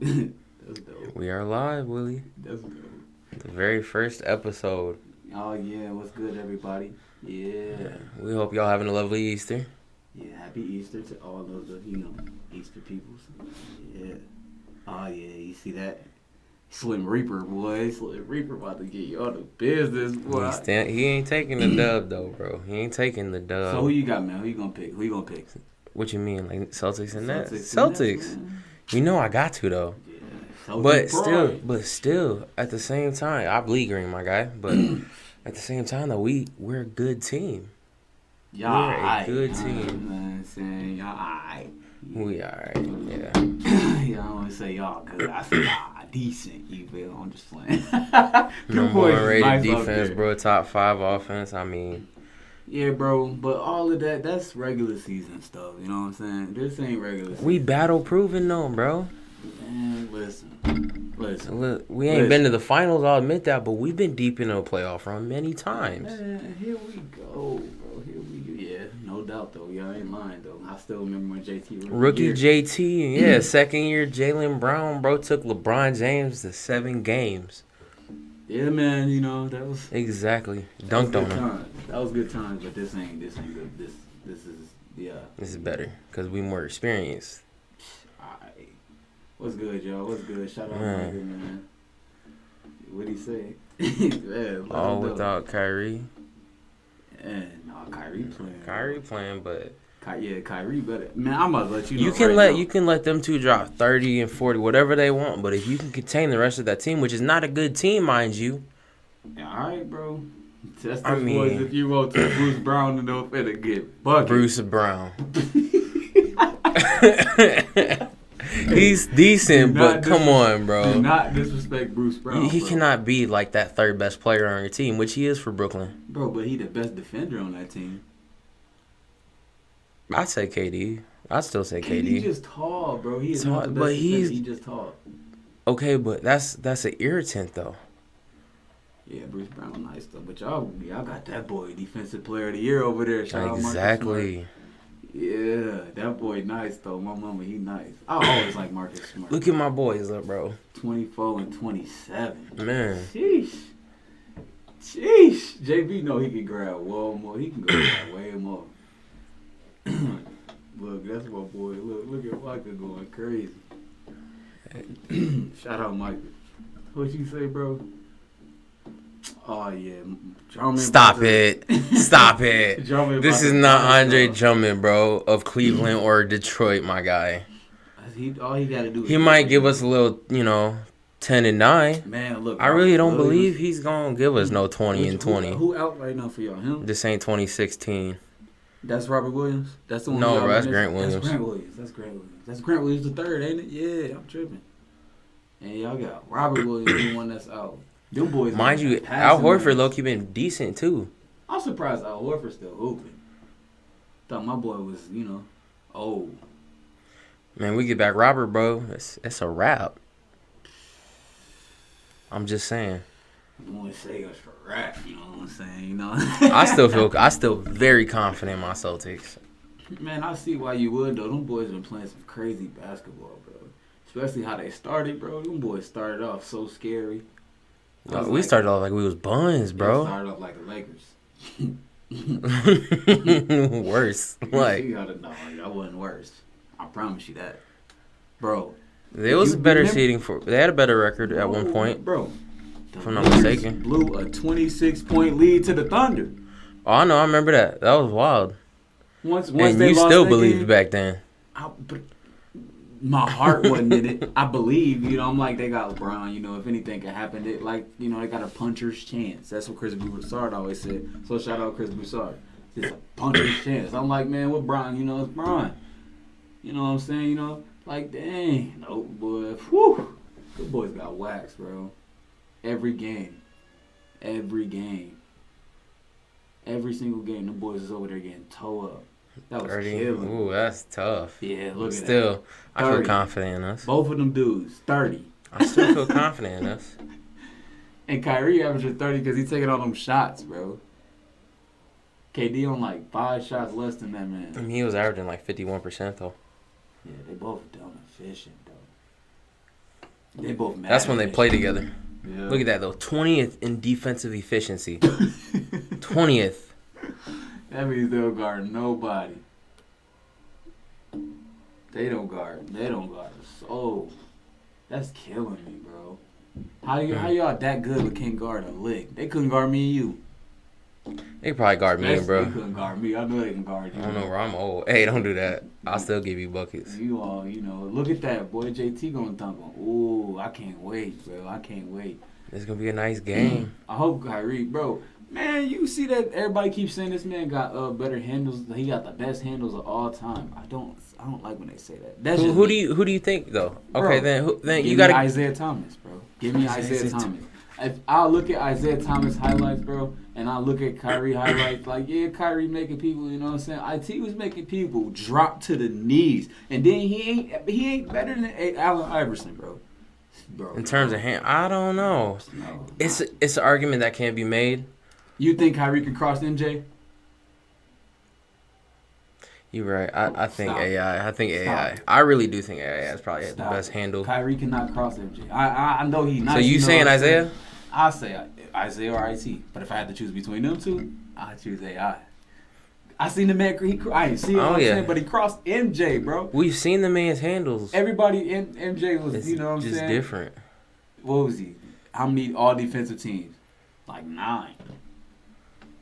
That's dope. We are live, Willie. That's dope. The very first episode. Oh yeah, what's good, everybody? Yeah, We hope y'all having a lovely Easter. yeah. Happy Easter to all of the Easter peoples. Yeah. Oh yeah, you see that? Slim Reaper, boy. Slim Reaper about to get you all the business, boy. He ain't taking the dub though, bro. He ain't taking the So who dub. you got, man? Who you gonna pick? Who you gonna pick? What you mean, like Celtics and Nets? Celtics and Nets, Celtics. man. You know I got to though. Yeah. Celtic pride. But still, at the same time, I bleed green, my guy. But at the same time, though, we're a good team. Y'all We're a alright, good huh? You know team. what I'm saying? Y'all alright. We alright. Yeah. Yeah, I don't want to say y'all good. I say y'all decent. You feel? I'm just playing. Them Number boys one is rated nice out defense, there. bro. Top 5 offense. I mean, Yeah, bro. But all of that's regular season stuff. You know what I'm saying? This ain't regular season. we battle proven though, bro. Man, listen. Look, we ain't been to the finals, I'll admit that, but we've been deep in a playoff run many times. Man, here we go, bro. Here we go. Yeah, no doubt though. Y'all ain't lying though. I still remember when JT Rookie year. JT, yeah, second year Jaylen Brown, bro, took LeBron James to 7 games. Yeah, man. You know that was Exactly. that was Dunked on good him. times. That was good times. But this ain't good. This is yeah. This is better because we more experienced. Alright. What's good, y'all? What's good? Shout out Man. Michael, man. What'd he say? Man, let All him know. without Kyrie. And no, Kyrie playing. Kyrie playing, but Kyrie better. Man, I'm gonna let you know. you now. can let them two drop 30 and 40, whatever they want. But if you can contain the rest of that team, which is not a good team, mind you. Alright, bro. Test I those mean- boys if you want to. Bruce Brown and they'll finna get bucket. Bruce Brown. He's decent, Do but not come on, Do bro. not disrespect Bruce Brown. He bro. cannot be like that third best player on your team, which he is for Brooklyn. Bro, but he the best defender on that team. I'd say KD. I'd still say He KD. just tall, bro. He is Tall, not the best but defender. He just tall. Okay, but that's an irritant though. Yeah, Bruce Brown nice though, but y'all got that boy defensive player of the year over there. Shout out Marcus Smart. Exactly. Yeah, that boy nice though. My mama, he nice. I always like Marcus Smart. Look at my boys, up, bro. 24 and 27. Man, Sheesh. JB know he can grab one more. He can go grab way more. Look, that's my boy. Look at Micah going crazy. Shout out Micah. What you say, bro? Oh yeah, Drummond. stop it, stop it. Drummond This about is to not fire Andre up. Drummond, bro, of Cleveland or Detroit, my guy. All he got to do. He is might give us a little, 10-9. Man, look. I really don't Williams- believe he's gonna give us no 20 and 20. Who out right now for y'all? Him? This ain't 2016. That's Robert Williams. That's the one. No, who bro, that's out Grant That's Williams. Grant Williams. That's Grant Williams the third, ain't it? Yeah, I'm tripping. And y'all got Robert Williams, the one that's out. Them boys. Mind you, passing Al Horford lanes. low-key been decent too. I'm surprised Al Horford's still hooping. Thought my boy was, old. Man, we get back Robert, bro. It's a wrap. I'm just saying. I want to say us for rap. You know what I'm saying? I still very confident in my Celtics. Man, I see why you would though. Them boys been playing some crazy basketball, bro. Especially how they started, bro. Them boys started off so scary. I was We like- started off like we was buns, They bro. started off like the Lakers. Worse. You Like, gotta know, that wasn't worse. I promise you that, bro. there was You better remember- seating for. They had a better record at one point. bro. The if I'm not Lakers mistaken. blew a 26-point lead to the Thunder. Oh, I know. I remember that. That was wild. Once And they you lost still that believed game, back then. but my heart wasn't in it. I believe, I'm like, they got LeBron, if anything can happen, they got a puncher's chance. That's what Chris Broussard always said. So shout out Chris Broussard. It's a puncher's chance. I'm like, man, what Bron? It's Bron. You know what I'm saying? Like, dang. Nope, boy. Whew. The boys got waxed, bro. Every game. Every single game, the boys is over there getting toe up. That was 30. killing. Ooh, that's tough. Yeah, look at that. Still, I feel 30. confident in us. Both of them dudes, 30. I still feel confident in us. And Kyrie averaging 30 because he's taking all them shots, bro. KD on like 5 shots less than that I man. mean, he was averaging like 51% though. Yeah, they both done efficient, though. They both mad. That's when they play together. Yeah. Look at that though. 20th in defensive efficiency. 20th. That means they don't guard nobody. They don't guard. So that's killing me, bro. How y'all that good but can't guard a lick? They couldn't guard me and you. They probably guard me, bro. They couldn't guard me. I know they can guard you. I don't know where I'm old. Hey, don't do that. I'll still give you buckets. You all, look at that boy. JT gonna dunk on. Ooh, I can't wait, bro. I can't wait. It's gonna be a nice game. I hope Kyrie, bro. Man, you see that everybody keeps saying this man got better handles. He got the best handles of all time. I don't like when they say that. That's Who do you think though? Okay, bro, then you you gotta Isaiah Thomas, bro. Give me Isaiah Thomas. If I look at Isaiah Thomas highlights, bro, and I look at Kyrie highlights, like Kyrie making people, you know what I'm saying? IT was making people drop to the knees, and then he ain't better than Allen Iverson, bro. In terms of hand, I don't know. No. It's an argument that can't be made. You think Kyrie can cross MJ? You're right. I think Stop. AI. I think Stop. AI. I really do think AI is probably the Stop. best handle. Kyrie cannot cross MJ. I know he's nice. So you saying what I'm Isaiah? saying? I say Isaiah or IT. But if I had to choose between them two, I choose AI. I seen the man. I ain't see it. But he crossed MJ, bro. We've seen the man's handles. Everybody in MJ was, It's you know what I'm just saying? different. What was he? How many all defensive teams? Like 9.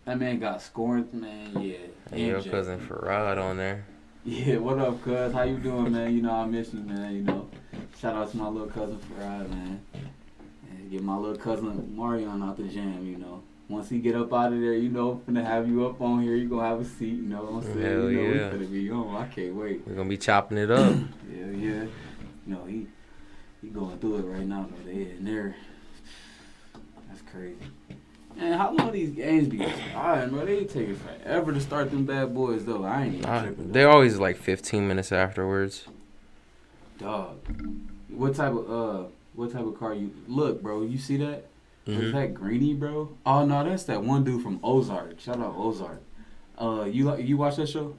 That man got scoring, man. Yeah. And your MJ. cousin Farad on there. Yeah, what up, cuz? How you doing, man? You know, I miss you, man. You know, shout out to my little cousin Farad, man. And get my little cousin Marion out the jam, you know. Once he get up out of there, you know, finna have you up on here. You gonna have a seat, you know what I'm saying? Hell you know, yeah. we finna be on. I can't wait. We're gonna be chopping it up. Yeah. You know, he going through it right now, though. They in there. That's crazy. Man, how long these games be? Alright, bro, they take it forever to start them bad boys, though. I ain't even tripping. They're always like 15 minutes afterwards. Dog. What type of car you look, bro? You see that? Mm-hmm. Is that Greeny, bro? Oh no, that's that one dude from Ozark. Shout out Ozark. You watch that show?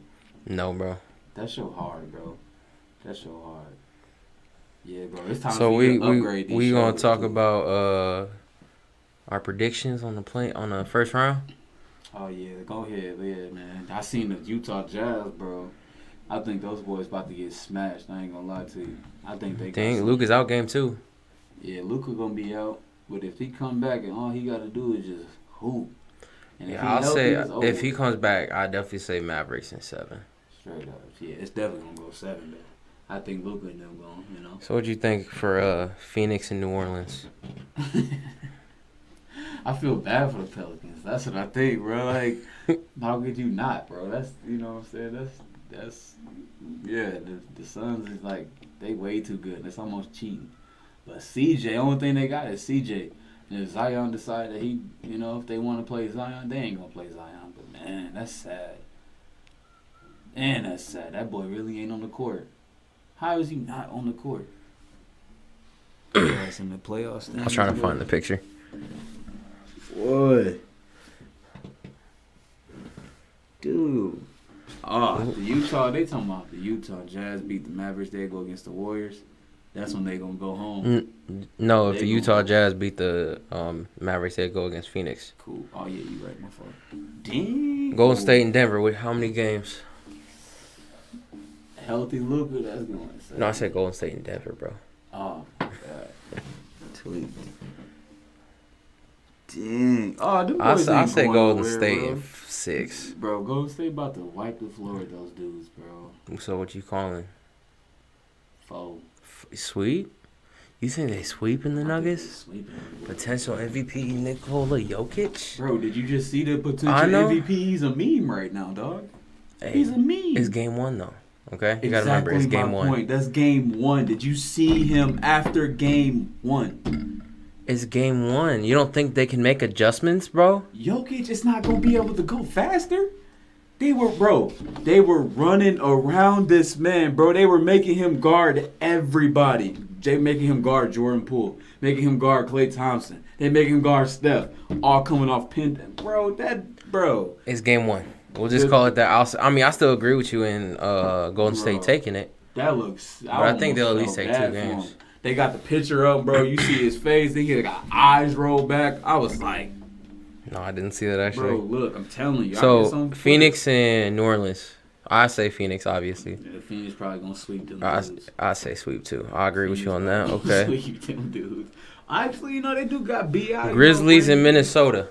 No, bro. That show hard, bro. That show hard. Yeah, bro. It's time So for you to upgrade these we gonna shows, talk dude. about our predictions on the first round. Oh yeah, go ahead, yeah, man. I seen the Utah Jazz, bro. I think those boys about to get smashed. I ain't gonna lie to you. I think they. Dang, Luke is out game 2. Yeah, Luka gonna be out, but if he come back and all he gotta do is just hoop. And if he Yeah, I'll healthy, say it's over. if he comes back, I definitely say Mavericks in 7. Straight up, yeah, it's definitely gonna go 7 though. I think Luka and them going, you know. So what do you think for Phoenix and New Orleans? I feel bad for the Pelicans. That's what I think, bro. Like, how could you not, bro? That's, you know what I'm saying. That's yeah. The Suns is like they way too good. It's almost cheating. But CJ, only thing they got is CJ. And if Zion decide that he, you know, if they want to play Zion, they ain't gonna play Zion. But man, that's sad. Man, that's sad. That boy really ain't on the court. How is he not on the court? That's in the playoffs. I was trying to find the picture. What? Dude. Oh, the Utah, they talking about the Utah Jazz beat the Mavericks. They go against the Warriors. That's when they going to go home. No, if They the gon- Utah Jazz beat the Mavericks, they go against Phoenix. Cool. Oh, yeah, you right. My fault. Dang. Golden State and Denver with how many games? Healthy Luka, that's going to say. No, I said Golden State and Denver, bro. Oh, my God. Tweet. Dang. Oh, them boys I ain't say going Golden nowhere, State bro. in 6. Bro, Golden State about to wipe the floor with those dudes, bro. So what you calling? 4. Sweep? You think they sweeping the Nuggets? Sweeping. Potential MVP Nikola Jokic? Bro, did you just see the I potential know. MVP? He's a meme right now, dog. Hey, He's a meme. it's game 1 though. Okay, you gotta remember it's game 1. Point. That's game 1. Did you see him after game 1? It's game 1. You don't think they can make adjustments, bro? Jokic is not gonna be able to go faster. They were running around this man, bro. They were making him guard everybody. They making him guard Jordan Poole, making him guard Klay Thompson. They making him guard Steph, all coming off pin. Bro, It's game 1. We'll just call it that. I still agree with you in Golden State taking it. that looks. But I think they'll at least take 2 games. They got the picture up, bro. You see his face. They got eyes rolled back. I was like, No, I didn't see that actually. bro, look, I'm telling you. So Phoenix and New Orleans. I say Phoenix, obviously. Yeah, Phoenix probably gonna sweep them dudes. I say sweep too. I agree with you on that. Phoenix Okay. sweep them dudes. Actually, you know they do got B.I. Grizzlies and Minnesota.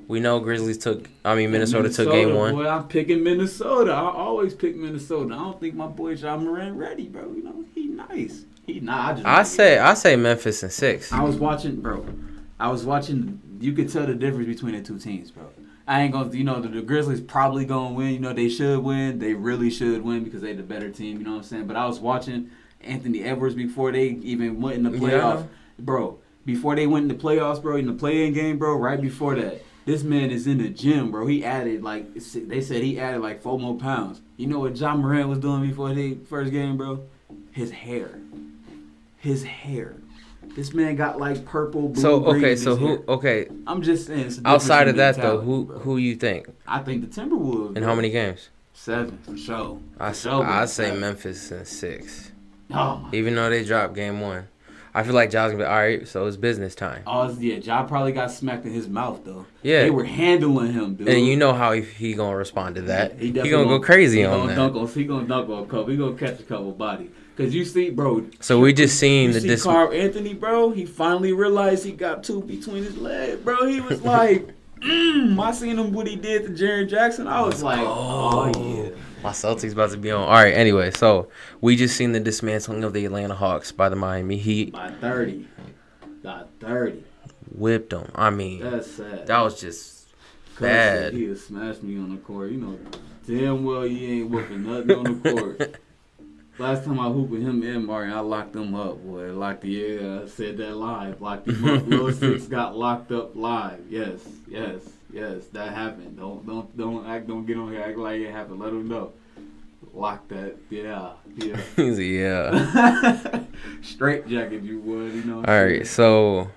We know Minnesota took game one. Boy, I'm picking Minnesota. I always pick Minnesota. I don't think my boy Ja Morant ready, bro. You know he nice. He not. I say Memphis in 6. I was watching, bro. You could tell the difference between the two teams, bro. I ain't gonna, the Grizzlies probably gonna win. You know, they should win. They really should win because they the better team. You know what I'm saying? But I was watching Anthony Edwards before they even went in the playoffs, bro. Before they went in the playoffs, bro, in the play-in game, bro. Right before that, this man is in the gym, bro. He added they said he added like 4 more pounds. You know what Ja Morant was doing before the first game, bro? His hair. This man got like purple, blue. So green okay, in so his who? hair. Okay. I'm just saying. It's a Outside difference of in that though, mentality, bro. who you think? I think the Timberwolves. And bro. how many games? 7 for sure. I say Memphis in 6. Oh my. Even though they dropped game 1, I feel like Ja's gonna be all right. So it's business time. Ja probably got smacked in his mouth though. Yeah. They were handling him, dude. And you know how he gonna respond to that. He gonna go crazy on that. He gonna dunk on a couple. He gonna catch a couple body. Cause you see, bro. So we just seen Carl Anthony, bro. He finally realized he got 2 between his legs, bro. He was like, I seen him what he did to Jaren Jackson. I was like, oh yeah. My Celtics about to be on. All right, anyway, so we just seen the dismantling of the Atlanta Hawks by the Miami Heat. By 30. Got 30. Whipped them. I mean, that's sad. That was just bad. He had smashed me on the court. You know damn well you ain't whooping nothing on the court. Last time I hooped with him and Martin, I locked them up, boy. I said that live. Locked him up. Lil Six got locked up live. Yes. That happened. Don't get on here act like it happened. Let them know. Lock that. Yeah. Yeah. Straight jacket, you would. You know. All right. So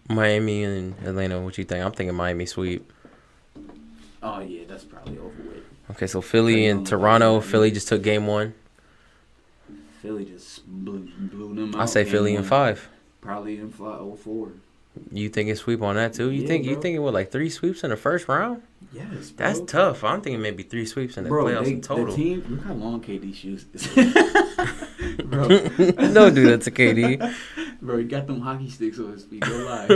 Miami and Atlanta. What you think? I'm thinking Miami sweep. Oh yeah, that's probably over with. Okay, so Philly and Toronto. Philly just took game 1. Philly just blew them out. I say Philly in 5. Probably in 4. You think it's sweep on that too? You think it was like 3 sweeps in the first round? Yes, bro. That's tough. I'm thinking maybe 3 sweeps in the playoffs in total. The team, look how long KD shoes is. Bro. Don't do that to KD. Bro, he got them hockey sticks on his feet. Go lie.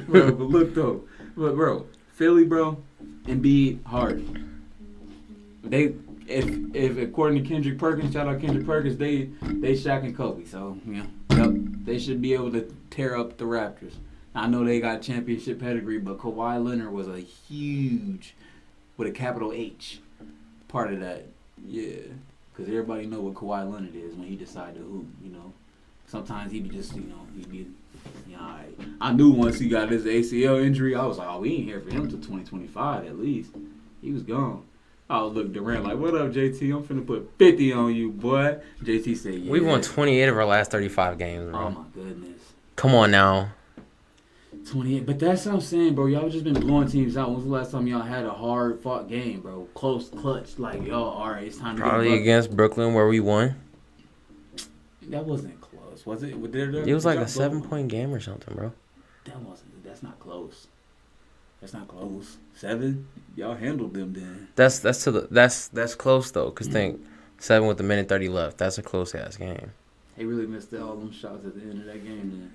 Bro, but look though. But bro, Philly, bro, Embiid, hard. If according to Kendrick Perkins, shout out Kendrick Perkins, they Shaq and Kobe. So they should be able to tear up the Raptors. I know they got championship pedigree, but Kawhi Leonard was a huge, with a capital H, part of that. Yeah, because everybody know what Kawhi Leonard is when he decide to hoop. You know, sometimes he be just alright. I knew once he got his ACL injury, I was like, oh, we ain't here for him till 2025 at least. He was gone. I was looking Durant like, what up, JT? I'm finna put 50 on you, boy. JT said, yeah. We won 28 of our last 35 games, bro. Oh, my goodness. Come on now. 28. But that's what I'm saying, bro. Y'all just been blowing teams out. When's the last time y'all had a hard-fought game, bro? Close, clutch. Like, all right, it's time to Probably against Brooklyn where we won. That wasn't close, was it? It was like a 7-point game or something, bro. That's not close. That's not close. 7? Y'all handled them then. That's close though, cause think 7 with a minute 30 left. That's a close ass game. They really missed all them shots at the end of that game then.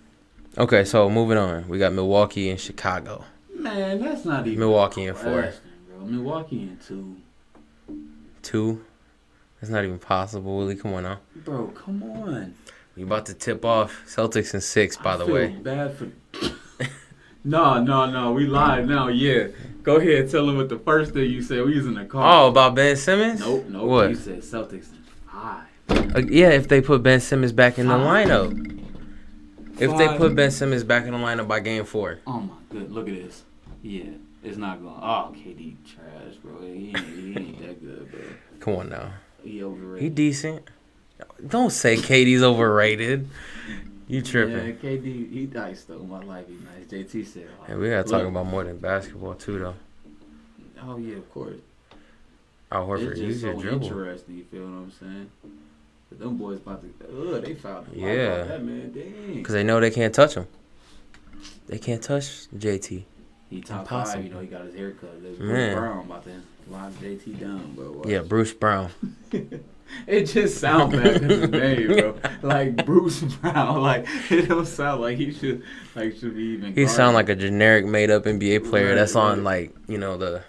Okay, so moving on. We got Milwaukee and Chicago. Man, that's not even Milwaukee in 4. Bro. Milwaukee in 2. 2? That's not even possible, Willie. Come on now. Bro, come on. We about to tip off Celtics in 6, by the way. I feel bad for... No. We live now, yeah. Go ahead, tell them what the first thing you said. We was in the car. Oh, about Ben Simmons? Nope. What? You said Celtics in 5. Yeah, if they put Ben Simmons back in the lineup. 5. If they put Ben Simmons back in the lineup by game 4. Oh, my good. Look at this. Yeah, it's not going... Oh, KD trash, bro. He ain't that good, bro. Come on now. He overrated. He decent. Don't say KD's overrated. You tripping. Yeah, KD, he diced though. My life, he nice. JT said. Oh, yeah, we gotta talk about more than basketball too, though. Oh yeah, of course. Al Horford, It's use just your so dribble. interesting. You feel what I'm saying? But them boys about to, they fouled the life Yeah. off that man. Dang. Because they know they can't touch him. They can't touch JT. He top Impossible. 5, you know, he got his haircut. Bruce Man. Brown about to lock JT down, bro. Watch. Yeah, Bruce Brown. It just sounds bad because his name, bro. Like Bruce Brown. Like, it don't sound like he should be even. He sound like a generic made-up NBA player Right, that's on, right. like, you know, the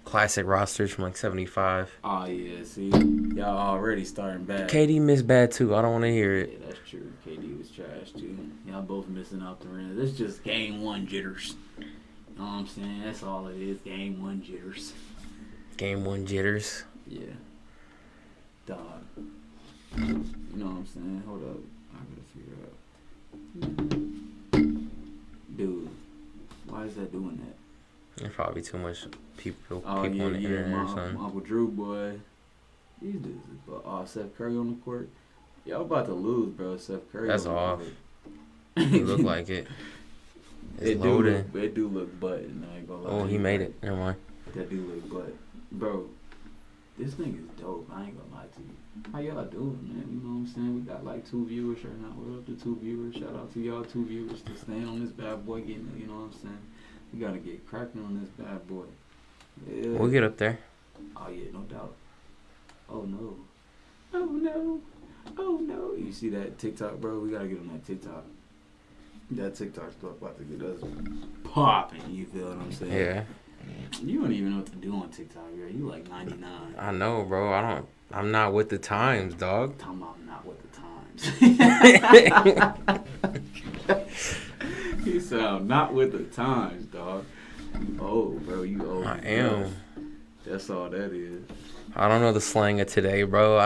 classic rosters from, like, 75. Oh, yeah, see? Y'all already starting bad. KD missed bad, too. I don't want to hear Yeah, it. that's true. KD was trash, too. Y'all both missing out the rim. It's just game 1 jitters. You know what I'm saying? That's all it is. Game 1 jitters. Game 1 jitters. Yeah. Dog. You know what I'm saying? Hold up. I gotta figure out. Dude, why is that doing that? There's probably too much people Oh, on yeah, the yeah. internet or My something. Uncle Drew, boy. These dudes, Seth Curry on the court. Y'all about to lose, bro. Seth Curry. That's on the off. court. It look like it. It's loaded. It do look button. I ain't gonna lie. Oh, he made it. Never mind. That do look butt. Bro, this thing is dope. I ain't gonna lie to you. How y'all doing, man? You know what I'm saying? We got like 2 viewers right now. What up to 2 viewers? Shout out to y'all 2 viewers to staying on this bad boy, getting, you know what I'm saying? We gotta get cracking on this bad boy. Yeah. We'll get up there. Oh yeah, no doubt. Oh no. Oh no. Oh no. You see that TikTok, bro? We gotta get on that TikTok. That TikTok stuff about to get us popping, you feel what I'm saying? Yeah. You don't even know what to do on TikTok, bro. You like 99. I know, bro. I'm not with the times, dog. Talking about not with the times. You sound not with the times, dog. You old, bro. You old. I am. That's all that is. I don't know the slang of today, bro.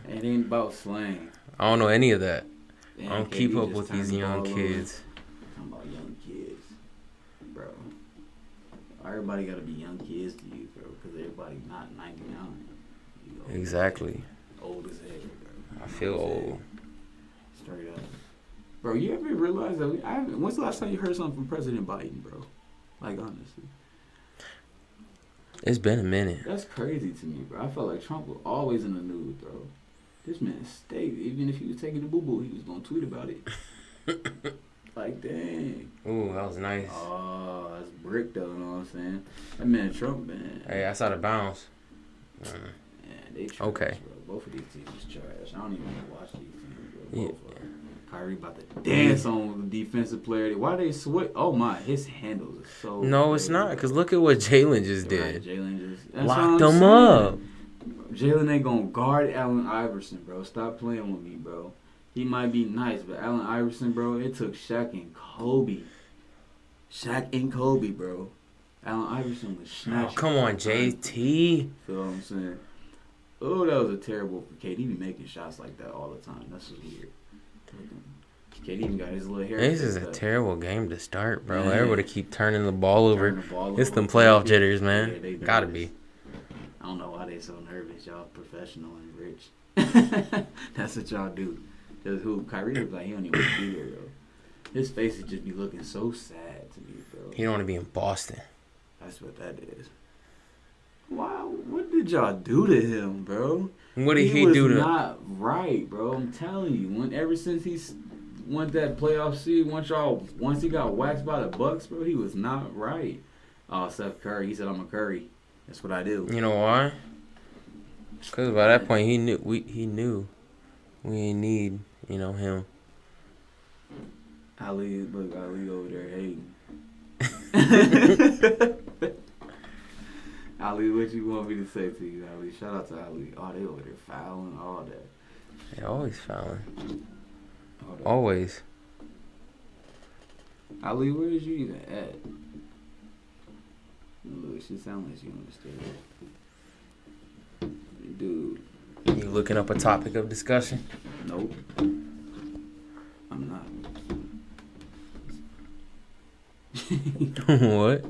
It ain't about slang. I don't know any of that. Damn, I don't KD keep up just with turned these the young ball over. kids. Talking about young kids, bro. Everybody gotta be young kids to you, bro, because everybody not 99. You old. Exactly. Old as hell, bro. I feel old. Straight up. Bro, you ever realize that when's the last time you heard something from President Biden, bro? Like, honestly. It's been a minute. That's crazy to me, bro. I felt like Trump was always in the news, bro. This man stayed. Even if he was taking the boo-boo, he was going to tweet about it. Like, dang. Ooh, that was nice. Oh, that's brick, though, you know what I'm saying? That man Trump, man. Hey, I saw the bounce. Man, they trash, Okay. bro. Both of these teams is trash. I don't even want to watch these teams, bro. Yeah. Both of them. Kyrie about to dance on the defensive player. Why they switch? Oh, my. His handles are so No, it's good, not. bro. Because look at what Jalen just Right, did. Jalen just that's Locked what I'm them saying. up. Jalen ain't gonna guard Allen Iverson, bro. Stop playing with me, bro. He might be nice, but Allen Iverson, bro, it took Shaq and Kobe. Shaq and Kobe, bro. Allen Iverson was Oh, snatching. come on, JT. Feel what I'm saying? Oh, that was a terrible. KD be making shots like that all the time. That's just weird. KD even got his little hair. This is a fixed up. terrible game to start, bro. Man. Everybody keep turning the ball over. Turn the ball It's over. them playoff jitters, man. Yeah, they Gotta nervous. be. I don't know why they so nervous. Y'all professional and rich. That's what y'all do. Cause Kyrie was like, he don't even want to be there, though. His face would just be looking so sad to me, bro. He don't want to be in Boston. That's what that is. Wow, what did y'all do to him, bro? What did he was do to? not right, bro. I'm telling you. Ever since he won that playoff seed, once he got waxed by the Bucks, bro, he was not right. Oh, Steph Curry. He said, "I'm a Curry. That's what I do." You know why? Because by that point he knew we ain't need him. Ali over there hating. Ali, what you want me to say to you, Ali? Shout out to Ali. Oh, they over there fouling, all that. They always fouling. All that. Always. Ali, where is you even at? Look, she sound like she understood it. Dude, You looking up a topic of discussion? nope. I'm not. What?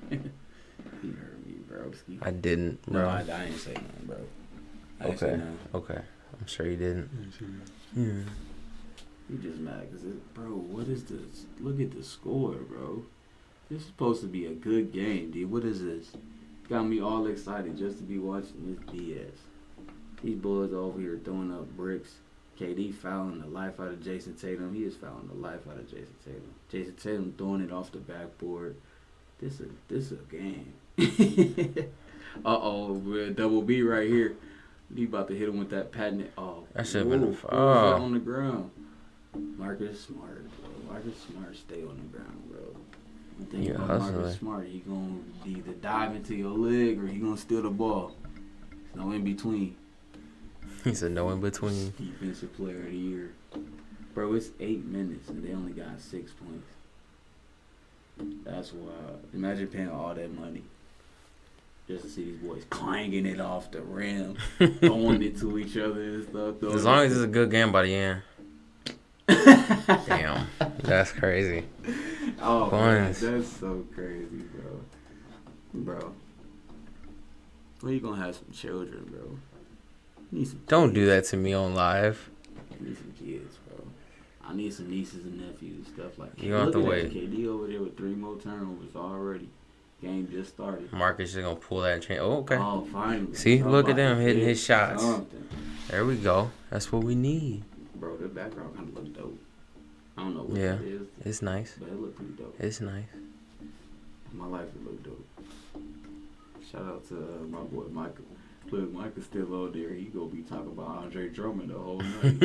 He heard me, broski. I didn't, No, bro. I ain't say nothing, bro. I ain't say Okay. nothing. Okay. I'm sure you didn't. Yeah. You just mad because, bro, what is this? Look at the score, bro. This is supposed to be a good game, D. What is this? Got me all excited just to be watching this BS. These boys over here throwing up bricks. KD fouling the life out of Jason Tatum. He is fouling the life out of Jason Tatum. Jason Tatum throwing it off the backboard. This is a game. We're double B right here. He about to hit him with that patent. Oh, That should have been a foul. foul. On the ground. Marcus Smart, bro. Marcus Smart stay on the ground, bro. I'm thinking Yeah, about hustling. Marcus Smart. He gonna either dive into your leg or he gonna steal the ball. There's no in between. He said no in between. Defensive player of the year. Bro, it's 8 minutes and they only got 6 points. That's wild. Imagine paying all that money just to see these boys clanging it off the rim, throwing it to each other and stuff. As long as it's a good game by the end. Damn. That's crazy. Oh, man, Buns. that's so crazy, bro. When you gonna have some children, bro? You need some Don't kids. do that to me on live. I need some kids, bro. I need some nieces and nephews, stuff like that. You gonna have to Look at wait. that, KD over there with 3 more turnovers already. Game just started. Marcus is gonna pull that chain. Oh, okay. Oh, finally. See, look at them Somebody hitting did his shots. something. There we go. That's what we need. Bro, the background kind of look dope. I don't know what Yeah. that is, It's nice. but it look pretty dope. It's nice. My life would look dope. Shout out to my boy Michael. Look, Michael's still on there. He gonna be talking about Andre Drummond the whole night.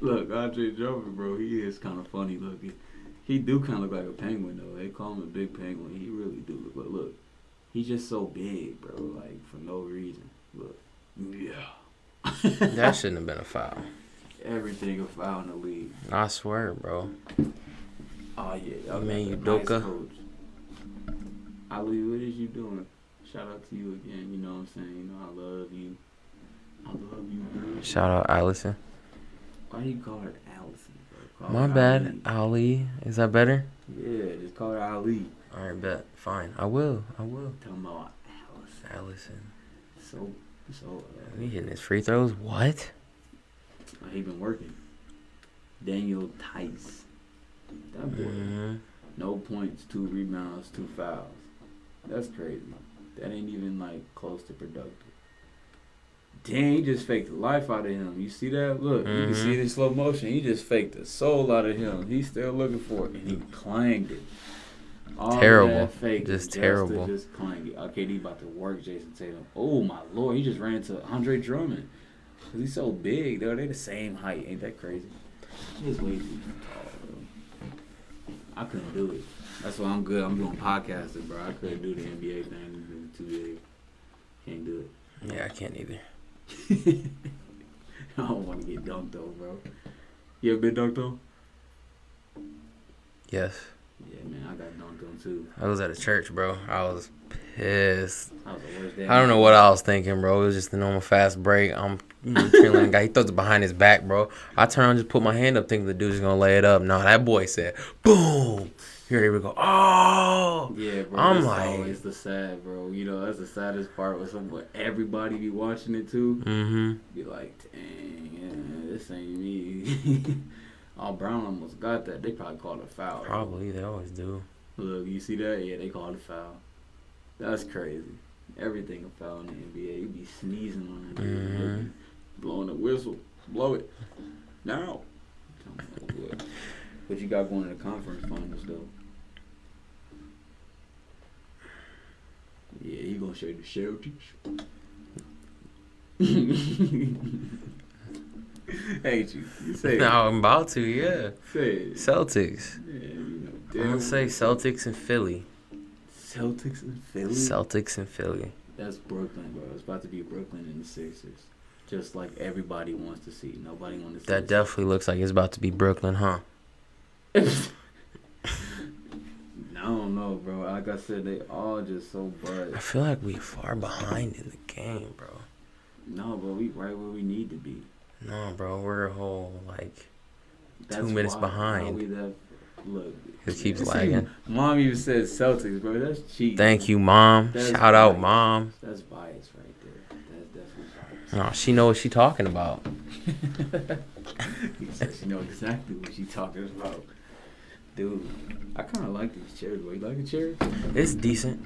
Look, Andre Drummond, bro, he is kind of funny looking. He do kind of look like a penguin, though. They call him a big penguin. He really do look. But look, he's just so big, bro. Like for no reason. Look, yeah. That shouldn't have been a foul. Everything a foul in the league. I swear, bro. Oh yeah, y'all Man, got a Udoka. Nice coach. Ali, what is you doing? Shout out to you again. You know what I'm saying? You know I love you. I love you, girl. Shout out Allison. Why do you call her Allison, bro? Call My her bad. Ali. Is that better? Ali. Yeah, just call her Ali. All right, bet. Fine. I will. Talking about Allison. Allison. So. He hitting his free throws? What? He been working. Daniel Tice. That boy. Mm-hmm. No points, 2 rebounds, 2 fouls. That's crazy. That ain't even like close to productive. Dang, he just faked the life out of him. You see that? Look, you can see it in slow motion. He just faked the soul out of him. He's still looking for it, and he clanged it. All Terrible. that fake Just to terrible. Just clang it. Okay, he about to work Jason Tatum. Oh my lord, he just ran into Andre Drummond. Cause he's so big, though. They the same height. Ain't that crazy? He's way too tall, bro. I couldn't do it. That's why I'm good. I'm doing podcasting, bro. I couldn't do the NBA thing. It's too big. Can't do it. Yeah, I can't either. I don't want to get dunked though, bro. You ever been dunked on? Yes. Yeah, man, I got dunked on too. I was at a church, bro. I was pissed. I was the worst day. I don't know what I was thinking, bro. It was just a normal fast break. I'm trailing the guy. He throws it behind his back, bro. I turn around, just put my hand up, thinking the dude's gonna lay it up. No, that boy said, boom. Here we go. Oh. Yeah, bro. I'm That's like- always the sad, bro. You know, that's the saddest part with something. Everybody be watching it too. Mm-hmm. Be like, dang, yeah, this ain't me. Oh, Brown almost got that. They probably called a foul. Probably. They always do. Look, you see that? Yeah, they called a foul. That's crazy. Everything a foul in the NBA. You be sneezing on it. Mhm. Blowing the whistle. Blow it. Now. What you got going to the conference finals, though? Yeah, he gonna show you the Celtics. Ain't you? You say No, it. I'm about to, yeah. Say it. Celtics. Yeah, you know. I'm going to say Celtics and Philly. Celtics and Philly. Celtics and Philly. That's Brooklyn, bro. It's about to be Brooklyn and the Sixers. Just like everybody wants to see. Nobody wants to see. That definitely looks like it's about to be Brooklyn, huh? I don't know, bro. Like I said, they all just so I buzzed. feel like we far behind in the game, bro. No, bro, we right where we need to be. No, bro, we're a whole, like, That's 2 minutes why- behind. why we that, look, It keeps this lagging. even- Mom even said Celtics, bro. That's cheating. Thank you, Mom. That's Shout out, bias. Mom. That's bias right there. That's definitely bias. No, she know what she talking about. He said she know exactly what she talking about. Dude, I kind of like these chairs, bro. You like the chairs? It's decent.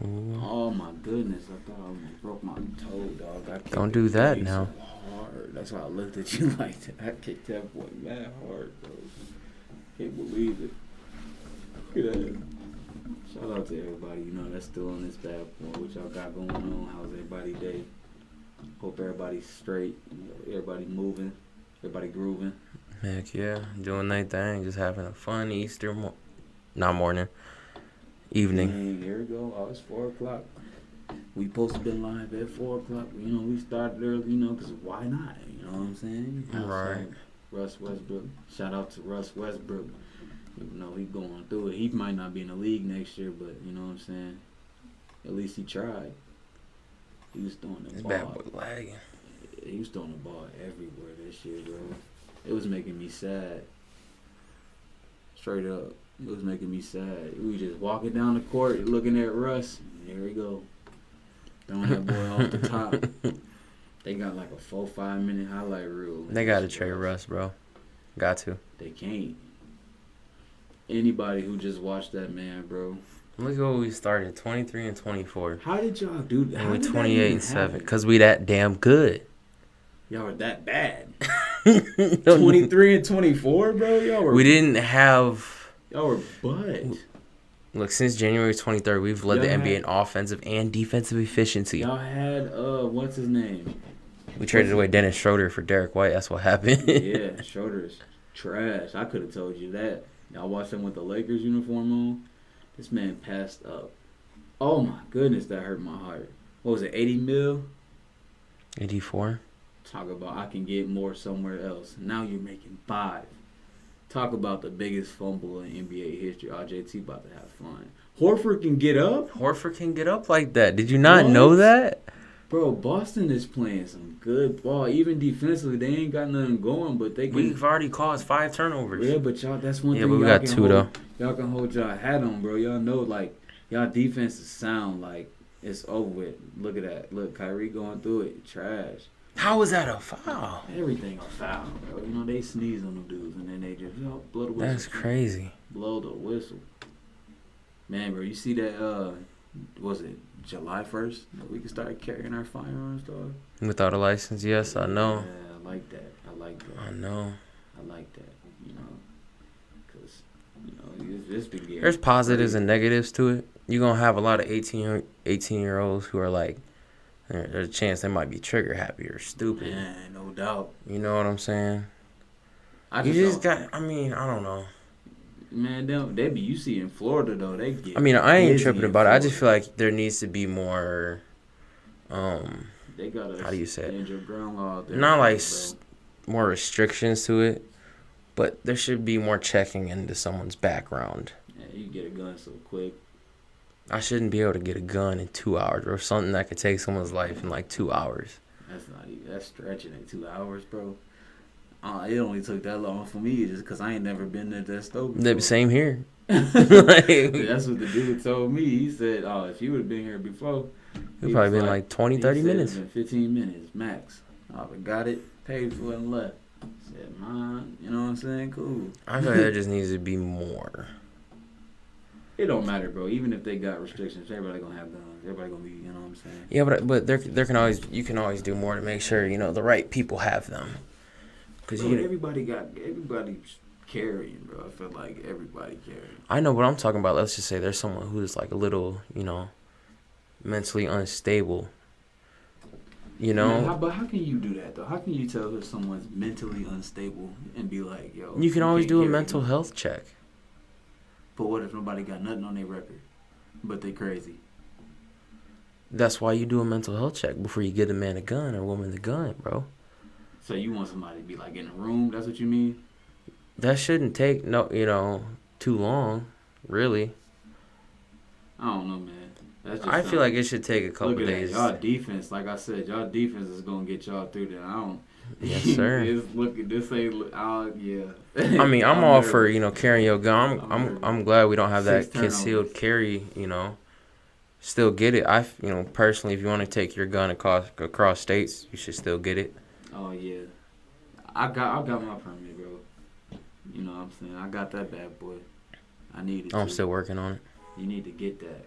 Oh my goodness! I thought I almost broke my toe, dog. I kicked Don't the do that baby now. so hard. That's why I looked at you like that. I kicked that boy mad hard, bro. Can't believe it. Look at that. Shout out to everybody, you know, that's still on this bad boy. What y'all got going on? How's everybody day? Hope everybody's straight. You know, everybody moving. Everybody grooving. Heck yeah, doing their thing, just having a fun Easter not morning, evening. Dang, here we go. Oh, it's 4 o'clock. We supposed to be live at 4 o'clock. You know, we started early, you know, because why not? You know what I'm saying? Right. Russ Westbrook. Shout out to Russ Westbrook. Even though he going through it. He might not be in the league next year, but you know what I'm saying? At least he tried. He was throwing the This ball. bad boy lagging. He was throwing the ball everywhere this year, bro. It was making me sad. Straight up. It was making me sad. We was just walking down the court looking at Russ. There we go. Throwing that boy off the top. They got like a 4-5 minute highlight reel. They got to trade Russ, bro. Got to. They can't. Anybody who just watched that man, bro. Look at what we started, 23 and 24. How did y'all do that? And we 28 and 7, because we that damn good. Y'all were that bad. 23 and 24, bro? Y'all were. We didn't have. Y'all were butt. Look, since January 23rd, we've led the NBA in offensive and defensive efficiency. Y'all had, what's his name? We traded away Dennis Schroeder for Derek White. That's what happened. Yeah, Schroeder's trash. I could have told you that. Y'all watched him with the Lakers uniform on. This man passed up. Oh my goodness, that hurt my heart. What was it, 80 mil? 84. Talk about I can get more somewhere else. Now you're making 5. Talk about the biggest fumble in NBA history. RJT about to have fun. Horford can get up? Horford can get up like that. Did you not What? know that? Bro, Boston is playing some good ball. Even defensively, they ain't got nothing going, but they can. We've already caused 5 turnovers. Yeah, but y'all, that's one Yeah, thing. but we y'all got can 2 though. Y'all can hold y'all hat on, bro. Y'all know, like, y'all defense is sound. Like, it's over with. Look at that. Look, Kyrie going through it. Trash. How was that a foul? Everything a foul, bro. You know, they sneeze on them dudes, and then they just, blow the whistle. That's crazy. Blow the whistle. Man, bro, you see that, was it July 1st? We can start carrying our firearms, dog? Without a license, yes, I know. Yeah, I like that. I like that. I know. I like that, you know, because, you know, it's been getting There's positives crazy. and negatives to it. You're going to have a lot of 18-year-olds who are like, there's a chance they might be trigger happy or stupid. Man, no doubt. You know what I'm saying? I You just just got, I mean, I don't know. man, they be, you see in Florida, though, they get I mean, I ain't busy tripping in about it. I just feel Florida. like there needs to be more, They got a how do you say it? stand your ground law out there. Not like bro. more restrictions to it, but there should be more checking into someone's background. Yeah, you get a gun so quick. I shouldn't be able to get a gun in 2 hours or something that could take someone's life in like 2 hours. That's not even, that's stretching it. 2 hours, bro. It only took that long for me just because I ain't never been at that stove before. Same here. That's what the dude told me. He said, "Oh, if you would have been here before, We've probably been like 20, 30 minutes. Been 15 minutes max. I got it, paid for it, and left." Said, "Man, you know what I'm saying? Cool." I feel like there just needs to be more. It don't matter, bro. Even if they got restrictions, everybody gonna have guns. Everybody gonna be, you know what I'm saying? Yeah, but you can always do more to make sure the right people have them. Cause Bro, everybody's carrying, bro. I feel like everybody carrying. I know what I'm talking about. Let's just say there's someone who's like a little, mentally unstable. Man, but how can you do that though? How can you tell if someone's mentally unstable and be like, "Yo"? You can always can't do a carry mental me? health check. But what if nobody got nothing on their record, but they crazy? That's why you do a mental health check before you get a man a gun or woman the gun, bro. So you want somebody to be like in a room? That's what you mean? That shouldn't take too long, really. I don't know, man. That's just I feel like it should take a couple look at days. that. Y'all defense, like I said, y'all defense is gonna get y'all through that. I don't. Yes, sir. This ain't. Yeah. I mean, I'm all for carrying your gun. I'm I'm glad we don't have that 6 turnovers. concealed carry. Still get it. Personally, if you want to take your gun across states, you should still get it. Oh yeah, I got my permit, bro. You know what I'm saying? I got that bad boy. I need it. I'm too. still working on it. You need to get that.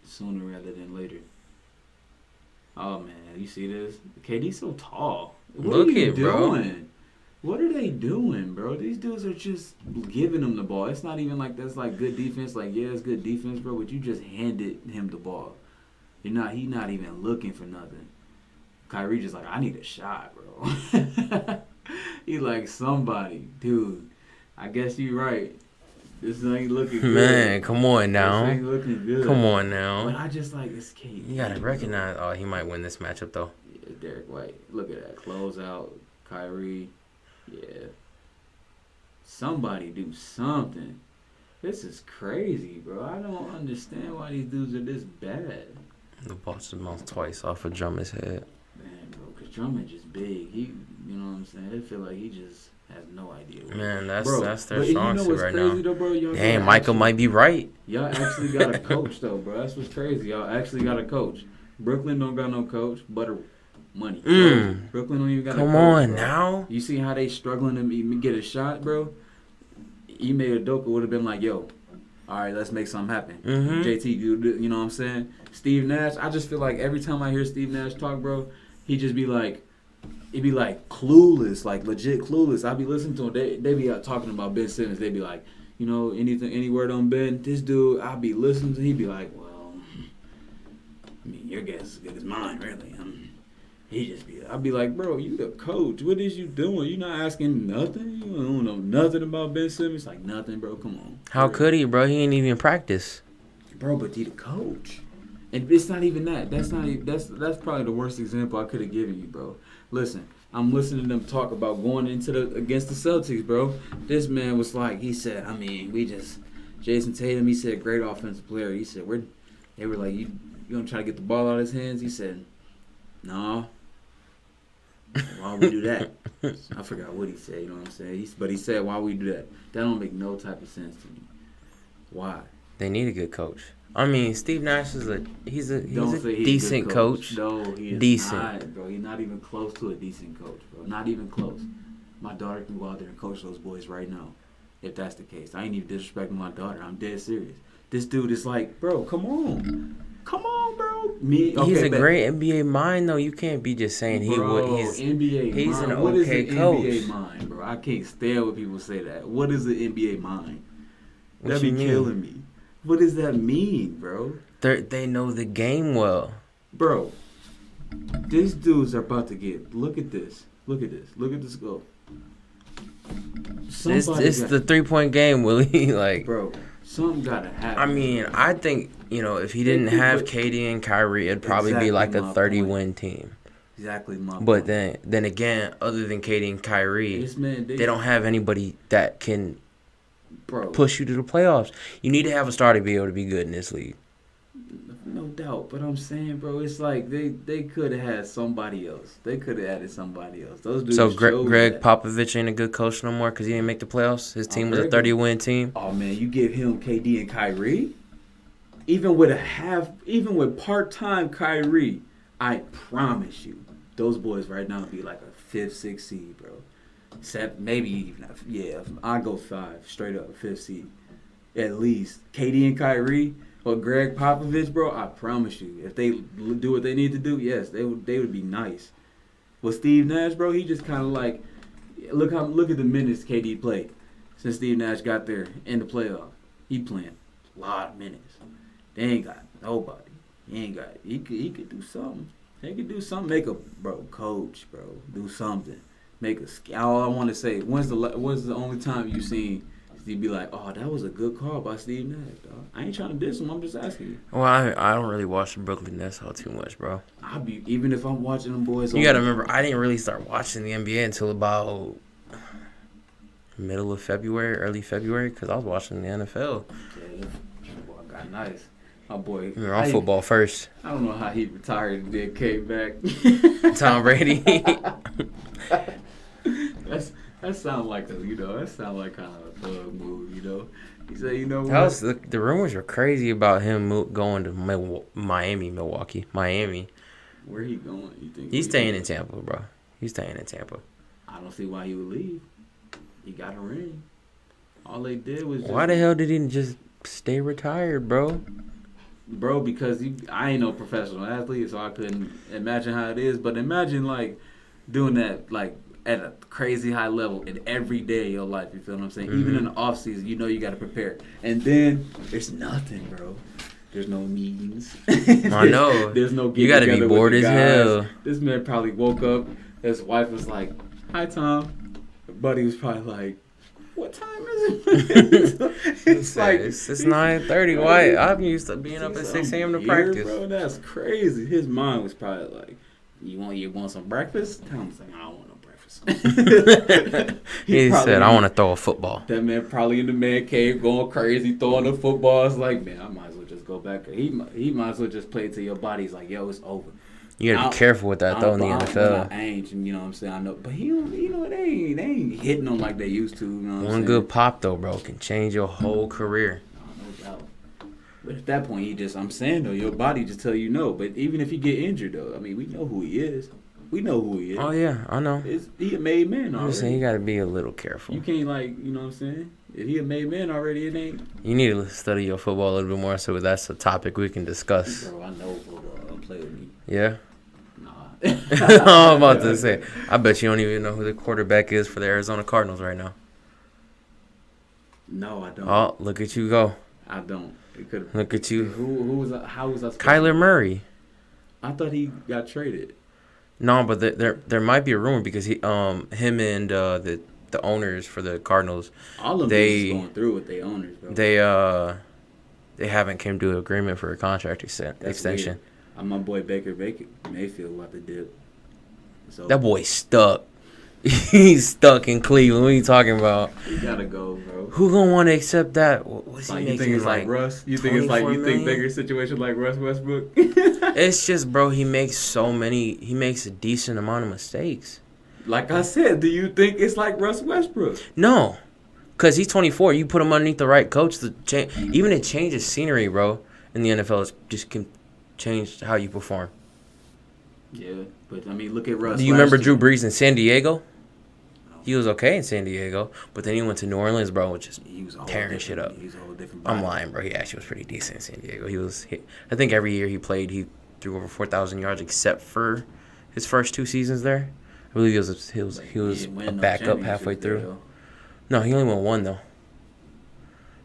sooner rather than later. Oh man, you see this? KD's so tall. What Look are you it, bro. doing? What are they doing, bro? These dudes are just giving him the ball. It's not even like that's like good defense. Like, yeah, it's good defense, bro, but you just handed him the ball. He not even looking for nothing. Kyrie just like, I need a shot, bro. He like, somebody, dude. I guess you right. This ain't looking good. Man, come on now. This ain't looking good. Come on But now. I just like this KD. You gotta recognize. Oh, he might win this matchup though. Yeah, Derek White. Look at that. Close out. Kyrie. Yeah. Somebody do something. This is crazy, bro. I don't understand why these dudes are this bad. The boss bounced twice off of Drummond's head. Man, bro, because Drummond just big. He, you know what I'm saying? They feel like he just has no idea. Man, that's their but strong you know suit what's right crazy now. though, bro? Y'all Damn, got Michael might be right. Y'all actually got a coach though, bro. That's what's crazy. Y'all actually got a coach. Brooklyn don't got no coach, but money. Brooklyn don't even got a coach. Come on bro. now. You see how they struggling to get a shot, bro? Ime Udoka would have been like, yo, all right, let's make something happen. Mhm. JT, you know what I'm saying? Steve Nash, I just feel like every time I hear Steve Nash talk, bro, he just be like, it be like clueless, like legit clueless. I be listening to him. They be out talking about Ben Simmons. They be like, you know, any word on Ben? This dude, I be listening to. He be like, well, I mean, your guess is as good as mine, really. He just be. I be like, bro, you the coach. What is you doing? You not asking nothing. You don't know nothing about Ben Simmons. Like nothing, bro. Come on. How could he, bro? He ain't even practice. Bro, but he the coach. And it's not even that. That's probably the worst example I could have given you, bro. Listen, I'm listening to them talk about going into against the Celtics, bro. This man was like, he said, I mean, Jason Tatum, he said, great offensive player. He said, they were like, you gonna try to get the ball out of his hands? He said, no. Why would we do that? I forgot what he said, you know what I'm saying? But he said, why would we do that? That don't make no type of sense to me. Why? They need a good coach. I mean, Steve Nash is he's a Don't say he's decent a good coach. No, he is Decent. not, bro. He's not even close to a decent coach, bro. Not even close. My daughter can go out there and coach those boys right now, if that's the case. I ain't even disrespecting my daughter. I'm dead serious. This dude is like, bro, come on, bro. He's a great NBA mind, though. You can't be just saying he would. He's NBA an mind. What is okay an coach. NBA mind, bro? I can't stand when people say that. What is an NBA mind? What That you be mean? killing me. What does that mean, bro? They know the game well. Bro, these dudes are about to get. Look at this. Look at the scope. It's the 3-point game, Willie. Like, bro, something gotta happen. I mean, I think if he didn't have KD and Kyrie, it'd probably be like a 30-win team. Exactly my But point. then again, other than KD and Kyrie, This man, they don't have anybody that can bro, push you to the playoffs. You need to have a star to be able to be good in this league. no doubt. But I'm saying, bro, it's like they could have had somebody else. They could have added somebody else. Those dudes. So chose Greg that. Popovich ain't a good coach no more because he didn't make the playoffs. His team was a Greg- 30-win team. Oh man, you give him KD and Kyrie, even with part-time Kyrie, I promise you, those boys right now would be like a 5th, 6th seed, bro. Maybe even I go 5 straight up, 5th seed, at least. KD and Kyrie or Greg Popovich, bro. I promise you, if they do what they need to do, yes, they would be nice. With Steve Nash, bro, he just kind of like look at the minutes KD played since Steve Nash got there in the playoff. He playing a lot of minutes. They ain't got nobody. He could do something. They could do something. Make a coach, bro. Do something. All I want to say. When's the only time you seen Steve be like, oh, that was a good call by Steve Nash, dog. I ain't trying to diss him. I'm just asking you. Well, I don't really watch the Brooklyn Nets all too much, bro. Even if I'm watching them boys. You got to remember, I didn't really start watching the NBA until about middle of February, early February, because I was watching the NFL. Yeah, football got nice. My boy. We were on football first. I don't know how he retired and then came back. Tom Brady. That sounds like kind of a thug move, you know. He said, you know what? That was the rumors were crazy about him going to Miami. Where he going? You think He's staying in Tampa, bro. He's staying in Tampa. I don't see why he would leave. He got a ring. All they did was. Why the hell did he just stay retired, bro? bro, because I ain't no professional athlete, so I couldn't imagine how it is. But imagine like doing that like at a crazy high level in every day of your life. You feel what I'm saying? Mm-hmm. Even in the off season, you know you got to prepare, and then there's nothing, bro. There's no meetings. I know. There's no You gotta be get-together with bored the as guys. hell. This man probably woke up. His wife was like, "Hi, Tom." Buddy was probably like, "What time is it?" It's 9:30. Why? I'm used to being up at 6 a.m. to practice. Bro, that's crazy. His mind was probably like, "You want some breakfast?" Tom's like, "I don't want no breakfast." He said, "I want to throw a football." That man probably in the man cave going crazy, throwing the football. It's like, man, I might as well just go back. He might as well just play till your body's like, yo, it's over. You gotta be careful with that though in the NFL. I ain't, you know what I'm saying? I know, but he don't, you know, they ain't hitting them like they used to. You know what I'm saying? One good pop though, bro, can change your whole career. No doubt. But at that point, I'm saying though, your body just tell you no. But even if he get injured though, I mean, we know who he is. We know who he is. Oh yeah, I know. He a made man I'm already. just saying you gotta be a little careful. You can't like, you know what I'm saying? If he a made man already, it ain't. You need to study your football a little bit more, so that's a topic we can discuss. Bro, I know football. Don't play with me. Yeah. Nah. I'm about to say. I bet you don't even know who the quarterback is for the Arizona Cardinals right now. No, I don't. Oh, look at you go. I don't. It could. Look at you. Who was? How was I? Kyler Murray. I thought he got traded. No, but there might be a rumor because him and the owners for the Cardinals, All of them is going through with their owners, bro. they haven't came to an agreement for a contract That's extension. weird. My boy Baker Mayfield about to dip. So That boy's stuck. He's stuck in Cleveland. What are you talking about? he gotta go, bro. Who gonna want to accept that? What's he Like, making? you think it's like Russ? You think it's like 24 you think million? Baker's situation like Russ Westbrook? It's just, bro, he makes a decent amount of mistakes. Like I said, do you think it's like Russ Westbrook? No, because he's 24. You put him underneath the right coach, even a change of scenery, bro, in the NFL just can change how you perform. Yeah, but I mean, look at Russ. Do you remember Drew Brees in San Diego? He was okay in San Diego, but then he went to New Orleans, bro, which is tearing shit up. He was a whole different I'm body. lying, bro. He actually was pretty decent in San Diego. I think every year he played, he threw over 4,000 yards, except for his first 2 seasons there. I believe he was He didn't win a no backup halfway championships there, through. No, he only won 1 though,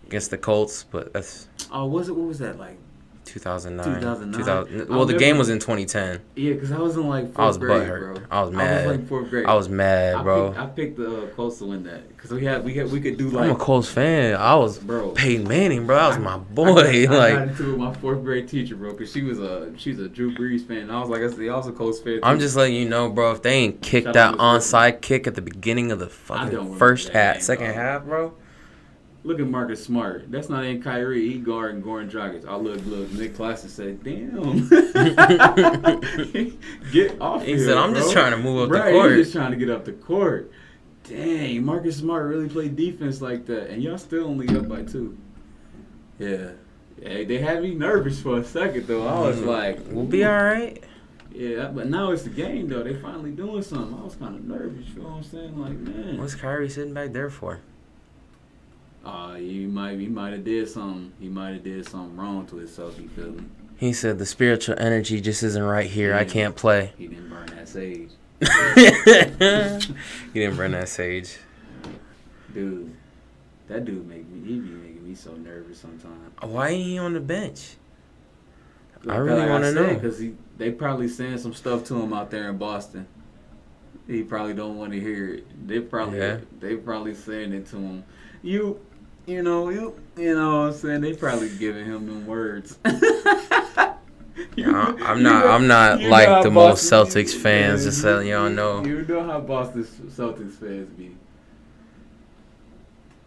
against the Colts. But that's Oh, what was that like? 2009. 2009? Well, the game was in 2010. Yeah, because I was in like 4th I was grade, butthurt. bro. I was mad. I was like 4th grade. I was mad, bro. I picked the Colts to win that because we could do I'm a like. Colts fan. I was Bro. Peyton Manning, bro. That was my boy. I got Like, into it with my 4th grade teacher, bro, because she's a Drew Brees fan. And I was like, I was a Colts fan. I'm too. just letting you know, bro. If they ain't kicked Shout that out to Chris. onside kick at the beginning of the don't fucking remember first that half, game, second dog. half, bro. Look at Marcus Smart. That's not in Kyrie. He guarding Goran Dragic. I look. Nick Claxton said, "Damn, get off." He here, said, "I'm bro." just trying to move up the Right, court." He's just trying to get up the court. Dang, Marcus Smart really played defense like that, and y'all still only up by 2. Yeah, they had me nervous for a second though. I was like, We'll be all right. Yeah, but now it's the game though. They finally doing something. I was kind of nervous. You know what I'm saying? Like, man. What's Kyrie sitting back there for? He might have did something. He might have did something wrong to himself. You feel me? He said the spiritual energy just isn't right here. I Yeah. can't play. He didn't burn that sage, He didn't burn that sage. dude. That dude he be making me so nervous sometimes. Why ain't he on the bench? I really wanna know. Because they probably saying some stuff to him out there in Boston. He probably don't want to hear it. They probably saying it to him. You know what I'm saying? They probably giving him them words. I'm not you like know how the most Boston- Celtics fans, just letting y'all know. You know how Boston Celtics fans be.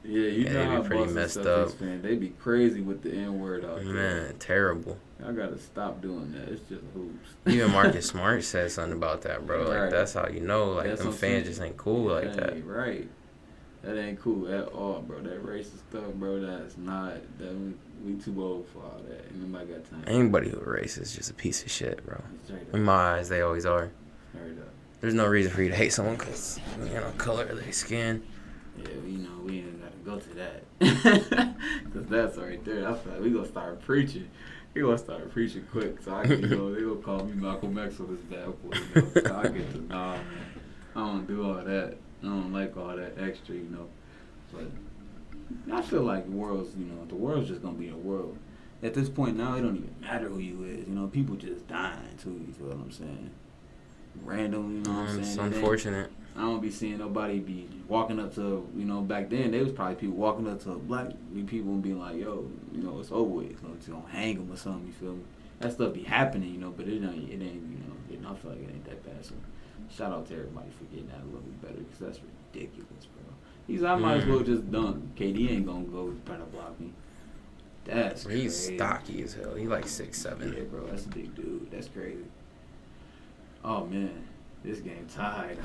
Yeah, you Yeah, know they be how pretty Boston messed Celtics up. fans, they be crazy with the N-word out there. Man, terrible. I gotta stop doing that. It's just hoops. Even Marcus Smart said something about that, bro. Like, Right. that's how you know, like, That's them what I'm fans saying. just ain't cool like that. Ain't right. That ain't cool at all, bro. That racist stuff, bro. That's not. We too old for all that. Ain't nobody got time. Anybody who racist is just a piece of shit, bro. Straight In up. my eyes, they always are. Straight up. There's no reason for you to hate someone because, color of their skin. Yeah, we ain't gotta go to that. Cause that's right there. I feel like we gonna start preaching. He gonna start preaching quick, so I can, they gonna call me Malcolm X on this bad boy, so I get to, nah, man. I don't do all that. I don't like all that extra, But I feel like the world's just gonna be the world. At this point now, it don't even matter who you is. People just dying too. You feel what I'm saying? Random, what I'm saying? It's unfortunate. I don't be seeing nobody be walking up to, back then there was probably people walking up to black people and being like, yo, it's over with. It's gonna hang them or something. You feel me? That stuff be happening, but it ain't, I feel like it ain't that bad. So shout out to everybody for getting that a little bit better because that's ridiculous, bro. I might as well just dunk. KD ain't gonna go try to block me. That's crazy. He's stocky as hell. He like 6'7". Yeah, bro, that's a big dude. That's crazy. Oh man, this game tied.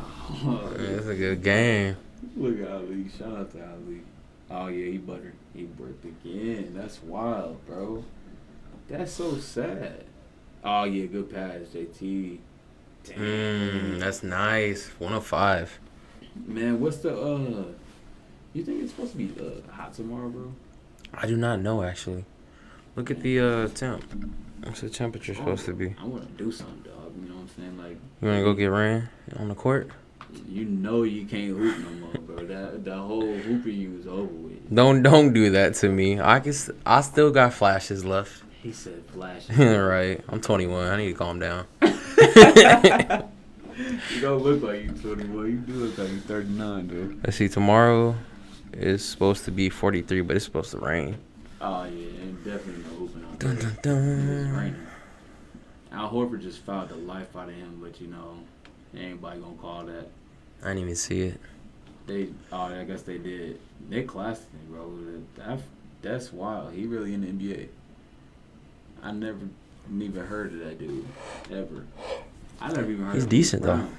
It's a good game. Look at Ali. Shout out to Ali. Oh yeah, he buttered. He bricked again. That's wild, bro. That's so sad. Oh yeah, good pass, JT. Damn. That's nice. 105. Man, what's the you think it's supposed to be hot tomorrow, bro? I do not know actually. Look at the temp. What's the temperature supposed to be? I want to do something, dog. You know what I'm saying? Like, you want to go get ran on the court? You can't hoop no more, bro. That whole hooping you is over with. Don't do that to me. I still got flashes left. He said flashes. Right. I'm 21. I need to calm down. You don't look like you 21. You do look like you 39, dude. Let's see. Tomorrow is supposed to be 43, but it's supposed to rain. Oh, yeah. And definitely no hooping out Dun, there. dun, dun. It's raining. Al Horford just fouled the life out of him, but, anybody going to call that. I didn't even see it. I guess they did. They classed him, bro. That's wild. He really in the NBA. I never even heard of that dude, ever. I never even heard He's of decent, Bruce though. Brown.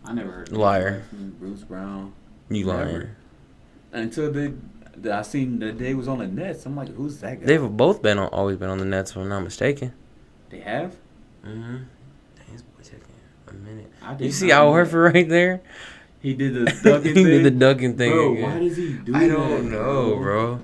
I never heard of Liar. Bruce Brown. You lying. Until I seen that they was on the Nets. I'm like, who's that guy? They've both always been on the Nets, if I'm not mistaken. They have? Mm-hmm. Dang, this boy taking a minute. You see Al Horford right there? He did the ducking thing? He did the ducking thing bro, again. why does he do I that? don't know, bro.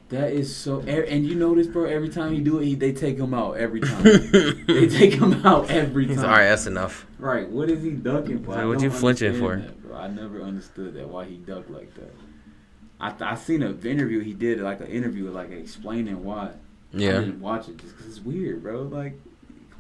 That is so... And you know this, bro? Every time he do it, they take him out every time. They take him out every time. He's all right, that's enough. Right. What is he ducking for? Like, what you flinching for? That, bro. I never understood that, why he ducked like that. I seen an interview he did, like an interview, like explaining why. Yeah. I didn't watch it just because it's weird, bro. Like,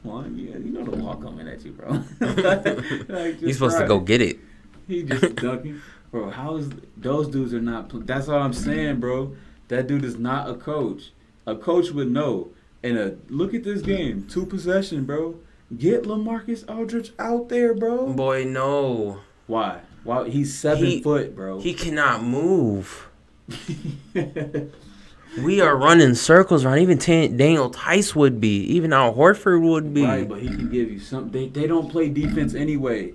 come on, you know the ball coming at you, bro. Like, You're supposed to go get it. He just ducking. Bro, how is... Those dudes are not... That's all I'm saying, bro. That dude is not a coach. A coach would know. And look at this game. 2 possession, bro. Get LaMarcus Aldridge out there, bro. Boy, no. Why? He's 7 foot, bro. He cannot move. We are running circles around. Even Daniel Tice would be. Even Al Horford would be. Right, but he can give you something. They don't play defense anyway.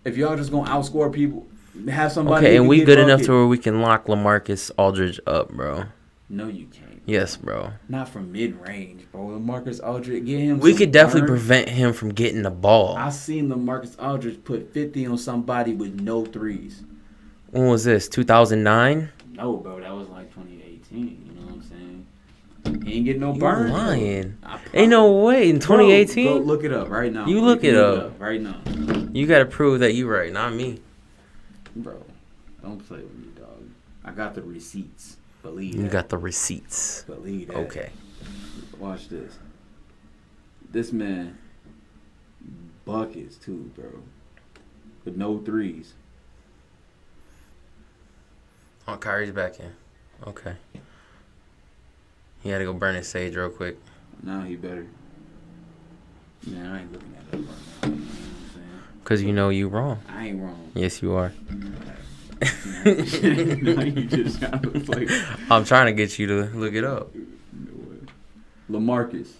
If y'all just gonna outscore people, have somebody. Okay, and we good enough bucket. to where we can lock LaMarcus Aldridge up, bro. No, you can't. Yes, bro. Not from mid range, bro. LaMarcus Aldridge, get him. We could definitely prevent him from getting the ball. I seen LaMarcus Aldridge put 50 on somebody with no threes. When was this? 2009? No, bro, that was like 2018. You know what I'm saying? He ain't getting no You burn. lying? Ain't no way. In 2018? Bro, go look it up right now. You look it up right now. You gotta prove that you right, not me. Bro, don't play with me, dog. I got the receipts. Believe You that. got the receipts. Believe that. Okay. Watch this. This man buckets too, bro. With no threes. Oh, Kyrie's back in. Okay. He had to go burn his sage real quick. Now he better. Man, I ain't looking at that right now. You know what I'm saying? Because you know you wrong. I ain't wrong. Yes, you are. Now you just kind of like... I'm trying to get you to look it up. LaMarcus.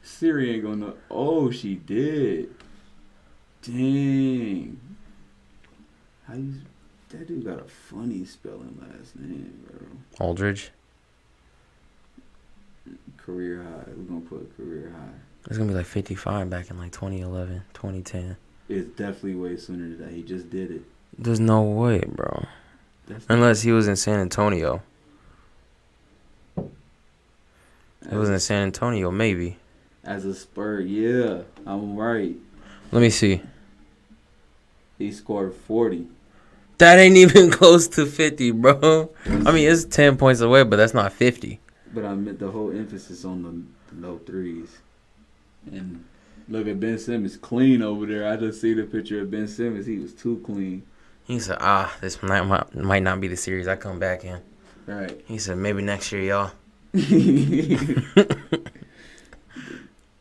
Siri ain't gonna know. Oh, she did. Dang. That dude got a funny spelling last name, bro. Aldridge. Career high. We're gonna put career high. It's going to be like 55 back in like 2011, 2010. It's definitely way sooner than that. He just did it. There's no way, bro. That's Unless he was in San Antonio. It was in San Antonio, maybe. As a Spur, yeah, I'm right. Let me see. He scored 40. That ain't even close to 50, bro. I mean, it's 10 points away, but that's not 50. But I meant the whole emphasis on the no threes. And look at Ben Simmons clean over there. I just see the picture of Ben Simmons. He was too clean. He said, this might not be the series I come back in. Right. He said, maybe next year, y'all.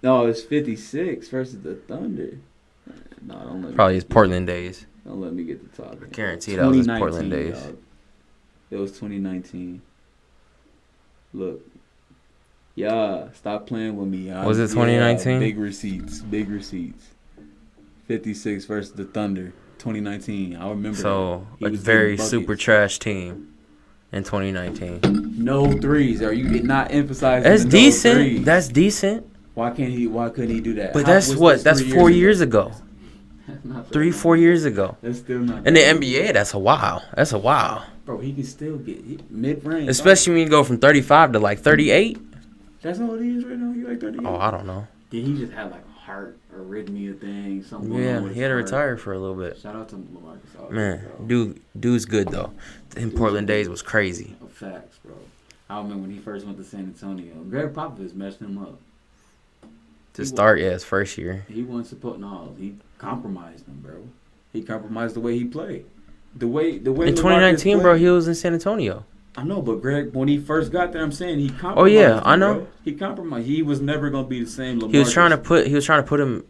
No, it's 56 versus the Thunder. No, don't let me. Probably his Portland days. Don't let me get the talking. I guarantee that was his Portland 2019, days. dog. It was 2019. Look. Yeah, stop playing with me. Was it 2019? Yeah, big receipts. 56 versus the Thunder. 2019. I remember. So, He a was very getting buckets. super trash team in 2019. No threes. Are you not emphasizing? That's the decent. No threes? That's decent. Why couldn't he do that? But What's this that's 3 4 years ago. That's not 3-4 years ago. That's still not. In the NBA, that's a wow. That's a wow. Bro, he can still get mid-range. Especially when you go from 35 to like 38. That's not what he is right now. He like 38. Oh, I don't know. Did he just have like a heart arrhythmia thing? Something going on Yeah, with he his had to heart? retire for a little bit. Shout out to LaMarcus Aldridge, Man, bro. dude's good though. In Portland days was crazy. Facts, bro. I remember when he first went to San Antonio. Greg Popovich messed him up. To start, yeah, his first year. He wasn't supposed. No, he compromised him, bro. He compromised the way he played. The way. In LaMarcus 2019, bro, played. he was in San Antonio. I know, but Greg, when he first got there, I'm saying he compromised. Oh yeah, I him, know. bro. He compromised. He was never gonna be the same. LaMarcus. He was trying to put him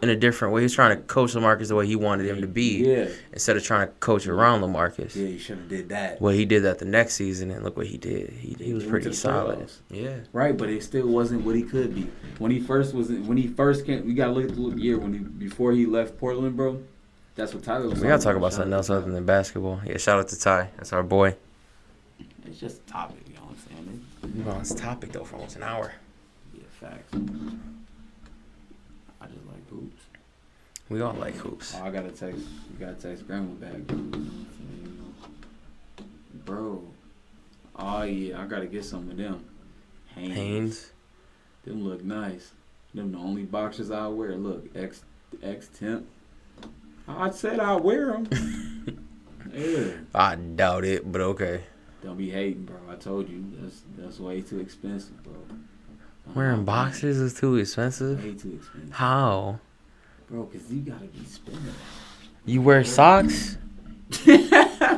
in a different way. He was trying to coach LaMarcus the way he wanted him to be, Yeah. instead of trying to coach around LaMarcus. Yeah, he should have did that. Well, he did that the next season, and look what he did. He was went pretty to the solid. playoffs. Yeah. Right, but it still wasn't what he could be. When he first came, we gotta look at the year before he left Portland, bro. That's what Tyler was. We gotta talk about something else other than basketball. Yeah, shout out to Ty. That's our boy. It's just a topic, you know what I'm saying? We on this topic though for almost an hour. Yeah, facts. I just like hoops. We all like hoops. Oh, I gotta text. You gotta text grandma back, bro. Oh yeah, I gotta get some of them. Hanes. Them look nice. Them the only boxers I wear. Look, X temp. I said I wear them. Yeah. I doubt it, but okay. Don't be hating, bro. I told you that's way too expensive, bro. Wearing boxers is too expensive. Way too expensive, How? bro. Cause you gotta be spending. You wear socks?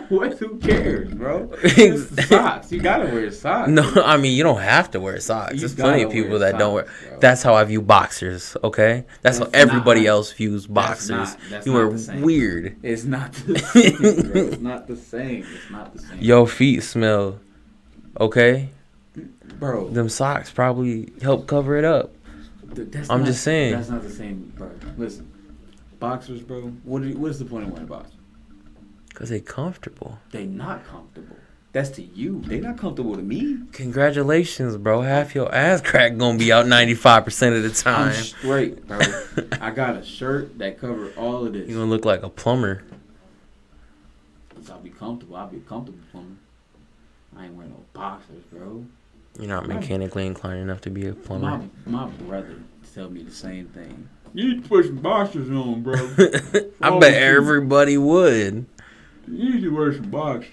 What? Who cares, bro? It's socks. You gotta wear socks. No, I mean you don't have to wear socks. You There's plenty of gotta people wear that don't wear. socks, bro. That's how I view boxers. Okay, that's how That's everybody not- else views boxers. that's You not wear the same. weird. It's not the same, bro. It's not the same. It's not the same. Your feet smell. Okay, bro. them socks probably help cover it up. I'm just saying. That's not the same, bro. Listen, boxers, bro. What is the point of wearing boxers? Cause they comfortable. They not comfortable. That's to you. They not comfortable to me. Congratulations, bro. Half your ass crack gonna be out 95% of the I'm time. straight, bro. I got a shirt that cover all of this. You gonna look like a plumber. I'll be comfortable. I'll be comfortable plumber. I ain't wearing no boxers, bro. You're not mechanically inclined enough to be a plumber. My brother tell me the same thing. You need to put some boxers on, bro. I bet everybody would. You need to wear some boxers.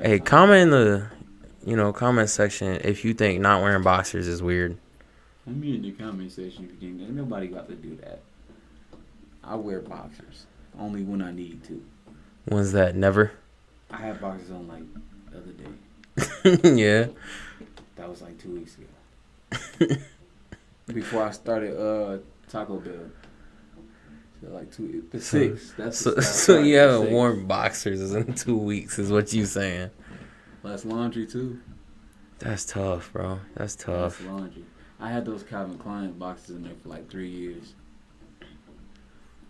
Hey, comment in the, comment section if you think not wearing boxers is weird. Let me in the comment section if you think ain't nobody got to do that. I wear boxers only when I need to. When's that? Never? I had boxers on like the other day. Yeah. That was like 2 weeks ago. Before I started Taco Bell. So like 6. So you haven't worn boxers in 2 weeks is what you saying. Less laundry too. That's tough, bro. That's tough. Less laundry. I had those Calvin Klein boxes in there for like 3 years.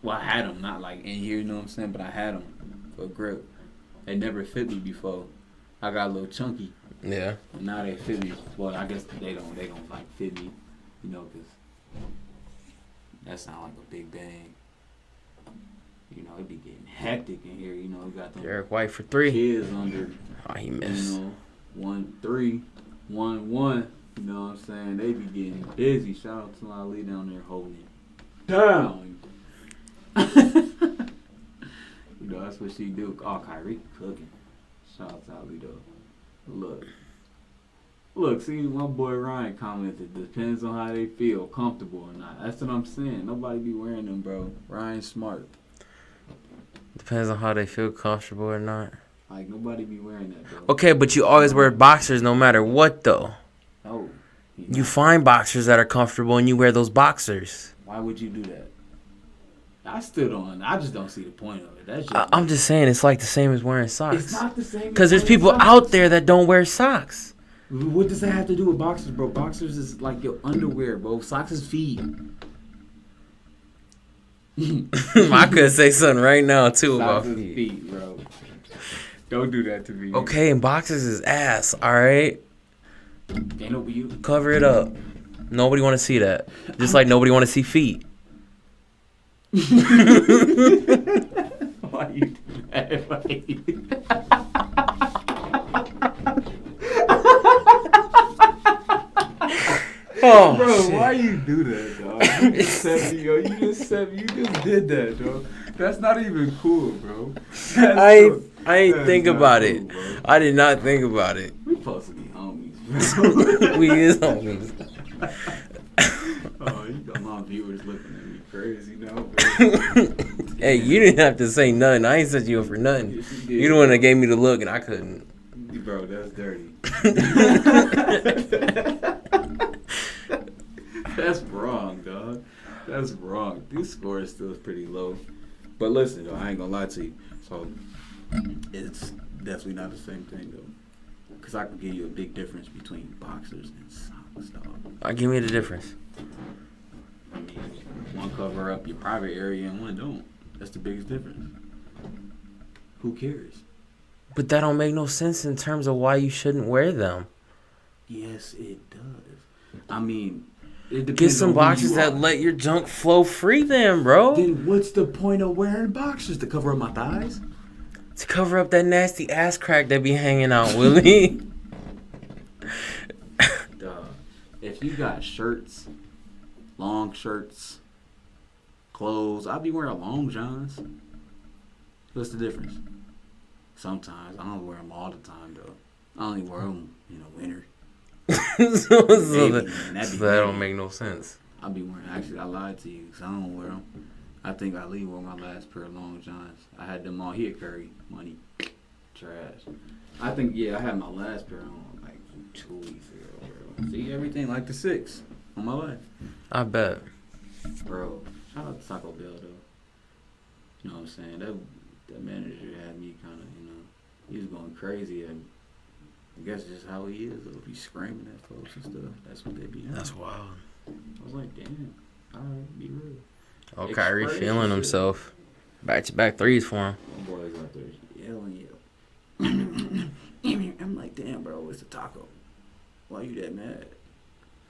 Well, I had them, not like in here, you know what I'm saying, but I had them for grip. They never fit me before. I got a little chunky. Yeah. And now they fit me. Well, I guess they don't like fit me, because that sound like a big bang. It be getting hectic in here. We got them Derek White for 3. kids under. Oh, he missed. 1-3, 1-1. You know what I'm saying? They be getting busy. Shout out to Ali down there holding it down. You know, that's what she do. Oh, Kyrie cooking. Shout out to Ali though. Look, see, my boy Ryan commented, depends on how they feel, comfortable or not. That's what I'm saying. Nobody be wearing them, bro. Ryan's smart. Depends on how they feel comfortable or not. Like, nobody be wearing that, bro. Okay, but you always wear boxers no matter what, though. Oh. You find boxers that are comfortable and you wear those boxers. Why would you do that? I just don't see the point of it. That's just I'm just saying, it's like the same as wearing socks. It's not the same. Because there's people out there that don't wear socks. What does that have to do with boxers, bro? Boxers is like your underwear, bro. Socks is feet. I could say something right now, too, about Socks is feet. feet, bro. Don't do that to me. Okay, and boxers is ass, alright? Ain't no you. Cover it up. Nobody want to see that. Just like nobody want to see feet. Why you do that? Oh, bro, shit. why you do that, dog? You just did that, dog. That's not even cool, bro. I ain't That's think not about cool, it. bro. I did not think about it. We supposed to be homies, bro. We is homies. Oh, you got my viewers looking at me crazy now, bro. Hey, you didn't have to say nothing. I ain't set you up for nothing. Yes, you did. You the one that gave me the look and I couldn't. Bro, that's dirty. That's wrong, dog. That's wrong. This score is still pretty low. But listen, though, I ain't gonna lie to you. So, it's definitely not the same thing, though. Because I can give you a big difference between boxers and socks, dog. Give me the difference. I mean, one cover up your private area and one don't. That's the biggest difference. Who cares? But that don't make no sense in terms of why you shouldn't wear them. Yes, it does. I mean, it depends Get some on who boxers you that are. let your junk flow free then, bro. Then what's the point of wearing boxers? To cover up my thighs? To cover up that nasty ass crack that be hanging out, Willie. Duh. If you got shirts, long shirts, clothes, I'll be wearing long johns. What's the difference? Sometimes. I don't wear them all the time, though. I only wear them in the winter. so Maybe, man, that'd be that don't great. make no sense. I'll be wearing. Actually, I lied to you because I don't wear them. I think Ali wore my last pair of long johns. I had them on. He had Curry money. Trash. I think, yeah, I had my last pair on like 2 weeks ago, bro. See, everything like the 6 on my life. I bet. Bro, shout out to Taco Bell, though. You know what I'm saying? That manager had me kind of, he was going crazy. And I guess it's just how he is, though. If he's screaming at folks and stuff, that's what they be doing. That's wild. I was like, damn, all right, be real. Oh, Kyrie Express feeling shit. himself. Back-to-back threes for him. My boys out there yelling. I'm like, damn, bro, it's a taco. Why you that mad?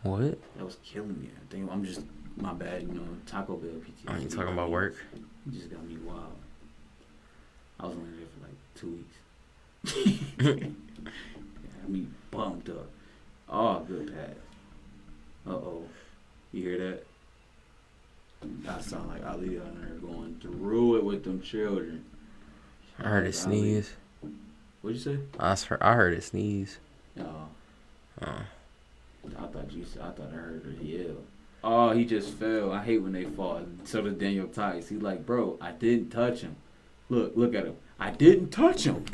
What? That was killing me. I think I'm just, my bad, Taco Bell PTSD. Are you talking about work? It just got me wild. I was only there for like 2 weeks. Got me bumped up. Oh, good pass. Uh-oh. You hear that? I sound like Ali out there going through it with them children. I heard it sneeze. What'd you say? I heard it sneeze. Oh. Oh. I thought I heard her yell. Oh, he just fell. I hate when they fall. So does Daniel Tice. He's like, bro, I didn't touch him. Look at him. I didn't touch him.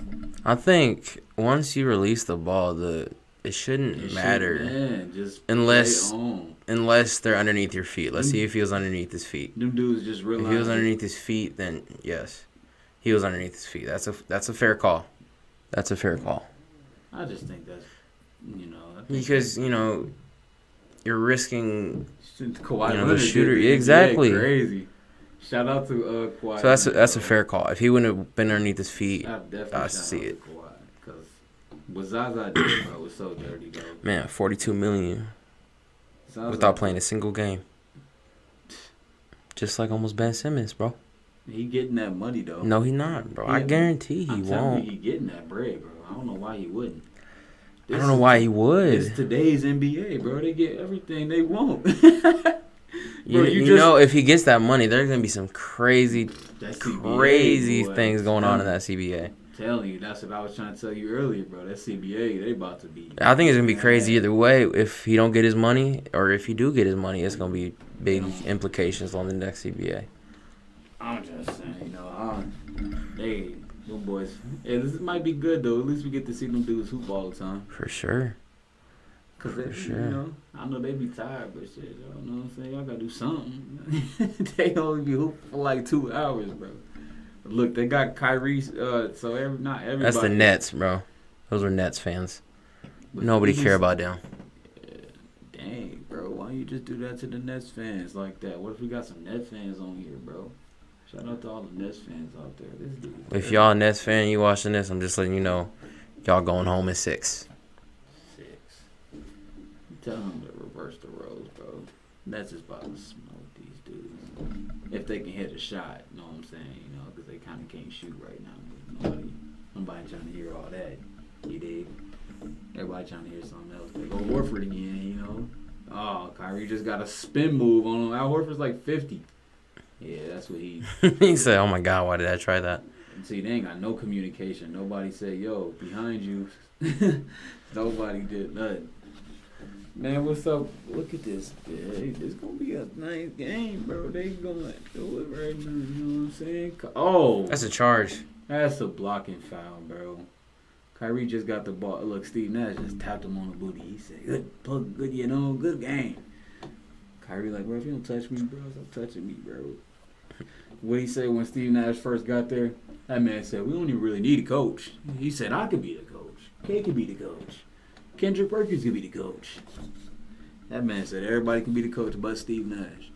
I think once you release the ball, it shouldn't matter Man, just unless play on. unless they're underneath your feet. Let's see if he was underneath his feet. Them dudes just realized. If he was underneath his feet, then yes, he was underneath his feet. That's a fair call. That's a fair call. I just think that's, Because you're risking. Kawhi the Leonard shooter- did the NBA exactly. crazy. Shout out to Kawhi. So that's Leonard, a bro. fair call. If he wouldn't have been underneath his feet, I'd definitely I shout see out it. to Kawhi because what Zaza did, bro, was so dirty, bro. man, $42 million Zaza, without playing a single game. Just like almost Ben Simmons, bro. He getting that money though. No, he not, bro. I guarantee he I'm telling won't. you, he getting that bread, bro. I don't know why he wouldn't. I don't know why he would. It's today's NBA, bro. They get everything they want. Bro, you know, if he gets that money, there's gonna be some crazy CBA, things going on in that CBA. Telling you, that's what I was trying to tell you earlier, bro. That CBA, they about to be. I think it's gonna be crazy either way. If he don't get his money, or if he do get his money, it's gonna be big implications on the next CBA. I'm just saying, you know, them boys. Yeah, this might be good though. At least we get to see them dudes hoop all the time. For sure. Cause they, you know, I know they be tired, but shit, y'all know what I'm saying. Y'all gotta do something. They only be hooping for like 2 hours, bro. Look, they got Kyrie. So not everybody. That's the Nets, bro. Those are Nets fans. Nobody care about them. Dang, bro. Why don't you just do that to the Nets fans like that? What if we got some Nets fans on here, bro? Shout out to all the Nets fans out there. This dude. If y'all a Nets fan, you watching this, I'm just letting you know, y'all going home in 6. Tell them to reverse the roles, bro. Nets is about to smoke these dudes. If they can hit a shot, you know what I'm saying? You know, because they kind of can't shoot right now. Nobody trying to hear all that. You dig? Everybody trying to hear something else. They go Horford again, you know. Oh, Kyrie just got a spin move on him. Al Horford's like 50. Yeah, that's what he... He said, oh my God, why did I try that? See, they ain't got no communication. Nobody said, yo, behind you. Nobody did nothing. Man, what's up? Look at this. Hey, this gonna be a nice game, bro. They gonna do it right now. You know what I'm saying? Oh, That's a charge. that's a blocking foul, bro. Kyrie just got the ball. Look, Steve Nash just tapped him on the booty. He said, good, you know, good game. Kyrie like, bro, if you don't touch me, bro, stop touching me, bro. What he said when Steve Nash first got there, that man said, we don't even really need a coach. He said, I could be the coach. K could be the coach. Kendrick Perkins could be the coach. That man said everybody can be the coach but Steve Nash.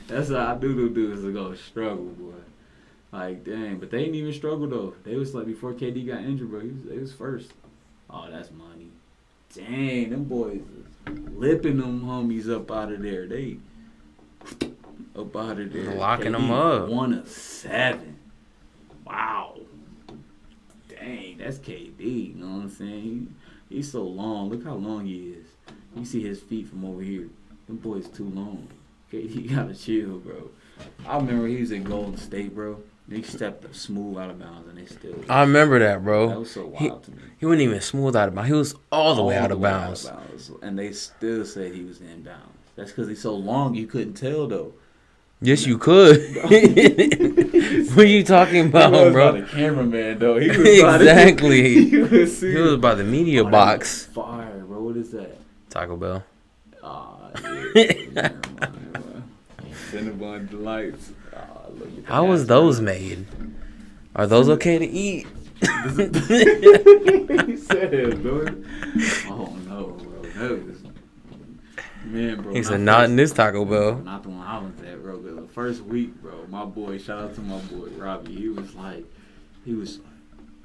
That's how I do them dudes are gonna struggle, boy. Like, dang. But they ain't even struggle, though. They was like, before KD got injured, bro, they was first. Oh, that's money. Dang, them boys lipping them homies up out of there. They up out of there. Locking KD them up. 1 of 7. Wow. Dang, that's KD, you know what I'm saying? He's so long. Look how long he is. You see his feet from over here. Them boys too long. KD gotta chill, bro. I remember he was in Golden State, bro. He stepped up smooth out of bounds, and they still. I remember that, bro. That was so wild to me. He wasn't even smooth out of bounds. He was all the way out of bounds. And they still said he was in bounds. That's because he's so long, you couldn't tell, though. Yes, you could. What are you talking about, he was bro? By the cameraman, though. He was Exactly. He was by the media box. Fire, bro. What is that? Taco Bell. Yeah. Cinnabon Delights. How was those made? Are those okay to eat? He said it, dude. Oh no, bro. That was, man, bro. He said, not in this Taco Bell. Not the one I was at, bro. Cause the first week, bro, my boy, shout out to my boy Robbie.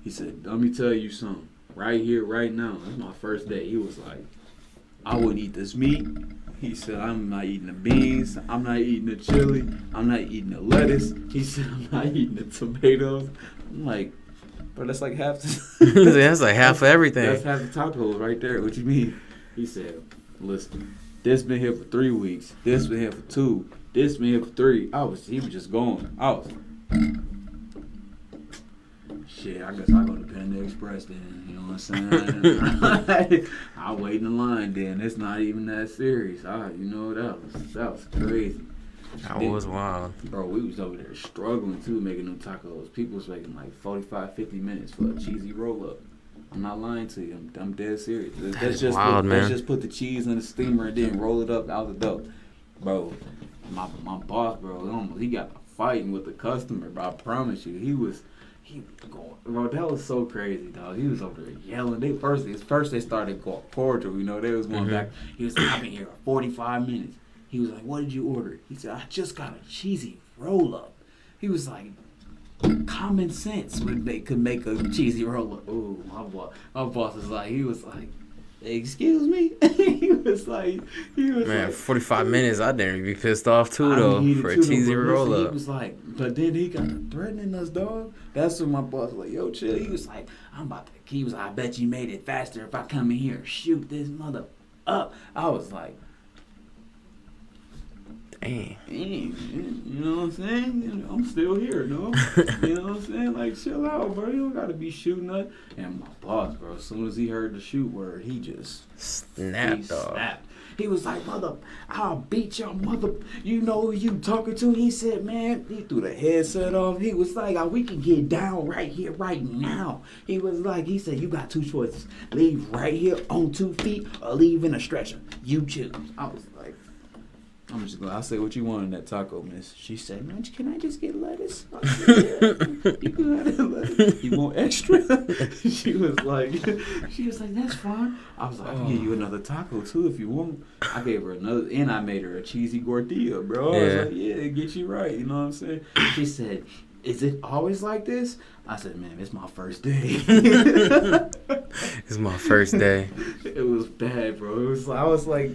He said, let me tell you something. Right here, right now. That's my first day. He was like, I wouldn't eat this meat. He said, I'm not eating the beans. I'm not eating the chili. I'm not eating the lettuce. He said, I'm not eating the tomatoes. I'm like, bro, that's like half. That's like half of everything. That's half the tacos right there. What you mean? He said, listen, this been here for 3 weeks. This been here for 2. This been here for 3. He was just going. Shit, I guess I go to Panda Express then. You know what I'm saying? I wait in the line then. It's not even that serious. That was crazy. That was wild. Bro, we was over there struggling too, making them tacos. People was making like 45, 50 minutes for a cheesy roll up. I'm not lying to you. I'm dead serious. That's wild, man. Let's just put the cheese in the steamer and then roll it up out the dough. Bro, my boss, bro, he got fighting with the customer, bro. I promise you. He was going, bro, that was so crazy, dog. He was over there yelling. First they started going cordial, you know. They was going back. He was like, I've been here for 45 minutes. He was like, what did you order? He said, I just got a cheesy roll-up. He was like, common sense could make a cheesy roll-up. Ooh, my boss is like, he was like, excuse me. he was Man, like, 45 minutes, I'd never be pissed off too, I though, needed for a to, though, cheesy but roll listen, up. He was like, but then he got to threatening us, dog. That's when my boss was like, yo, chill. He was like, I'm about to. He was like, I bet you made it faster if I come in here and shoot this mother up. I was like, Dang. you know what I'm saying? You know, I'm still here, no? You know what I'm saying? Like, chill out, bro. You don't got to be shooting us. And my boss, bro, as soon as he heard the shoot word, he just Snapped, dog. snapped. He was like, mother, I'll beat your mother. You know who you talking to? He said, man, he threw the headset off. He was like, we can get down right here, right now. He was like, he said, you got two choices. Leave right here on 2 feet or leave in a stretcher. You choose. I was like, I'm just gonna. I said, what you want in that taco, miss? She said, man, can I just get lettuce? I said, yeah, you can have that lettuce. You want extra? She was like, that's fine. I was like, I can give you another taco too if you want. I gave her another, and I made her a cheesy gordita, bro. I was like, yeah, it gets you right. You know what I'm saying? She said, is it always like this? I said, man, it's my first day. It's my first day. It was bad, bro. I was like,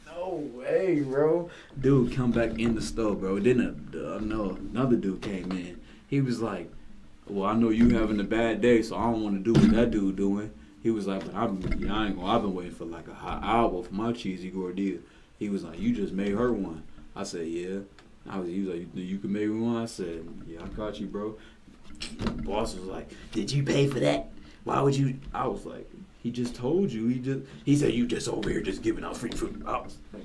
no way, bro. Dude come back in the store, bro. Then another dude came in. He was like, well, I know you having a bad day, so I don't want to do what that dude doing. He was like, but I've been waiting for like a hot hour for my cheesy gordita. He was like, you just made her one. I said, yeah. He was like, you can make me one? I said, yeah, I got you, bro. The boss was like, did you pay for that? Why would you? I was like, he just told you. He said, you just over here just giving out free food. I was like,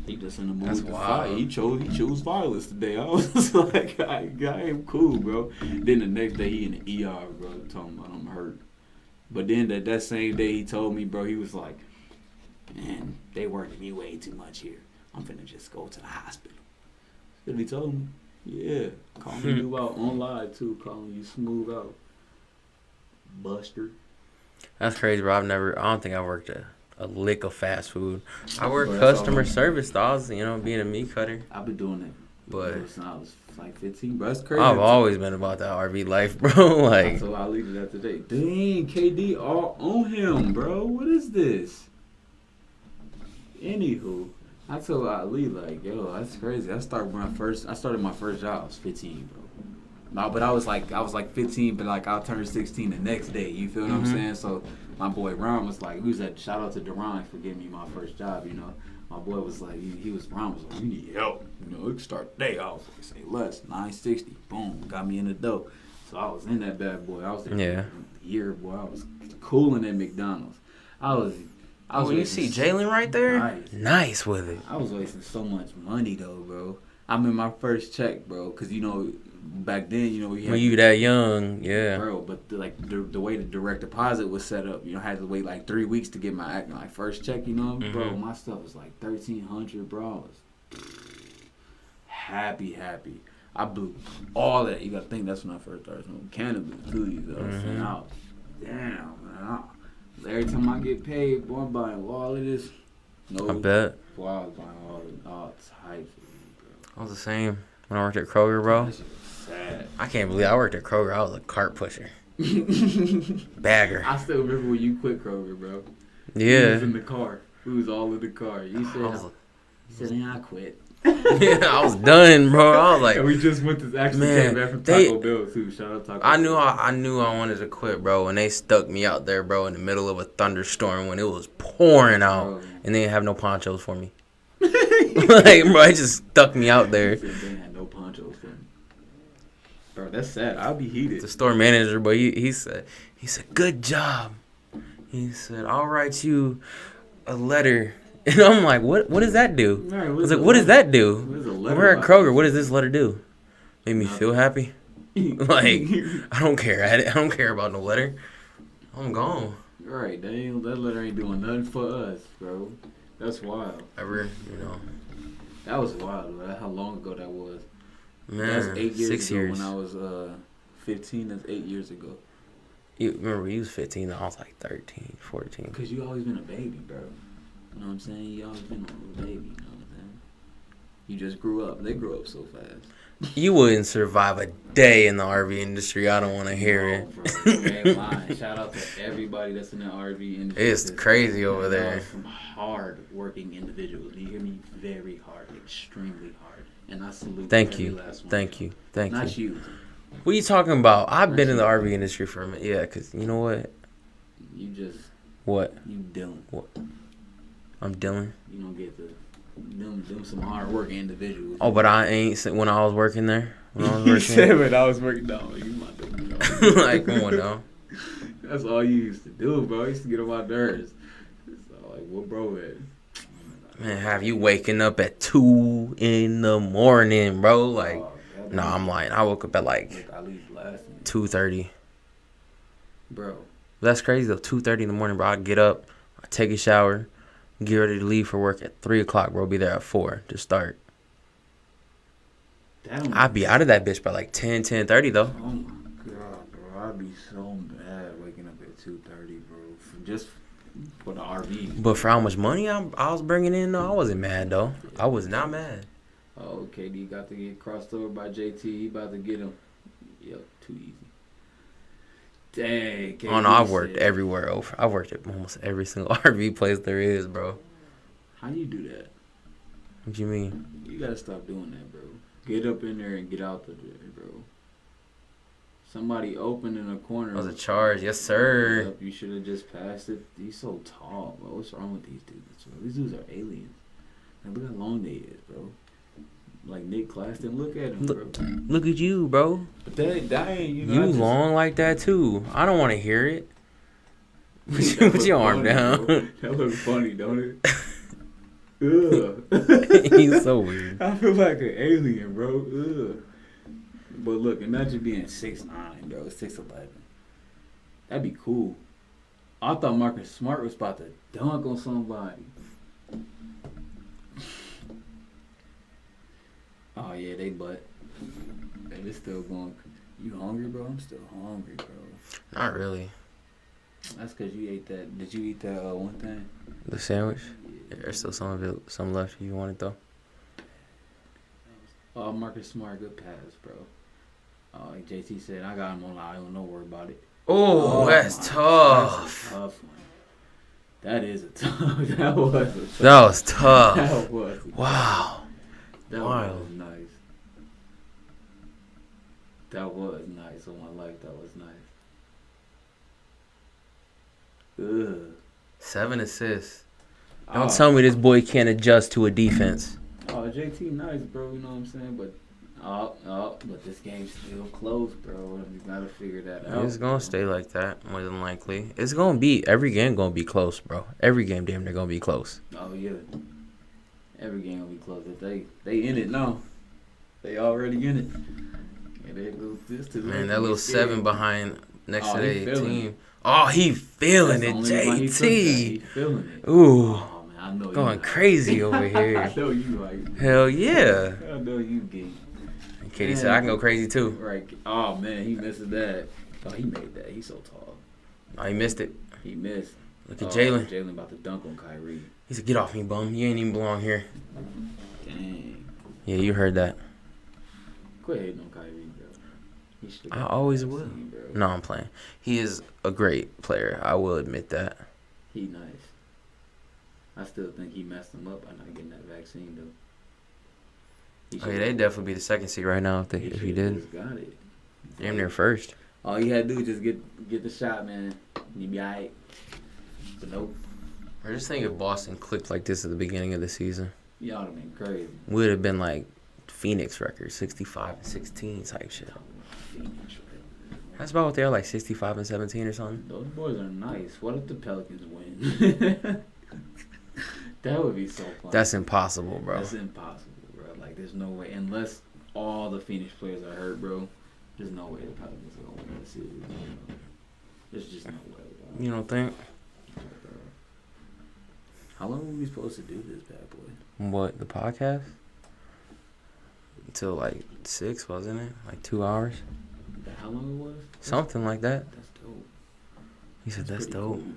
he just in the mood to fight. He chose violence today. I was like, I am cool, bro. Then the next day he in the ER, bro, talking about I'm hurt. But then that same day he told me, bro, he was like, man, they working me way too much here. I'm finna just go to the hospital. That's what he told me. Yeah, calling you out on live too, calling you smooth out. Buster. That's crazy, bro. I don't think I worked a lick of fast food. I worked Bro, customer service, though. I was, being a meat cutter. I've been doing that. But since I was like 15, bro. That's crazy. I've always been about that RV life, bro. Like, So I leave it that today. Dang, KD all on him, bro. What is this? Anywho, I told Ali like, yo, that's crazy. I started my first job. I was 15, bro. No, but I was like 15, but like I'll turn 16 the next day. You feel what I'm saying? So my boy Ron was like, shout out to Deron for giving me my first job. You know, my boy was like, Ron was like, you need help. You know, it could start today. I was like, say less, 960, boom, got me in the dough. So I was in that bad boy. I was there a year, boy. I was cooling at McDonald's. I was. you see Jalen right there? Nice with it. I was wasting so much money though, bro. I'm in my first check, bro, because back then, we had when you that young, yeah, bro. But the way the direct deposit was set up, I had to wait like 3 weeks to get my first check. Bro, my stuff was like $1,300, bro. I was happy. I blew all that. You gotta think that's when I first started smoking cannabis too. You know what I'm saying? I was, damn, man. Every time I get paid, boy, I'm buying all of this. No, I bet. Boy, I was buying all types of weed, bro. I was the same when I worked at Kroger, bro. That shit was sad. I can't believe I worked at Kroger. I was a cart pusher. Bagger. I still remember when you quit Kroger, bro. Yeah. We was in the car. We was all in the car. You said, I quit. Yeah, I was done, bro. I was like, and we just came back from Taco Bell too. Shout out Taco Bell. I knew I wanted to quit, bro, when they stuck me out there, bro, in the middle of a thunderstorm when it was pouring out, and they didn't have no ponchos for me. Like, bro, they just stuck me out there. They had no ponchos for me. Bro, that's sad. I'll be heated. The store manager, but he said, good job. He said, I'll write you a letter. And I'm like, what does that do? Right, I was like, what does that do? We're at Kroger. What does this letter do? Made me feel happy. Like, I don't care. I don't care about no letter. I'm gone. Right, that letter ain't doing nothing for us, bro. That's wild. Ever, That was wild, bro. How long ago that was? Man, that was 8 years 6 ago years. when I was 15. That's 8 years ago. You remember, you was 15, I was like 13, 14. Because you always been a baby, bro. You know what I'm saying? You always been a little baby, you know what I'm saying? You just grew up. They grew up so fast. You wouldn't survive a day in the RV industry. I don't want to hear it. Bro, you ain't lying. Shout out to everybody that's in the RV industry. It's crazy over there. Some hard working individuals. You hear me? Very hard, extremely hard. And I salute every last one. Thank you. Not you. What are you talking about? I've been in the RV industry for a minute. Yeah, because you know what? You just. What? You Dylan. What? I'm Dylan. You don't get the. Them some hard working individuals. Oh, but I ain't when I was working there. When I was You working. said when I was working. No, you my dude. Like, come on now. That's all you used to do, bro. I used to get on my nerves. So, like, what bro at? Man, have you waking up at 2 in the morning, bro? Like, nah, I'm lying. I woke up at like 2:30. Bro. That's crazy though. 2:30 in the morning, bro. I get up, I take a shower, get ready to leave for work at 3 o'clock, bro. Be there at 4 to start. I'd be out of that bitch by like 10:30 though. Oh my god, bro. I'd be so mad waking up at 2:30, bro. Just for the RV. But for how much money I was bringing in, though, I wasn't mad though. I was not mad. Oh, KD got to get crossed over by JT. He about to get him. Yep, too easy. Dang. KD oh no, I've worked everywhere over. I've worked at almost every single RV place there is, bro. How do you do that? What you mean? You gotta stop doing that, bro. Get up in there and get out there, bro. Somebody open in a corner. That was a charge, yes sir. Yep, you should have just passed it. He's so tall, bro. What's wrong with these dudes, bro? These dudes are aliens. Like, look how long they is, bro. Like Nick Claxton, look at him, bro. Look at you, bro. But that ain't, you know. You long like that too. I don't want to hear it. Put your arm down. Bro. That looks funny, don't it? Ugh. He's so weird. I feel like an alien, bro. Ugh. But look, imagine being 6'9", bro, 6'11". That'd be cool. I thought Marcus Smart was about to dunk on somebody. Oh yeah, they butt. And it's still going. You hungry, bro? I'm still hungry, bro. Not really. That's because you ate that. Did you eat that one thing? The sandwich? Yeah, there's still some left if you want it though. Oh, Marcus Smart, good pass, bro. Oh, like JT said, I got him on the island. Don't worry about it. Oh, that's tough. That's a tough one. That is a tough. That was a tough. That was tough. That was. Wow. That Wild. was nice. That was nice. Oh, my life, that was nice. Ugh. 7 assists. Don't tell me this boy can't adjust to a defense. Oh, JT nice, bro. You know what I'm saying? But but this game's still close, bro. You gotta figure that out. It's gonna stay like that, more than likely. It's gonna be every game gonna be close, bro. Every game damn near gonna be close. Oh yeah. Every game gonna be close. If they in it now. They already in it. And they go this to Man, that little 7 behind next to their team. It. Oh, he feeling it, JT. He feeling it. Ooh. Oh, man, I know going you crazy over here. I know you like. Hell yeah. I know you get. And Katie said I can go crazy too. Right. Oh man, he missed that. Oh, he made that. He's so tall. Oh, he missed it. He missed. Look at Jalen. Jalen about to dunk on Kyrie. He said, "Get off me, bum. You ain't even belong here." Dang. Yeah, you heard that. Quit hating on Kyrie, bro. He should've I got always that will. vaccine, bro. No, I'm playing. He is a great player. I will admit that. He nice. I still think he messed him up by not getting that vaccine though. Oh, yeah, they'd definitely be the second seed right now if he did. Just got it. Damn near first. All you had to do is just get the shot, man. You be alright. But nope. I just think if Boston clicked like this at the beginning of the season, Y'all have been crazy. we would have been like Phoenix record, 65-16 type shit. Phoenix, right? That's about what they are, like 65-17 or something. Those boys are nice. What if the Pelicans win? That would be so fun. That's impossible, bro. That's impossible, bro. Like, there's no way. Unless all the Phoenix players are hurt, bro, there's no way the Pelicans are going to win the series. Bro. There's just no way, bro. You don't think? How long were we supposed to do this bad boy? What, the podcast? Until like 6, wasn't it? Like 2 hours? How long it was? Something like that. That's dope. He said that's pretty dope. cool.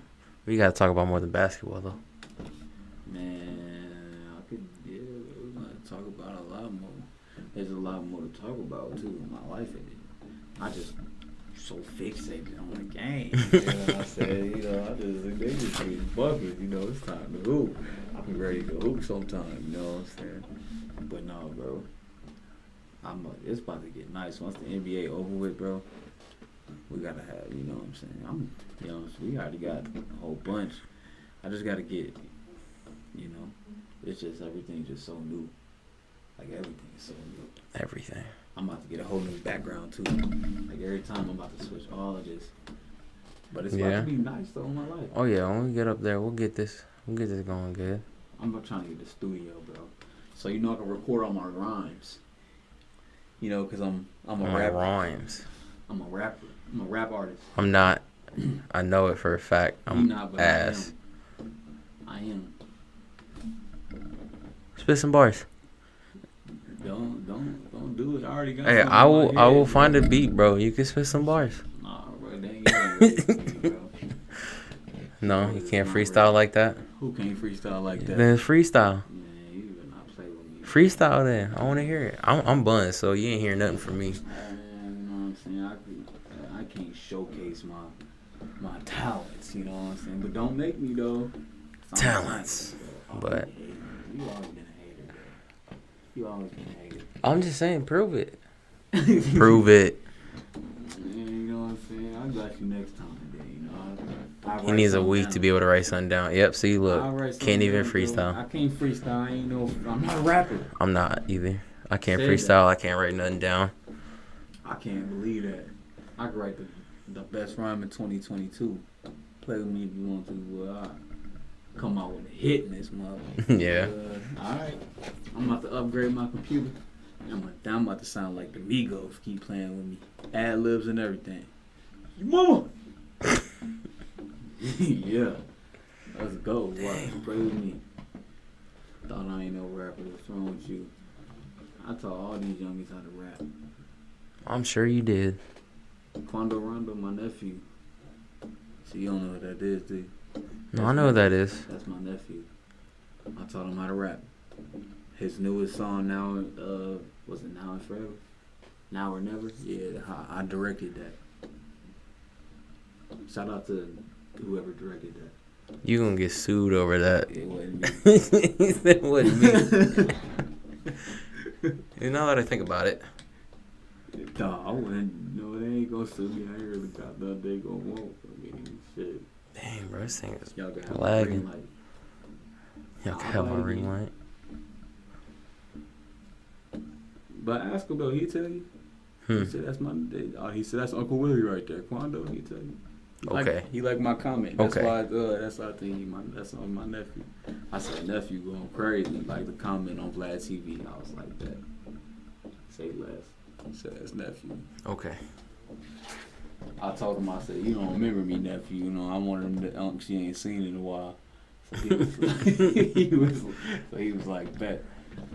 We gotta talk about more than basketball though. Man, I could, we're going to talk about a lot more. There's a lot more to talk about, too, in my life. I just so fixated on the game. You know, I said, you know, they just need buckets. You know, it's time to hoop. I'm ready to hoop sometime. You know what I'm saying? But no, bro. It's about to get nice once the NBA over with, bro. We gotta have, you know what I'm saying? You know, we already got a whole bunch. I just gotta get, you know, it's just everything just so new. Like everything is so new. Everything. I'm about to get a whole new background too. Like every time I'm about to switch all of this. But it's about to be nice though in my life. Oh yeah, when we get up there, we'll get this going good. I'm about trying to get the studio, bro. So you know I can record all my rhymes. You know, cause I'm a rapper. Rhymes. I'm a rapper. I'm a rap artist. I'm not. I know it for a fact. I'm not, but ass. I am. Spit some bars. Don't do it. I already got. Hey, I will find a beat, bro. You can spit some bars. Nah, bro, that ain't ready, bro. No, you can't freestyle like that. Who can't freestyle like that? Then freestyle. Man, you better not play with me. Freestyle then. I want to hear it. I'm buzzed, so you ain't hear nothing from me. You know what I'm saying? I can't showcase my talents. You know what I'm saying? But don't make me though. Talents, but you always been a hater, bro. You always been a hater. I'm just saying, prove it. Prove it. Man, you know what I'm saying? I got you next time, then. You know, He needs a week to be able to write something down. Yep. See, look, can't even down, freestyle. I can't freestyle. I'm not a rapper. I'm not either. I can't Say freestyle. I can't write nothing down. I can't believe that. I could write the best rhyme in 2022. Play with me if you want to. I'll come out with a hit in this mother. Yeah. All right. I'm about to upgrade my computer. I'm about to sound like the Migos. Keep playing with me. Ad libs and everything. Your mama. Yeah. Let's go. What? Play with me. Thought I ain't no rapper. What's wrong with you? I taught all these youngies how to rap. I'm sure you did. Quando Rondo, my nephew. So you don't know what that is, do you? No, I know what that is. That's my nephew. I taught him how to rap. His newest song now, was it Now and Forever? Now or Never? Yeah, I directed that. Shout out to whoever directed that. You gonna get sued over that. It wasn't me. He said it wasn't me. You know how to think about it. Nah, I wouldn't. No, they ain't gonna sue me. I ain't really got nothing they gonna want from me. Shit. Dang, bro, this thing is Y'all can have a lagging. green light. Y'all can have my Lagging. ring light. But ask him though, he tell you. He said that's he said that's Uncle Willie right there. Quando, he tell you. Okay. He liked my comment. That's Okay. why. That's why I think that's on my nephew. I said nephew going crazy. Like the comment on Vlad TV. I was like that. Say less. He said that's nephew. Okay. I told him, I said, you don't remember me, nephew. You know, I'm one of them unks you ain't seen in a while. So he was like, bet.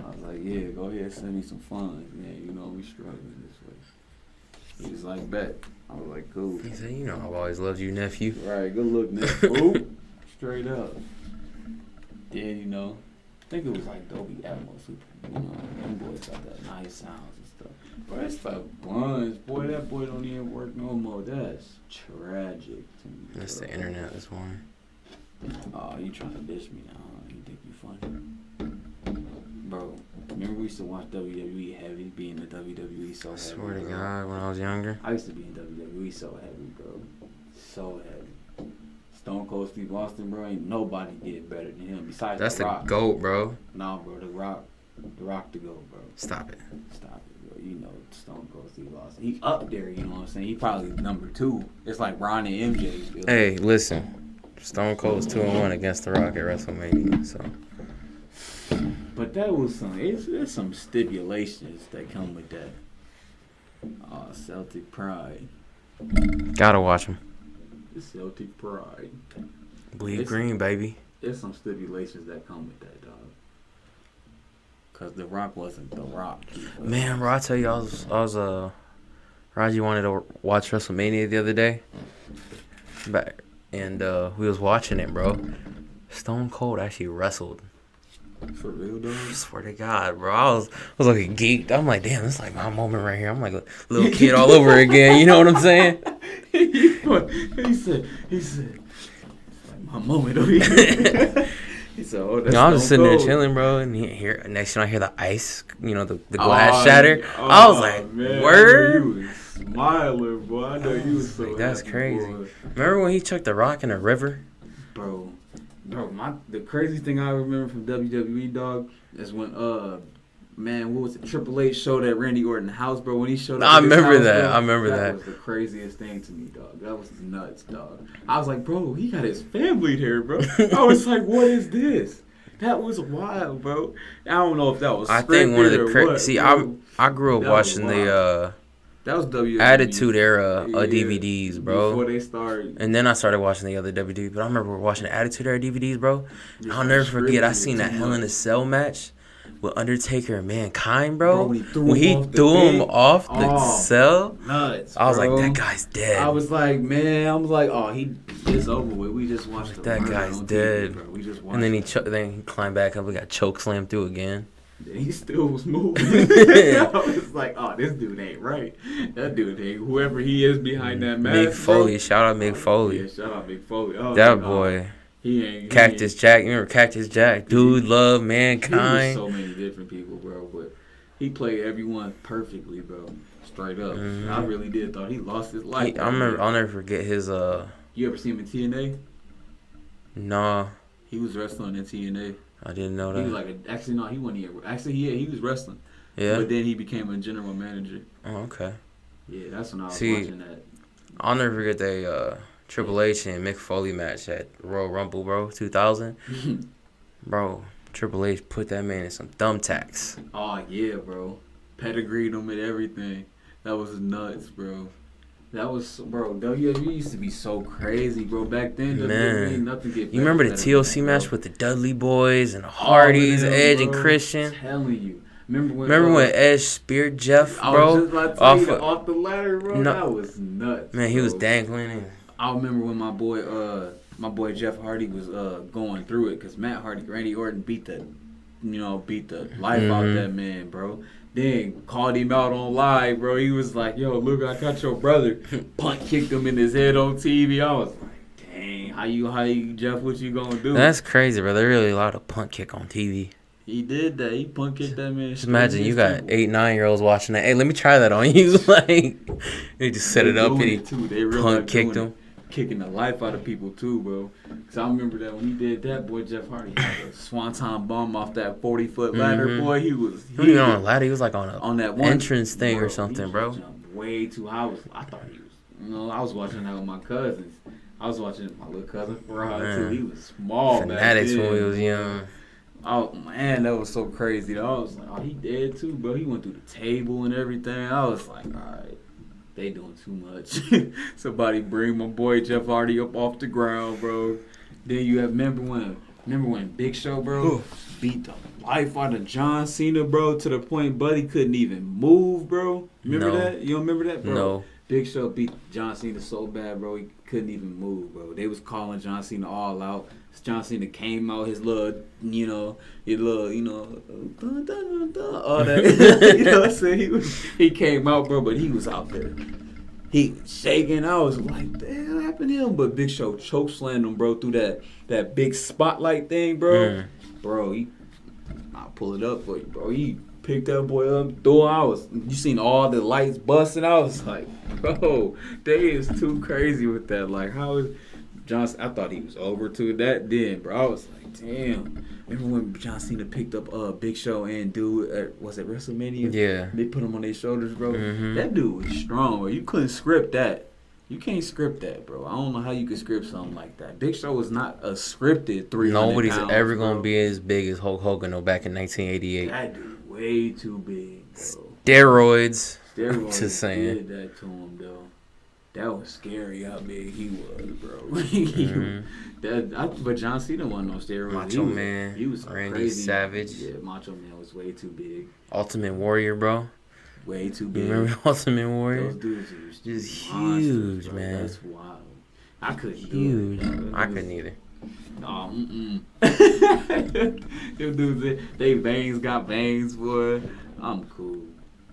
I was like, yeah, go ahead, send me some funds. Man, you know, we struggling this way. He was like, bet. I was like, cool. He said, you know, I've always loved you, nephew. Right, good look, nephew. Straight up. Then, you know, I think it was like Dolby Atmos. You know, them boys got that nice sounds and stuff. But it's like buns. Boy, that boy don't even work no more. That's tragic to me. That's the internet this morning. Oh, you trying to dish me now, huh? You think you funny? Bro, remember we used to watch WWE heavy, be in the WWE so heavy. I swear to bro. God, when I was younger. I used to be in WWE so heavy, bro. So heavy. Stone Cold Steve Austin, bro, ain't nobody get better than him besides That's The the Rock. GOAT, bro. Nah, bro, The Rock to go, bro. Stop it. Stop it, bro. You know Stone Cold Steve Austin. He up there, you know what I'm saying? He probably number 2. It's like Ron and MJ. Hey, listen. Stone Cold's 2-1 against The Rock at WrestleMania, so. But that was there's some stipulations that come with that. Celtic pride. Gotta watch him. The Celtic pride. Bleed It's- green, baby. There's some stipulations that come with that, dog. Cause The Rock wasn't The Rock. Man, bro, I tell you, I was Raji wanted to watch WrestleMania the other day. And we was watching it, bro. Stone Cold actually wrestled For real, though. I swear to God, bro. I was like geeked. I'm like, damn, this is like my moment right here. I'm like a little kid all over again. You know what I'm saying? he said, like my moment over here. He said, oh, that's I'm just sitting there cold. chilling, bro, and next thing I hear the ice, the glass shatter. I was like, man, word? I know you was smiling, boy. I know you was so like, that's happy, crazy. boy. Remember when he chucked the rock in the river? Bro, the crazy thing I remember from WWE, dog, is when man, what was it? Triple H showed at Randy Orton's house, bro. When he showed up, I at his remember house, that. bro, I remember that. That was the craziest thing to me, dog. That was nuts, dog. I was like, bro, he got his family here, bro. I was like, what is this? That was wild, bro. I don't know if that was. I think one of the bro. I grew up That was watching wild. the That was WWE. Attitude Era Yeah, DVDs, bro. Before they started. And then I started watching the other DVDs. But I remember watching the Attitude Era DVDs, bro. Yeah, I'll never forget. I scripted seen too that Hell in a much. Cell match with Undertaker and Mankind, bro. When he threw him off the cell, nuts, I was bro. like, that guy's dead. I was like, man, oh, it's over with. We just watched that murder guy's on dead. TV, bro. We just watched And then it. then he climbed back up. We got choke slammed through again. He still was moving. I was like, oh, this dude ain't right. That dude ain't whoever he is behind that mask. Mick Foley, bro. shout out Mick Foley. Yeah, shout out Mick Foley. I was That like, boy. He ain't Cactus Jack, you remember Cactus Jack? Dude, Love, He was Mankind. so many different people, bro. But he played everyone perfectly, bro. Straight up. Mhm. I really did thought he lost his life. I'll never forget his You ever see him in TNA? Nah, He was wrestling in TNA. I didn't know He was that. like actually no, he wasn't here. Actually, he was wrestling. Yeah. But then he became a general manager. Oh, okay. Yeah, that's when I was See, watching that. I'll never forget the Triple H and Mick Foley match at Royal Rumble, bro, 2000. Bro, Triple H put that man in some thumbtacks. Oh yeah, bro. Pedigreed him and everything. That was nuts, bro. That was, bro. WWE used to be so crazy, bro. Back then, Man. WWE, nothing get. You remember the TLC match with the Dudley Boys and the Hardys, Edge and Christian? I'm telling you. Remember when Edge speared Jeff, I bro? was just about to tell you, off the ladder, bro. No. That was nuts. Man, he was bro. dangling. And I remember when my boy Jeff Hardy was going through it because Matt Hardy, Randy Orton beat the life out that man, bro. Then called him out on live, bro. He was like, "Yo, look, I got your brother." Punt kicked him in his head on TV. I was like, "Dang, how you, Jeff? What you gonna do?" That's crazy, bro. They're really allowed to punt kick on TV. He did that. He punt kicked that man. Just imagine you got 8, 9-year-olds watching that. Hey, let me try that on you. Like, they just set it up and he punt kicked him. Kicking the life out of people too, bro. Cause I remember that when he did that, boy, Jeff Hardy had a swanton bomb off that 40-foot ladder, boy. He was. He wasn't even on a ladder. He was like on that one entrance thing or something, he bro. jumped way too high. I thought he was. I was watching that with my cousins. I was watching my little cousin Farhad too. He was small. Fanatics back then, when we was boy. young. Oh man, that was so crazy. Though. I was like, oh, he dead too, bro. He went through the table and everything. I was like, all right, they doing too much. Somebody bring my boy Jeff Hardy up off the ground, bro. Then you remember when Big Show, bro, beat the life out of John Cena, bro, to the point Buddy couldn't even move, bro. Remember that? You don't remember that, bro? No. Big Show beat John Cena so bad, bro, he couldn't even move, bro. They was calling John Cena all out. John Cena came out, his little, all that. You know what I'm saying? He came out, bro, but he was out there. He shaking. I was like, damn, what happened to him? But Big Show chokeslammed him, bro, through that big spotlight thing, bro. Bro, I'll pull it up for you, bro. He picked that boy up, you seen all the lights busting. I was like, bro, they is too crazy with that. Like, how is Johnson? I thought he was over to that then, bro. I was like, damn. Remember when John Cena picked up Big Show and dude at, was it WrestleMania? Yeah. They put him on their shoulders, bro. Mm-hmm. That dude was strong, bro. You couldn't script that. You can't script that, bro. I don't know how you could script something like that. Big Show was not a scripted 300 Nobody's pounds, ever bro. gonna be as big as Hulk Hogan though back in 1988. That dude way too big, bro. Steroids. Steroids Just saying. did that to him, though. That was scary how big he was, bro. But John Cena wasn't on steroids. Macho Man, He was Randy crazy. Savage. Yeah, Macho Man was way too big. Ultimate Warrior, bro. Way too You big. remember Ultimate Warrior? Those dudes was Just monsters, huge, bro. man. That's wild. I couldn't Huge. do it. I couldn't either. No, Them dudes, they veins got veins, boy. I'm cool.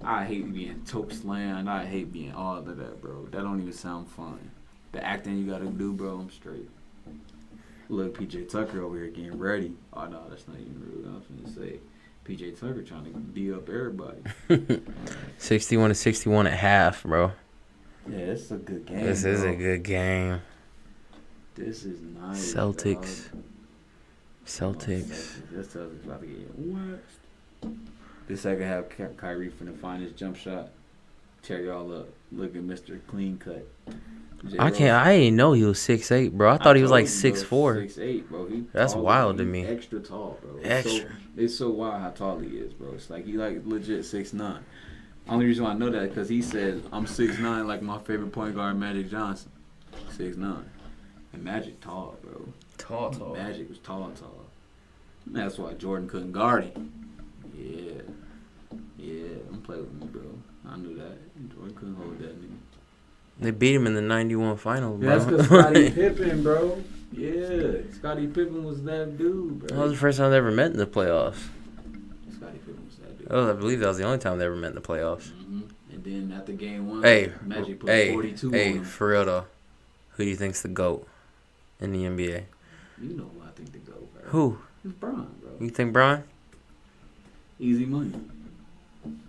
I hate being toast land. I hate being all of that, bro. That don't even sound fun. The acting you gotta do, bro, I'm straight. Look, PJ Tucker over here getting ready. Oh, no, that's not even rude. I was gonna say, PJ Tucker trying to D up everybody. 61-61 at half, bro. Yeah, it's a good game. This is a good game. This is nice. Celtics. Dog. Celtics. This Celtics about to get waxed. The second half, Kyrie finna find his jump shot. Tear y'all up. Look at Mr. Clean Cut. I didn't know he was 6'8", bro. I thought he was like 6'4". 6'8", bro. That's wild to me. Extra tall, bro. Extra. It's so wild how tall he is, bro. It's like he like legit 6'9". Only reason why I know that because he said I'm 6'9", like my favorite point guard, Magic Johnson. 6'9". And Magic tall, bro. Tall. Magic was tall. That's why Jordan couldn't guard him. Yeah. Don't play with me, bro. I knew that. Jordan couldn't hold that nigga. They beat him in the 91 finals, bro. That's because Scottie Pippen, bro. Yeah, Scottie Pippen was that dude, bro. That was the first time they ever met in the playoffs. Scottie Pippen was that dude. Oh, I believe that was the only time they ever met in the playoffs. Mm-hmm. And then after game one, Magic put 42 on him. For real though, who do you think's the GOAT in the NBA? You know who I think the GOAT, bro. Who? It's Bron, bro. You think Bron? Easy money,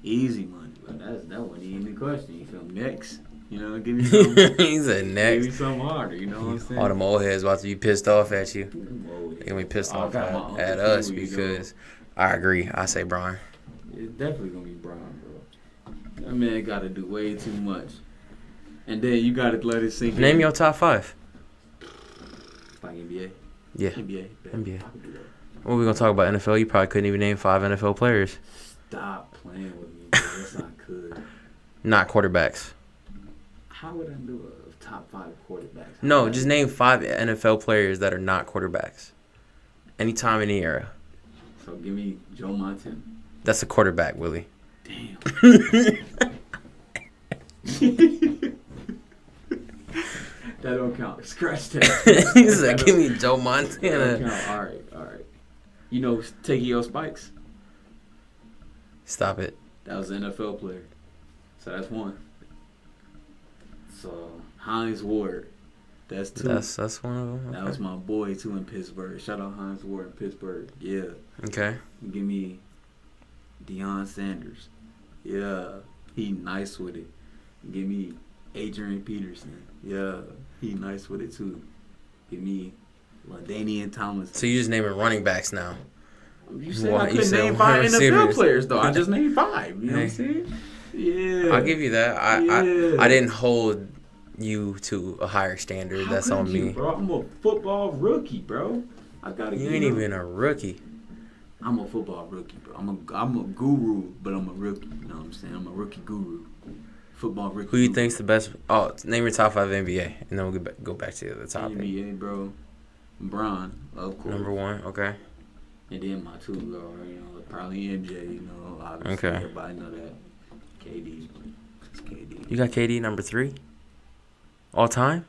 bro. That wasn't even the question. You feel me? Next. You know, give me some. He said next. Give me something harder. You know what I'm saying? All them old heads about to be pissed off at you. They're gonna be pissed I off got my Uncle at us Huey, because I agree. I say Bron. It's definitely gonna be Bron, bro. That man got to do way too much, and then you got to let it sink in. Name your top 5. Like NBA. Yeah. NBA. NBA. What we gonna talk about NFL? You probably couldn't even name 5 NFL players. Stop playing with me, bro. Yes, I could. Not quarterbacks. How would I do a top 5 quarterbacks? No, just name 5 NFL players that are not quarterbacks. Anytime, any era. So give me Joe Montana. That's a quarterback, Willie. Damn. That don't count. Scratch that. He said, give me Joe That Montana. don't count. All right. You know Takeo Spikes? Stop it. That was an NFL player. So that's 1. So Hines Ward. That's 2. That's one of them. Okay. That was my boy too in Pittsburgh. Shout out Hines Ward in Pittsburgh. Yeah. Okay. Give me Deion Sanders. Yeah. He nice with it. Give me Adrian Peterson. Yeah. He nice with it too. Give me LaDainian Tomlinson. So you just naming running backs now. You said Why? I You couldn't said name 5 wide NFL receivers. players though. I just named 5. You know what I'm saying? Yeah. I'll give you that. I didn't hold you to a higher standard. That's How on could you, me. bro? I'm a football rookie, bro. I gotta. You ain't even a rookie. I'm a football rookie, bro. I'm a guru, but I'm a rookie. You know what I'm saying? I'm a rookie guru. Football rookie. Who you guru. think's the best? Oh, name your top 5 NBA, and then we'll go back to the other topic. NBA, bro. Bron, of course. Number 1, okay. And then my 2 guard, you know, probably MJ. You know, obviously Okay. everybody know that. KD. It's KD. You got KD number 3? All time?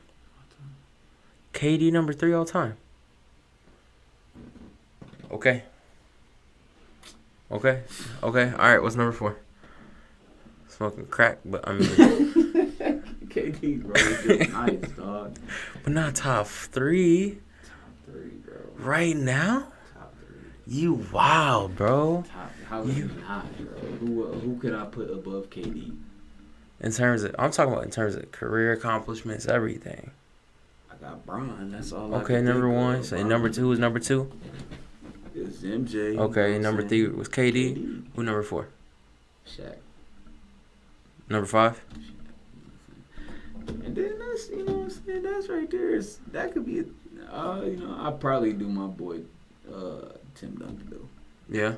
KD number 3 all time. Okay. All right, what's number 4? Smoking crack, but I mean, KD, bro, is just nice, dog. but not top 3 Top 3, bro. right now. Top 3. You wild, bro. How is he high, bro? Who could I put above KD? In terms of, I'm talking about in terms of career accomplishments, everything. I got Bron. That's all. Okay, number 1. So number 2 is number 2. It's MJ. Okay, number 3 was KD. Who number 4? Shaq. Number 5. And then that's, you know what I'm saying, that's right there. That could be, you know, I'd probably do my boy Tim Duncan though. Yeah.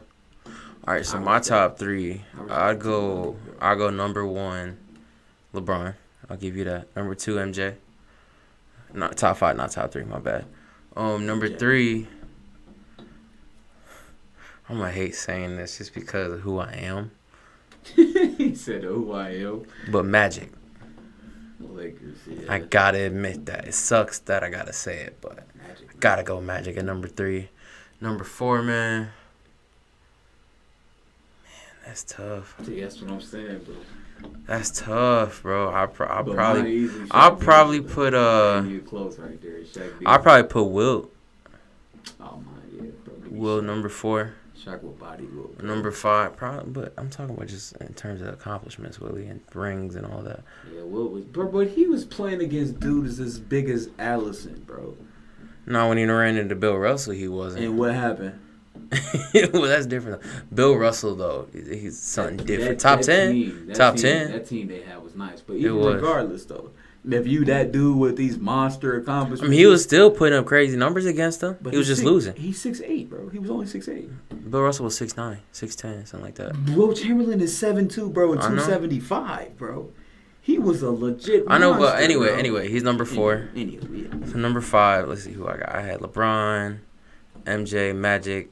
All right, so my top 3, I'd go number 1, LeBron. I'll give you that. Number 2, MJ. Not top 5, not top 3. My bad. Number 3. I'm gonna hate saying this just because of who I am. He said who I am. But Magic. Lakers, yeah. I gotta admit that. It sucks that I gotta say it, but Magic. I Gotta go Magic at number 3. Number 4, man. That's tough. See, that's what I'm saying, bro. That's tough, bro. I'll But probably mine easily I'll Shaq probably Beasley, put You close right there. Shaq I'll Beasley. probably put Wilt. Oh my, yeah, bro. Give me Wilt Shaq. number 4. Shaq will body Wilt. bro. Number 5, probably, but I'm talking about just in terms of accomplishments, Willie, and rings and all that. Yeah, Wilt was, bro. But he was playing against dudes as big as Allison, bro. No, when he ran into Bill Russell, he wasn't. And what happened? Well, that's different. Bill Russell, though, he's something different. That Top 10? team, that Top team, 10? That team they had was nice, but It even was. regardless, though, if you that dude with these monster accomplishments, I mean, he was still putting up crazy numbers against him. but He was he's just six- losing. He's 6'8", bro. He was only 6'8". Bill Russell was 6'9", 6'10", something like that. Will Chamberlain is 7'2", bro, and I know. 275, bro. He was a legit. I know, but monster, anyway, bro. he's number 4. Anyway, yeah. So number 5, let's see who I got. I had LeBron, MJ, Magic,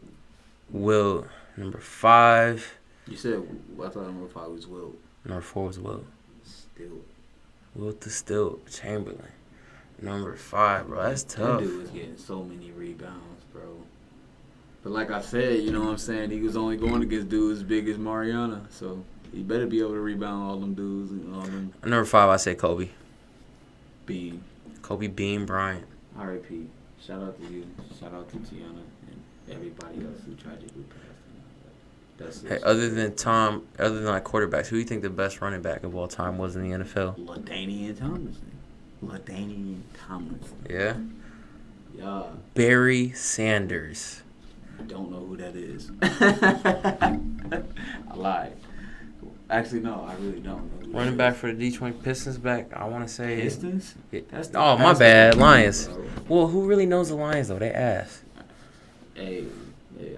Wilt. Number 5. You said I thought number 5 was Wilt. Number 4 was Wilt. Still, Wilt the still Chamberlain. Number 5, bro. That's that tough. dude was getting so many rebounds, bro. But like I said, you know what I'm saying? He was only going against dudes as big as Mariana, so he better be able to rebound all them dudes and all them Number 5, I say Kobe. being. Kobe Bean Bryant. R.I.P. Shout out to you. Shout out to Tiana and everybody else who tragically passed. That's Hey, it. other than like quarterbacks, who do you think the best running back of all time was in the NFL? LaDainian Tomlinson. LaDainian Tomlinson. Yeah. Yeah, Barry Sanders. don't know who that is. I lied. Actually, no, I really don't know. Who that Running back is. for the Detroit Pistons back, I want to say. Pistons? Yeah. That's the Oh, my basketball bad. team, Lions. bro. Well, who really knows the Lions, though? They ass. Hey,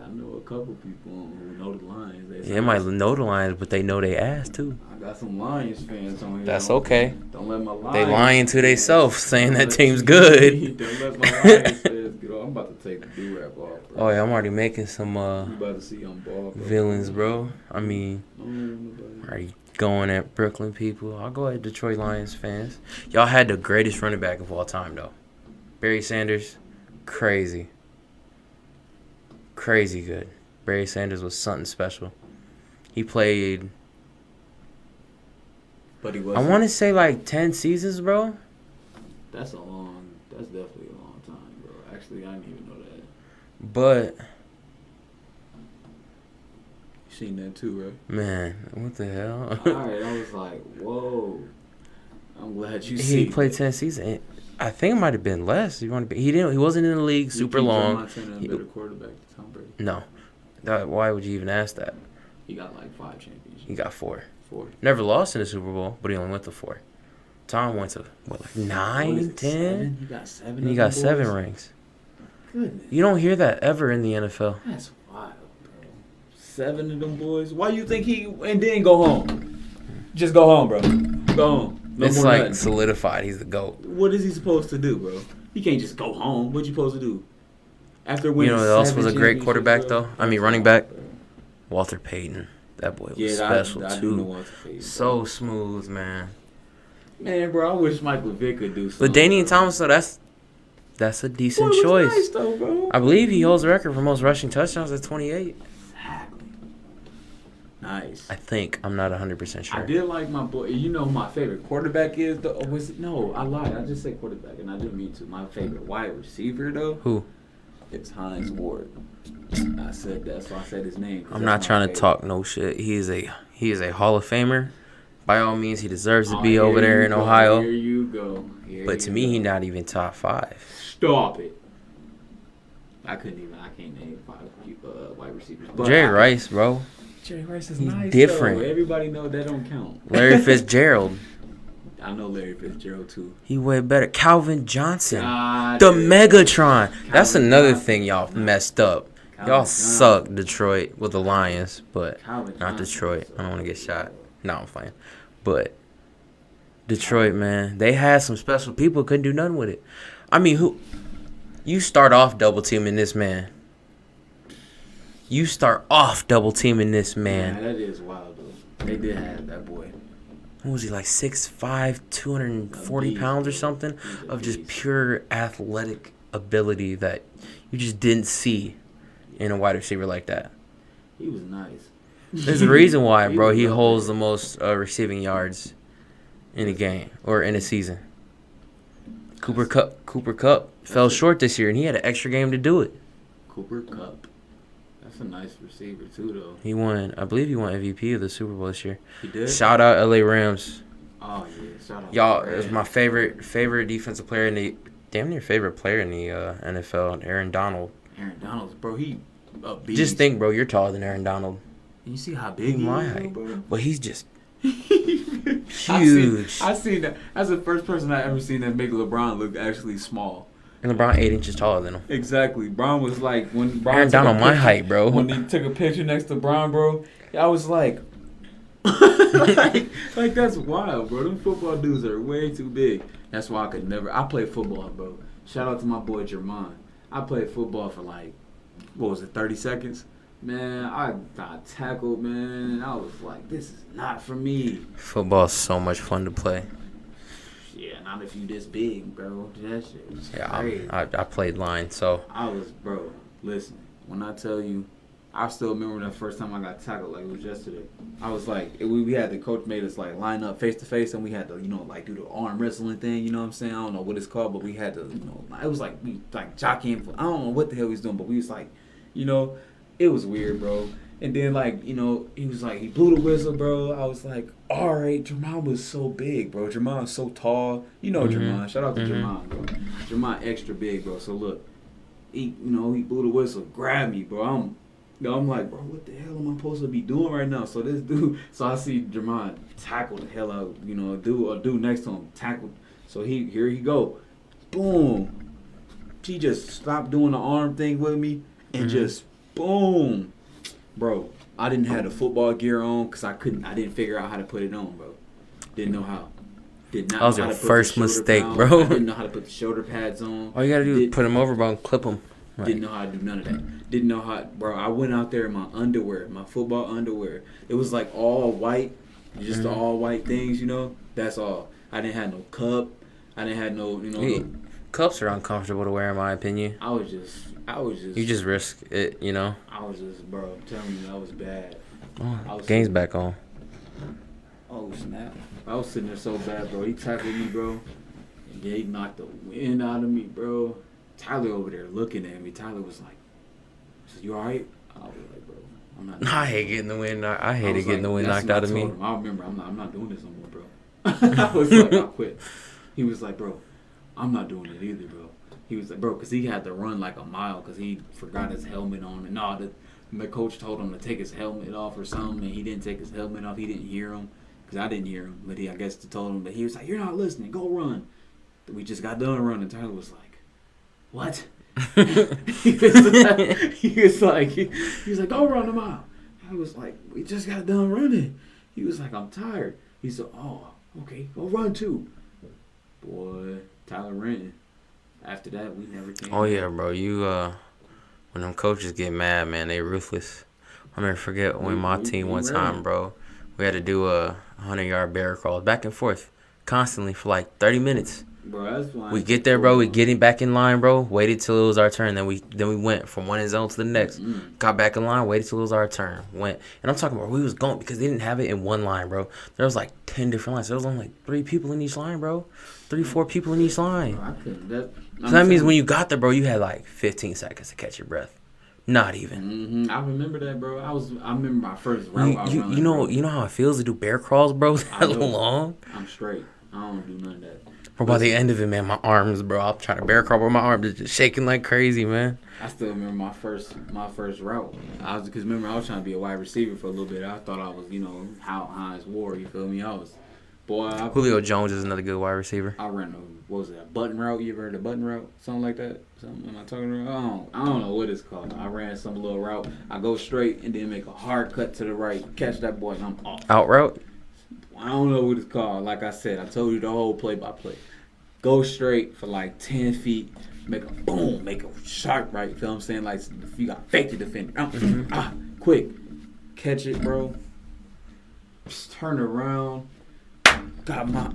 I know a couple people who know the Lions. They Yeah, they might know the Lions, but they know they ass, too. I got some Lions fans on here. That's Don't- okay. Don't let my Lions. They lying to fans- themselves, saying that Don't team's let- good. Don't let my Lions fans get off. I'm about to take the do-rap off, bro. Oh, yeah, I'm already making some You about to see on ball, bro. villains, bro. I mean, Nobody. already going at Brooklyn people. I'll go at Detroit Lions fans. Y'all had the greatest running back of all time, though. Barry Sanders, crazy. Crazy good. Barry Sanders was something special. He played, But he I wasn't. want to say like 10 seasons, bro. That's definitely a long time, bro. Actually, I didn't even know that. But, You seen that too, right? man, what the hell? Alright, I was like, whoa. I'm glad you see. He played 10 seasons. I think it might have been less. He wasn't in the league super long. Montana He- a better quarterback than Tom Brady. No. Why would you even ask that? He got like 5 championships. He got 4. 4. Never lost in the Super Bowl, but he only went to 4. Tom went to, what, like 9, 10? 7? He got 7. And he got 7 rings. Goodness. You don't hear that ever in the NFL. That's wild, bro. 7 of them boys. Why you think he and then go home? Just go home, bro. Go home. No It's more like nothing. solidified. He's the GOAT. What is he supposed to do, bro? He can't just go home. What you supposed to do? After winning, You know who else 7 was a great championships, quarterback, bro? though? I mean, running back. Walter Payton. That boy was Yeah, special, I do know too. Walter Payton, bro. So smooth, man. Man, bro, I wish Michael Vick could do something. LaDainian Thomas, though, that's a decent Boy, was choice. nice, though, bro. I believe he holds the record for most rushing touchdowns at 28. Exactly. Nice. I think. I'm not 100% sure. I did like my boy. You know who my favorite quarterback is? Though? No, I lied. I just said quarterback, and I didn't mean to. My favorite wide receiver, though, Who? it's Hines Ward. I said that, so I said his name. 'cause I'm that's not my trying to favorite. talk no shit. He is a Hall of Famer. By all means, he deserves to Oh, be here over there you in go, Ohio. Here you go. Here But you to me, go. he's not even top 5. Stop it. I can't name 5 wide receivers. But Jerry Rice, bro. Jerry Rice is He's nice. different. Though. Everybody know that don't count. Larry Fitzgerald. I know Larry Fitzgerald too. He way better. Calvin Johnson. God, The dude. Megatron. That's Calvin another Johnson. thing y'all messed up. Calvin Y'all Johnson. suck, Detroit, with the Lions, but Calvin not Johnson, Detroit. so- I don't want to get shot. No, I'm playing. But Detroit, man, they had some special people. Couldn't do nothing with it. I mean, who? You start off double teaming this man. You start off double teaming this Man, man. that is wild though. They did have that boy. What was he, like 6'5", 240 beast, pounds or bro. something? He's a Of just beast. pure athletic ability that you just didn't see in a wide receiver like that. He was nice. There's a reason why, bro. was He up holds there. the most receiving yards in a game or in a season. Cooper Cup fell short this year, and he had an extra game to do it. Cooper Kupp. That's a nice receiver too, though. He won, I believe he won MVP of the Super Bowl this year. He did. Shout out LA Rams. Oh yeah, shout out. Y'all, to it was Rams. my favorite defensive player in the damn near favorite player in the NFL, Aaron Donald. Aaron Donald's, bro. He a beast. Just think, bro, you're taller than Aaron Donald. And you see how big he My is, height. bro. But he's just Huge. I seen that. That's the first person I ever seen that make LeBron look actually small. and LeBron 8 inches taller than him. Exactly. Bron was like when Bron Aaron took a Donald my picture- height, bro. When he took a picture next to Bron, bro, I was like, like that's wild, bro. Them football dudes are way too big. That's why I could never. I played football, bro. Shout out to my boy Jermon. I played football for like, what was it, 30 seconds? Man, I got tackled, man. I was like, this is not for me. Football's so much fun to play. Yeah, not if you this big, bro. That shit was Yeah, crazy. I played line, so I was, bro, listen, when I tell you, I still remember that first time I got tackled, like it was yesterday. I was like, we had the coach made us like line up face to face, and we had to, like do the arm wrestling thing, you know what I'm saying? I don't know what it's called, but we had to, it was like, we like jockeying for, I don't know what the hell he was doing, but we was like, it was weird, bro. And then like, he was like, he blew the whistle, bro. I was like, all right, Jermon was so big, bro. Jermon was so tall. Jermon. Shout out to Jermon, bro. Jermon extra big, bro. So look, he blew the whistle, grabbed me, bro. I'm like, bro, what the hell am I supposed to be doing right now? So this dude, I see Jermon tackle the hell out, a dude next to him tackled. So here he go, boom. He just stopped doing the arm thing with me and just boom, bro. I didn't have the football gear on because I didn't figure out how to put it on, bro. Didn't know how. Did not. That was know how your to put first the shoulder mistake, pad on. bro. I didn't know how to put the shoulder pads on. all you gotta do is put him over, bro, and clip him. Didn't know how to do none of that. Didn't know how, bro. I went out there in my underwear, my football underwear. It was like all white, just the all white things, That's all. I didn't have no cup. I didn't have no, Cups are uncomfortable to wear, in my opinion. I was just. You just risk it, I was just, bro. I'm telling you, that was bad. Oh, game's back on. Oh snap! I was sitting there so bad, bro. He tackled me, bro. And he knocked the wind out of me, bro. Tyler over there looking at me. Tyler was like, "You all right?" I was like, "Bro, I'm not." I hate getting the wind. I hated getting the wind that's knocked what out I of told me. him. I remember. I'm not doing this no more, bro. I was like, I quit. He was like, "Bro, I'm not doing it either, bro." He was like, "Bro," because he had to run like a mile because he forgot his helmet on, and all the coach told him to take his helmet off or something, and he didn't take his helmet off. He didn't hear him because I didn't hear him, but I guess told him. But he was like, "You're not listening. Go run." We just got done running. Tyler was like, "What?" he was like, "Go run a mile." I was like, "We just got done running." He was like, "I'm tired." He said, "Oh, okay, go run too." Boy, Tyler ran. After that, we never came. Oh yeah, bro. You when them coaches get mad, man, they ruthless. I'll never forget when my team one time, bro, we had to do a 100-yard bear crawl back and forth constantly for like 30 minutes. Bro, that's why We get there, bro. We get back in line, bro. Waited till it was our turn. Then we went from one end zone to the next. Got back in line. Waited till it was our turn. Went, and I'm talking about we was going because they didn't have it in one line, bro. There was like 10 different lines. There was only like 3 people in each line, bro. 4 people in each line. Bro, I couldn't. So that means when you got there, bro, you had like 15 seconds to catch your breath. Not even. I remember that, bro. I remember my first route. You know how it feels to do bear crawls, bro. That long. I'm straight. I don't do none of that. Bro, by the end of it, man, my arms, bro, I'm trying to bear crawl, but my arms are just shaking like crazy, man. I still remember my first route. Because remember I was trying to be a wide receiver for a little bit. I thought I was, how Hines Ward. You feel me? Julio Jones is another good wide receiver. I ran a button route? You ever heard of button route? Something like that? Something am I talking about? I don't know what it's called. I ran some little route. I go straight and then make a hard cut to the right, catch that boy, and I'm off. Out route? I don't know what it's called. Like I said, I told you the whole play by play. Go straight for like 10 feet, make a boom, make a sharp right. You feel what I'm saying? Like you got fake the defender. Quick. Catch it, bro. Just turn around. Got my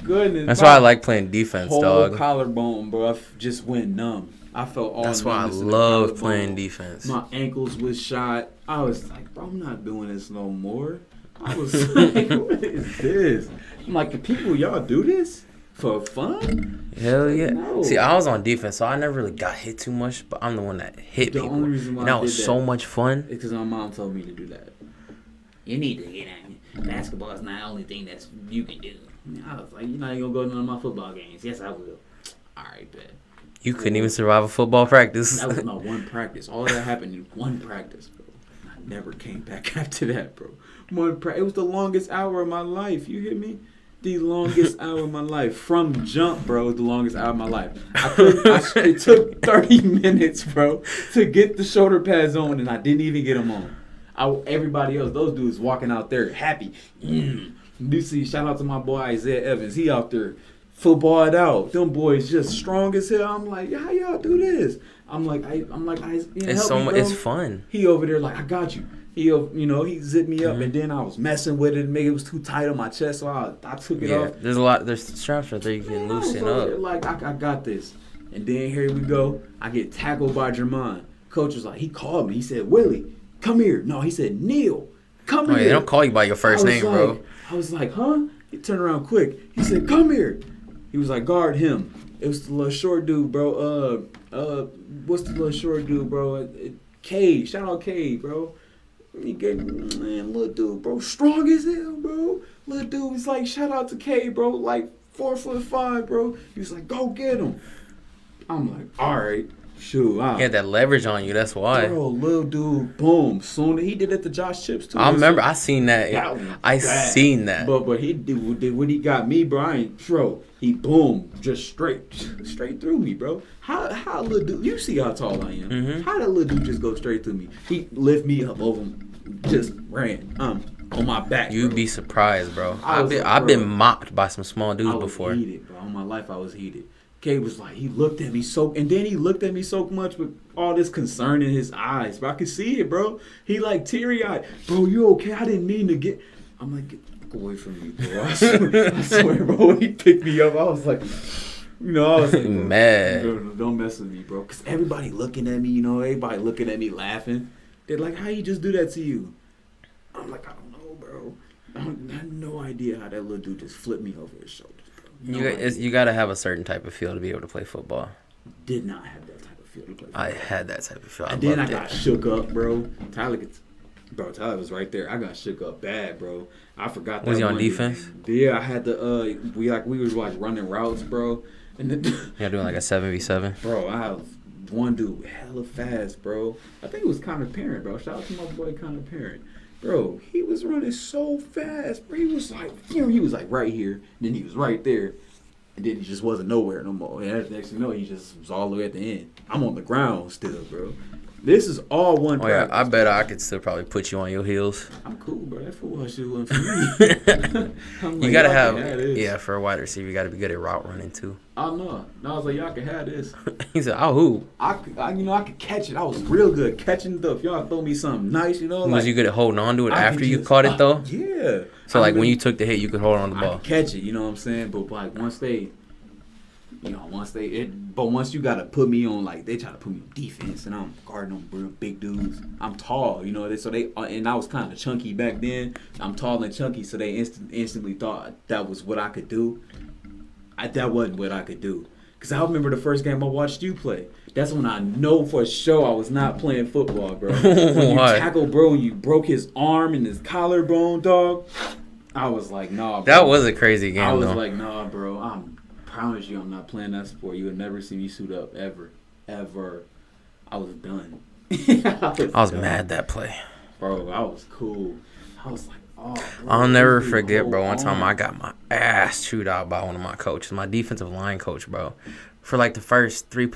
goodness. That's why I like playing defense, whole dog. collarbone, bro. Just went numb. I felt all. That's why I numbness in the love collarbone. playing defense. My ankles was shot. I was like, bro, I'm not doing this no more. I was like, what is this? I'm like, the people, y'all do this for fun? Hell yeah. No. See, I was on defense, so I never really got hit too much, but I'm the one that hit The people. only reason why And I that was did so that much fun. It's because my mom told me to do that. You need to get out. Basketball is not the only thing that's you can do. I was like, you're not even going to go to none of my football games. Yes, I will. All right, bet. You couldn't even survive a football practice. That was my one practice. All that happened in one practice, bro. I never came back after that, bro. It was the longest hour of my life. You hear me? The longest hour of my life. From jump, bro, was the longest hour of my life. It took 30 minutes, bro, to get the shoulder pads on, and I didn't even get them on. Everybody else, those dudes walking out there happy. You see, shout out to my boy Isaiah Evans. He out there footballed out. Them boys just strong as hell. I'm like, how y'all do this? I'm like, It's so much. It's fun. He over there like, I got you. He zipped me up, and then I was messing with it. Maybe it was too tight on my chest, so I took it off. There's straps right there you can loosen up. Like, I got this. And then here we go. I get tackled by Jermon. Coach was like, he called me. He said, Willie, come here. No, he said, Neil, come here. They don't call you by your first name, bro. I was like, huh? He turned around quick. He said, come here. He was like, guard him. It was the little short dude, bro. What's the little short dude, bro? K. Shout out K, bro. Little dude, bro, strong as hell, bro. Little dude was like, shout out to K, bro, like 4'5", bro. He was like, go get him. I'm like, all right, shoot. He had that leverage on you, that's why. Bro, little dude, boom. Soon he did it to Josh Chips too. I remember, I seen that. Seen that. But he did when he got me, bro. I ain't throw. He boom, just straight through me, bro. How little dude? You see how tall I am. Mm-hmm. How that little dude just go straight through me? He lift me up over him, just ran on my back. You'd bro. be surprised, bro. I've I've been mocked by some small dudes I was before. heated, bro. All my life I was heated. K was like, he looked at me and then he looked at me so much with all this concern in his eyes, bro. I could see it, bro. He like teary-eyed. Bro, you okay? I didn't mean to get. I'm like, get the fuck away from me, bro. I swear, bro. When he picked me up, I was like, I was like, bro, mad. Don't mess with me, bro. Because everybody looking at me, everybody looking at me laughing. They're like, how you just do that to you? I'm like, I don't know, bro. I had no idea how that little dude just flipped me over his shoulders. You got to have a certain type of feel to be able to play football. Did not have that type of feel to play football. I had that type of feel. And then I got shook up, bro. Tyler was right there. I got shook up bad, bro. I forgot that. Was he on one defense? Dude. Yeah, I had to. We were like running routes, bro. And then, you're doing like a 7v7. Bro, I have one dude hella fast, bro. I think it was Connor Parent, bro. Shout out to my boy Connor Parent. Bro, he was running so fast, bro. He was like right here, and then he was right there, and then he just wasn't nowhere no more. And next thing you know, he just was all the way at the end. I'm on the ground still, bro. This is all one practice. Yeah, I bet I could still probably put you on your heels. I'm cool, bro. That football shit wasn't for me. Like, you gotta have for a wide receiver, you gotta be good at route running too. Oh no, I was like, y'all can have this. He said, "Oh, who?" I could catch it. I was real good catching stuff. Y'all throw me something nice, Was you good at holding on to it after you caught it though? Yeah. So when you took the hit, you could hold on to the ball. I could catch it. You know what I'm saying? But like once you gotta put me on, like they try to put me on defense, and I'm guarding them real big dudes. I'm tall, and I was kind of chunky back then. I'm tall and chunky, so they instantly thought that was what I could do. That wasn't what I could do. Cause I remember the first game I watched you play. That's when I know for sure I was not playing football, bro. When you tackled bro, you broke his arm and his collarbone, dog. I was like, nah, bro. That was a crazy game, I was like, nah, bro. I promise you I'm not playing that sport. You would never see me suit up, ever. I was done. I was mad that play. Bro, I was cool. I was like, oh, bro, I'll never forget, bro. One time I got my ass chewed out by one of my coaches, my defensive line coach, bro. For like the first three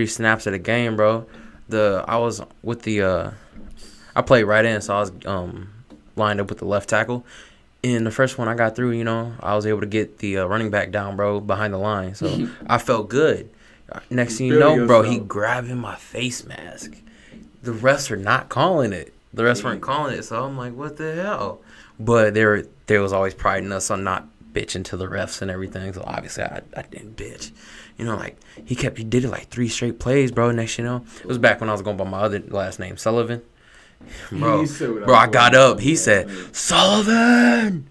snaps of the game, bro. I was with I played right in, so I was lined up with the left tackle. In the first one I got through, I was able to get the running back down, bro, behind the line. So I felt good. Next thing you know, bro, he grabbing my face mask. The refs are not calling it. The refs weren't calling it. So I'm like, what the hell? But there was always pride in us on not bitching to the refs and everything. So obviously I didn't bitch. You know, like he did it like 3 straight plays, bro. Next, you know, it was back when I was going by my other last name, Sullivan. Bro, I got up. He said, Sullivan!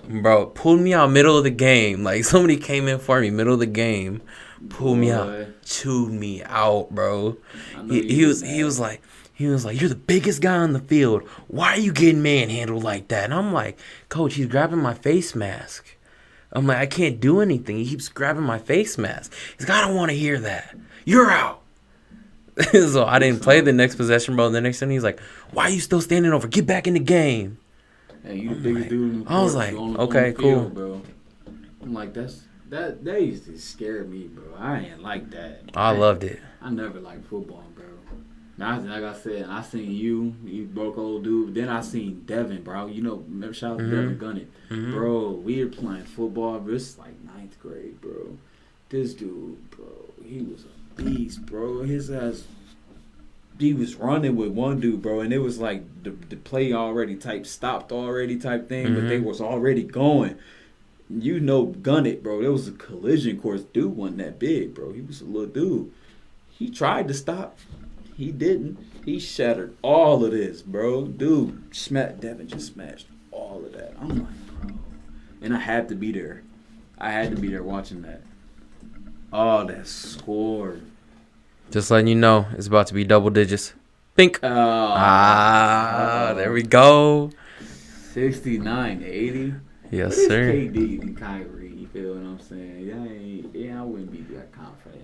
Bro, pulled me out middle of the game. Like, somebody came in for me middle of the game, pulled me out, chewed me out, bro. He was like, you're the biggest guy on the field. Why are you getting manhandled like that? And I'm like, Coach, he's grabbing my face mask. I'm like, I can't do anything. He keeps grabbing my face mask. He's like, I don't want to hear that. You're out. So I didn't play the next possession, bro. The next thing he's like, why are you still standing over? Get back in the game. Hey, you the biggest dude in the court. I was like, okay, cool. Bro. I'm like, that used to scare me, bro. I ain't like that. I loved it. I never liked football, bro. Now, like I said, I seen you broke old dude. Then I seen Devin, bro. You know, remember shout out to Devin Gunnett. Mm-hmm. Bro, we were playing football. Bro. It's like 9th grade, bro. This dude, bro, he was a beast, bro. His ass, he was running with one dude, bro, and it was like the play already stopped already type thing, but they was already going. You know, Gunnett, bro. There was a collision course. Dude wasn't that big, bro. He was a little dude. He tried to stop. He didn't. He shattered all of this, bro. Dude, Devin just smashed all of that. I'm like, bro. And I had to be there. I had to be there watching that. Oh, that score. Just letting you know, it's about to be double digits. Think. There we go. 69-80. Yes, but it's sir. KD and Kyrie. You feel what I'm saying? I wouldn't be that confident.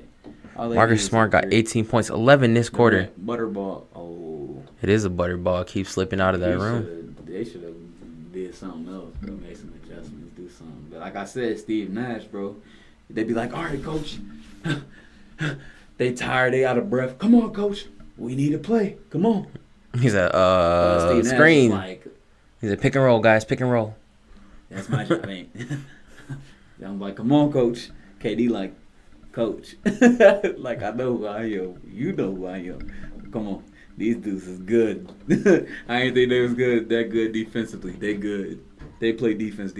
Marcus Smart got 18 points, 11 this quarter. Butterball. Oh. It is a butterball. Keep slipping out of that room. They should have did something else, bro. Make some adjustments, do something. But like I said, Steve Nash, bro, they be like, all right, coach. They tired. They out of breath. Come on, coach. We need to play. Come on. He's a screen. Like, he's a pick and roll, guys. Pick and roll. That's my job, ain't. I'm like, come on, coach. KD like, coach. Like, I know who I am. You know who I am. Come on. These dudes is good. I ain't think they was good. That good defensively. They good. They play defense.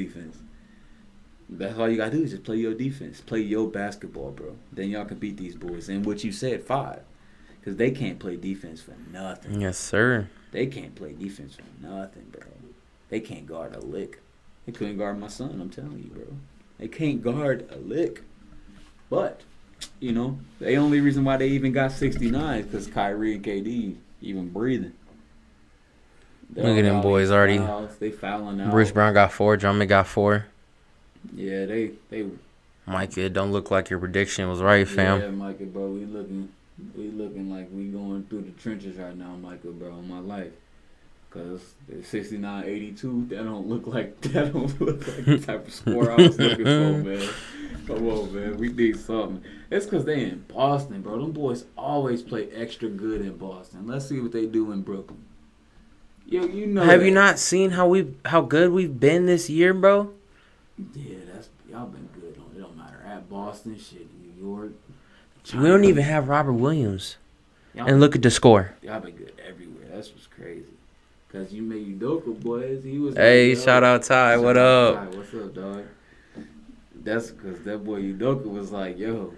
That's all you got to do is just play your defense. Play your basketball, bro. Then y'all can beat these boys. And what you said, 5. Because they can't play defense for nothing. Yes, sir. They can't play defense for nothing, bro. They can't guard a lick. They couldn't guard my son, I'm telling you, bro. They can't guard a lick. But, you know, the only reason why they even got 69 is because Kyrie and KD even breathing. Look at them boys already. They fouling out. Bruce Brown got 4. Drummond got 4. Yeah, they. Micah, it don't look like your prediction was right, fam. Yeah, Micah, bro, we looking like we going through the trenches right now, Micah, bro, in my life. Cause 69-82, that don't look like the type of score I was looking for, man. Come on, man, we need something. It's cause they in Boston, bro. Them boys always play extra good in Boston. Let's see what they do in Brooklyn. Yo, you know. Have you not seen how good we've been this year, bro? Yeah, y'all been good. It don't matter at Boston, shit, New York. China. We don't even have Robert Williams. And look at the score. Y'all been good everywhere. That's what's crazy. Cause you made Udoka, boys. He was. Hey, shout out Ty. What up? Ty. What's up, dog? That's because that boy Udoka was like, yo,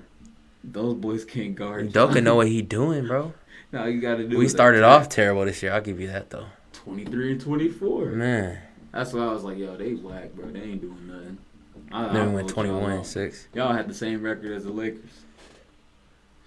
those boys can't guard. Udoka know what he doing, bro. No, you got to do. We started off terrible this year. I'll give you that though. 23-24. Man. That's why I was like, yo, they whack, bro. They ain't doing nothing. Then we went 21-6. Y'all had the same record as the Lakers.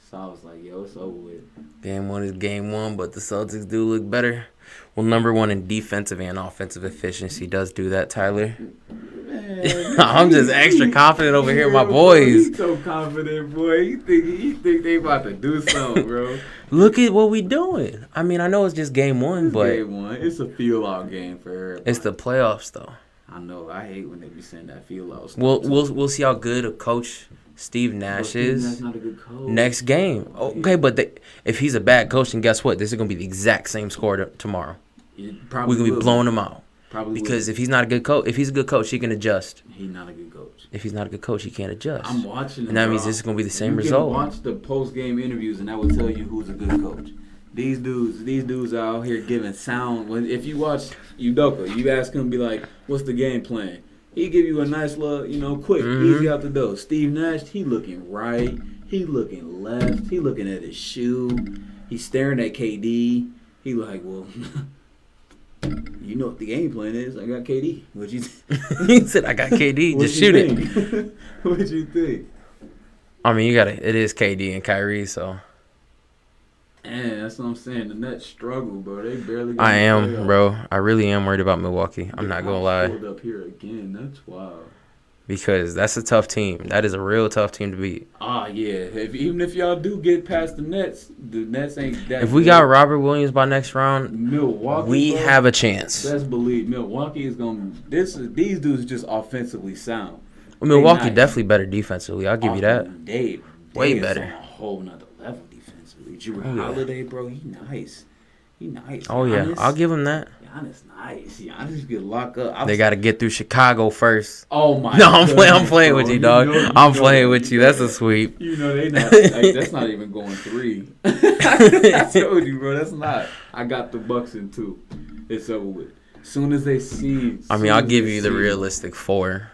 So I was like, yo, it's over with. Game 1 is game 1, but the Celtics do look better. Well, number 1 in defensive and offensive efficiency does do that, Tyler. Man, I'm just extra confident over here, my boys. He's so confident, boy. You think they about to do something, bro. Look at what we doing. I mean, I know it's just game 1, but game 1. It's a feel-out game for everybody. It's the playoffs, though. I know. I hate when they be saying that feel-out stuff. We'll see how good a coach Steve Nash is. That's not a good coach. Next game. Okay, but if he's a bad coach, then guess what? This is going to be the exact same score tomorrow. We're going to be blowing him out. Probably because if he's not a good coach, if he's a good coach, he can adjust. He's not a good coach. If he's not a good coach, he can't adjust. I'm watching. And that means this is going to be the same result. You can watch the post-game interviews, and that will tell you who's a good coach. These dudes out here giving sound. If you watch Udoka, you ask him, be like, "What's the game plan?" He give you a nice little, quick, easy out the door. Steve Nash, he looking right, he looking left, he looking at his shoe, he's staring at KD. He like, well, you know what the game plan is? I got KD. What you? He said, "I got KD. Just shoot it." What you think? I mean, it is KD and Kyrie, so. Man, that's what I'm saying. The Nets struggle, bro. They barely. I am, bro. I really am worried about Milwaukee. I'm not gonna lie. Pulled up here again. That's wild. Because that's a tough team. That is a real tough team to beat. Yeah. Even if y'all do get past the Nets ain't that. If we got Robert Williams by next round, Milwaukee, we bro, have a chance. Best believe Milwaukee is gonna. These dudes just offensively sound. Milwaukee definitely better defensively. I'll give you that. They Way is better. on a whole nother level defensively. Drew Holiday, bro, he nice. Oh yeah, Giannis, I'll give him that. Giannis nice. Giannis could lock up. They got to get through Chicago first. Oh my. No, I'm goodness, playing bro. with you, dog. I'm playing with you. That's a know. sweep. They not. Like, that's not even going 3. I told you, bro. That's not. I got the Bucks in 2. It's over with. Soon as they see. I mean, I'll give you the realistic 4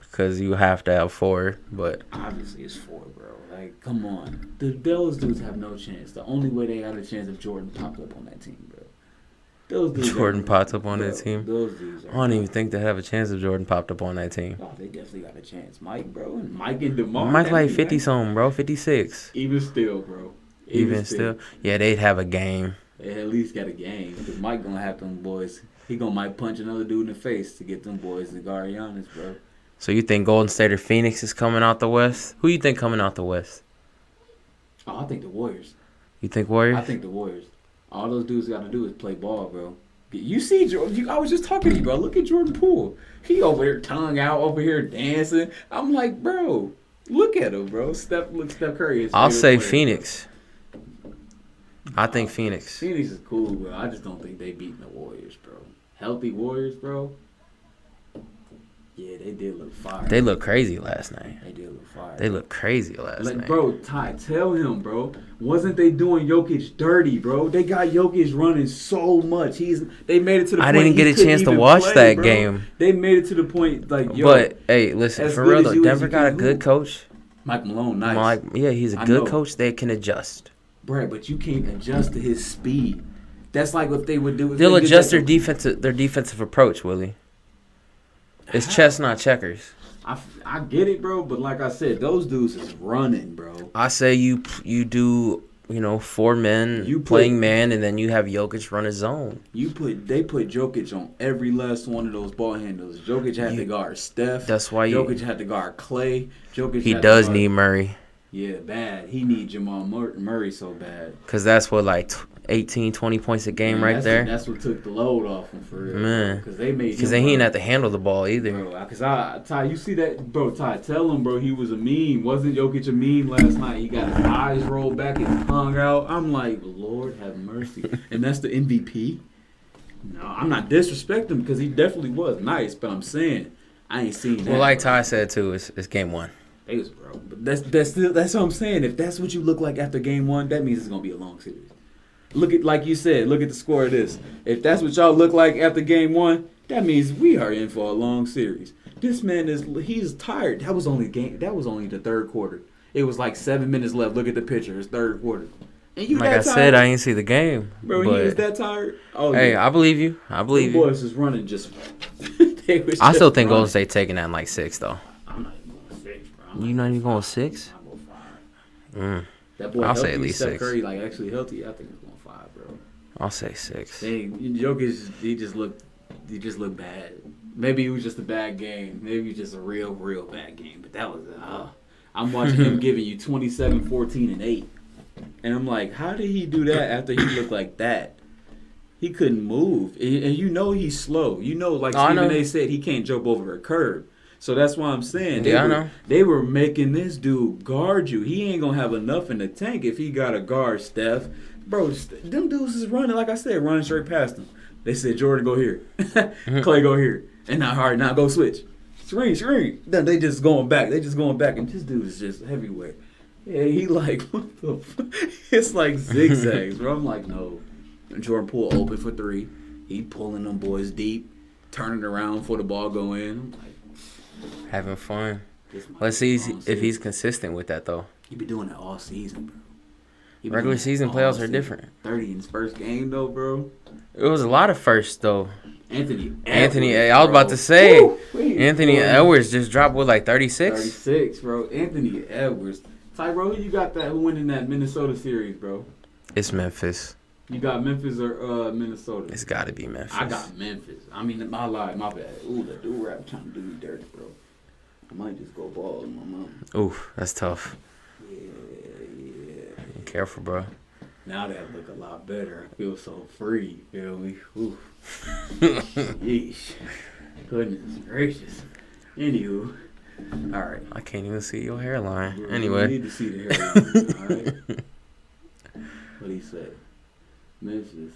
because you have to have 4. But obviously, it's 4, bro. Like, come on. Those dudes have no chance. The only way they had a chance if Jordan popped up on that team, bro. Those dudes Jordan popped up on that team. Those dudes I don't even think they have a chance if Jordan popped up on that team. Oh, they definitely got a chance. Mike, bro. And Mike and DeMar. Mike like 50-something, bro. 56. Even still, bro. Even still. Yeah, they'd have a game. They at least got a game. Because Mike going to have them boys. He going to might punch another dude in the face to get them boys to guard Giannis, bro. So you think Golden State or Phoenix is coming out the West? Who you think coming out the West? Oh, I think the Warriors. You think Warriors? I think the Warriors. All those dudes got to do is play ball, bro. You see, I was just talking to you, bro. Look at Jordan Poole. He over here tongue out, over here dancing. I'm like, bro, look at him, bro. Steph Curry is. I'll say player, Phoenix. I think Phoenix. Phoenix is cool, bro. I just don't think they beating the Warriors, bro. Healthy Warriors, bro. Yeah, they did look fire. They looked crazy last night. They did look fire. They looked crazy last night. Bro, Ty, tell him, bro. Wasn't they doing Jokic dirty, bro? They got Jokic running so much. They made it to the point. I didn't get a chance to watch that game. They made it to the point, like, yo. But, hey, listen, for real, though, Denver got a good coach. Mike Malone, nice. He's a good coach. They can adjust. Bro, but you can't adjust to his speed. That's like what they would do. They'll adjust their defensive approach, Willie. It's chess, not checkers. I get it, bro, but like I said, those dudes is running, bro. I say you do, 4 men playing man, and then you have Jokic run a zone. They put Jokic on every last one of those ball handlers. Jokic had to guard Steph. That's why Jokic had to guard Clay. He does need Murray. Yeah, bad. He needs Jamal Murray so bad. Because that's what, 18, 20 points a game there. That's what took the load off him for real. Man. Because he didn't have to handle the ball either. Bro, because Ty, you see that? Bro, Ty, tell him, bro, he was a meme. Wasn't Jokic a meme last night? He got his eyes rolled back, his tongue out. I'm like, Lord have mercy. And that's the MVP? No, I'm not disrespecting him because he definitely was nice. But I'm saying, I ain't seen that. Well, like Ty said, too, it's game 1. Bro. But that's what I'm saying. If that's what you look like after game 1, that means it's going to be a long series. Look at, like you said, look at the score of this. If that's what y'all look like after game 1, that means we are in for a long series. This man he's tired. That was only the third quarter. It was like 7 minutes left. Look at the picture. It's third quarter. And you like I tired? said, I ain't see the game. Bro, he was that tired? Oh, hey, yeah. I believe you. I believe the you. boys was running just. I still think Golden State taking that in 6, though. I'm not even going 6, bro. You not even going 6? I'm going 5. That boy I'll say at least Steph 6. Curry, actually healthy. I think it's going 5, bro. I'll say 6. Jokic, he just looked bad. Maybe it was just a bad game. Maybe it was just a real bad game. But that was I'm watching him giving you 27, 14, and 8. And I'm like, how did he do that after he looked like that? He couldn't move. And he's slow. Stephen A. said, he can't jump over a curb. So that's why I'm saying I know. They were making this dude guard you. He ain't going to have enough in the tank if he got to guard Steph. Bro, them dudes is running, like I said, running straight past him. They said, Jordan, go here. Clay, go here. And now go switch. Screen. Then they just going back. And this dude is just heavyweight. Yeah, he like, what the it's like zigzags, bro. I'm like, no. And Jordan Poole open for three. He pulling them boys deep, turning around for the ball go in. I'm like, Having fun. this might Let's be see a long if season. he's consistent with that though. He be doing that all season, bro. He be Regular doing that season all playoffs are season. different. 30 in his first game though, bro. It was a lot of firsts though. Anthony, I was about to say, Anthony bro. Edwards just dropped with like 36. 36, bro. Anthony Edwards. Tyrone, who you got that who winning that Minnesota series, bro? It's Memphis. You got Memphis or Minnesota? It's got to be Memphis. I got Memphis. I mean, my bad. Ooh, the dude rap trying to do me dirty, bro. I might just go ball with my mom. Oof, that's tough. Yeah. Be careful, bro. Now that look a lot better. I feel so free. You feel me? Ooh. Yeesh. Goodness gracious. Anywho. All right. I can't even see your hairline. Bro, we Anyway. need to see the hairline. All right. What he said? Memphis.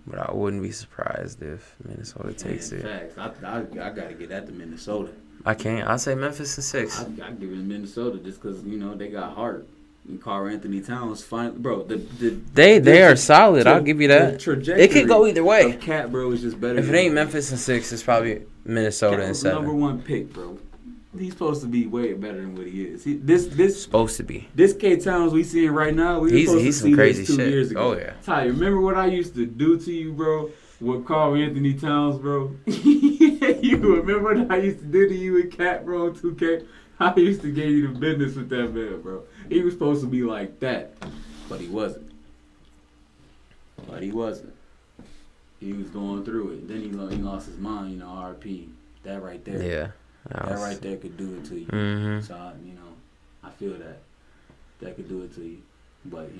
But I wouldn't be surprised if Minnesota takes it. Facts. I got to get that to Minnesota. I can't. I'll say Memphis in 6. I give it to Minnesota just because, you know, they got heart. And Karl Anthony Towns, finally, bro. They are solid. I'll give you that. The trajectory It could go either way. of Cat, bro, is just better. If it than ain't Memphis in 6, it's probably Minnesota Cat in was 7. number 1 pick, bro. He's supposed to be way better than what he is. This Supposed to be. K Towns we seeing right now, we were He's supposed to some see crazy this 2 shit. years ago. Oh, yeah. Ty, remember what I used to do to you, bro? With Karl Anthony Towns, bro? You remember what I used to do to you with Cat, bro, in 2K? I used to give you the business with that man, bro. He was supposed to be like that, but he wasn't. He was going through it. Then he lost his mind, you know, RP. That right there. Yeah. That right there could do it to you. Mm-hmm. So, I feel that. That could do it to you. But,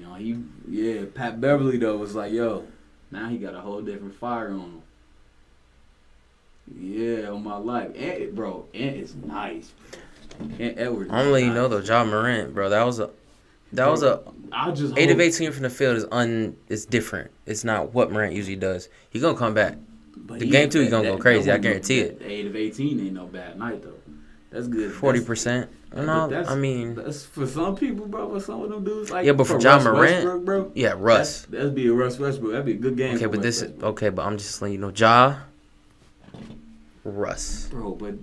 Pat Beverly, though, was like, yo, now he got a whole different fire on him. Yeah, on my life. Ant is nice. Ant Edwards. I'm gonna let you know though, Ja Morant, bro. That was a I just 8 of hope- 18 from the field is different. It's not what Morant usually does. He gonna come back. But The game 2 he gonna go crazy. I guarantee it. 8 of 18 ain't no bad night though. That's good. 40%. I mean, that's for some people, bro. For some of them dudes, like yeah, but for Russ Ja Morant, Westbrook, bro. yeah, Russ. That'd be a Russ Westbrook. That'd be a good game. Okay, for but Russ Westbrook. but I'm just letting you know, Ja, Russ. Bro, but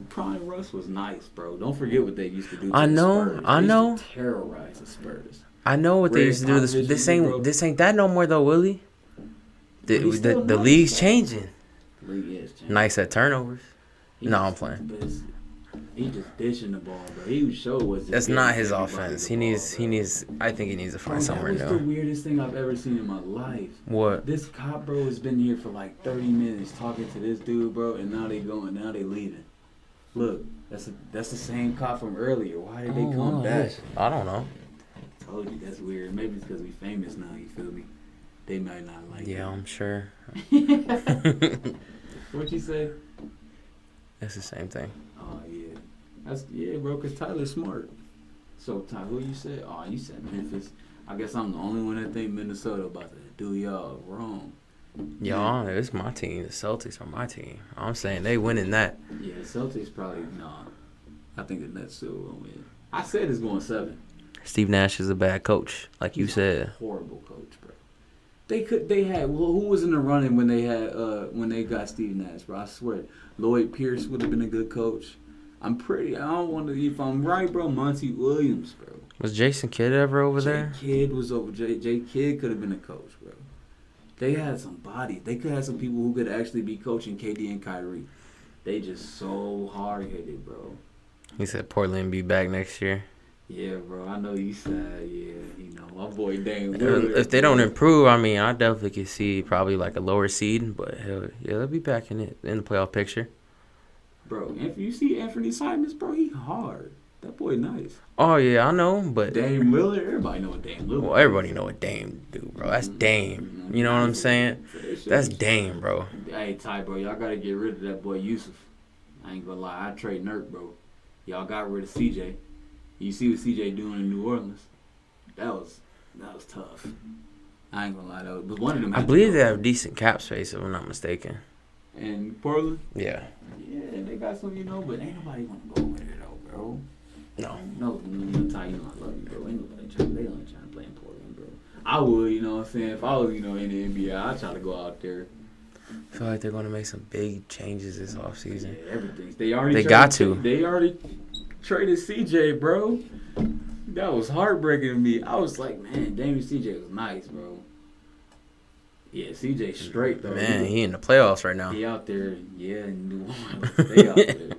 prime Russ was nice, bro. Don't forget what they used to do. To I the know, Spurs. I They used know. to terrorize the Spurs. I know what they Red used to do. This Popovich, bro. this ain't that no more though, Willie. He's still The nice, league's bro. changing. The league is changing. Nice at turnovers. He No, just- I'm playing. but he just dishing the ball, bro. He would show what's. That's not his offense. He needs. I think he needs to find somewhere That was the new. weirdest thing I've ever seen in my life. What? This cop, bro, has been here for like 30 minutes talking to this dude, bro, and now they leaving. Look, that's the same cop from earlier. Why did they come back? I don't know. I told you that's weird. Maybe it's because we famous now. You feel me? They might not like. Yeah, I'm sure. it. What you say? It's the same thing. Oh yeah, bro. Cause Tyler's smart. So Ty, who you said? Oh, you said Memphis. I guess I'm the only one that think Minnesota about to do y'all wrong. Y'all, it's my team. The Celtics are my team. I'm saying they winning that. Yeah, the Celtics probably nah. I think the Nets still will win. I said it's going 7. Steve Nash is a bad coach, like you He's said. a horrible coach, bro. They had who was in the running when they got Steve Nash, bro? I swear, Lloyd Pierce would have been a good coach. I don't want to, if I'm right, bro, Monty Williams, bro. Was Jason Kidd ever over there? Kidd was over. Jay Kidd could have been a coach, bro. They had some bodies. They could have some people who could actually be coaching KD and Kyrie. They just so hard-headed, bro. He said Portland be back next year. Yeah, bro. I know you said, my boy Dame Lillard. If they don't improve, I mean, I definitely could see probably like a lower seed, but hell, yeah, they'll be back in the playoff picture. Bro, if you see Anthony Simons, bro, he hard. That boy nice. Oh yeah, I know, but Dame Lillard, everybody know what Dame Lillard. well, everybody know what Dame do, bro. That's Dame. You know what I'm saying? That's Dame, bro. Hey, Ty, bro, y'all gotta get rid of that boy Yusuf. I ain't gonna lie, I'd trade Nurk, bro. Y'all got rid of CJ. You see what CJ doing in New Orleans? That was tough. I ain't gonna lie, though. But one of them. I believe they have decent cap space, if I'm not mistaken. And Portland. Yeah. Yeah, they got some, but ain't nobody gonna go with it though, bro. No. No, Ty, you know I love you, bro. Ain't nobody trying. They only trying to play in Portland, bro. I would, you know what I'm saying? If I was, in the NBA, I'd try to go out there. I feel like they're going to make some big changes this offseason. Yeah, everything. They already. They got to. They already traded CJ, bro. That was heartbreaking to me. I was like, man, Damian CJ was nice, bro. Yeah, CJ straight though. Man, he in the playoffs right now. He out there, yeah, in New Orleans. They out there.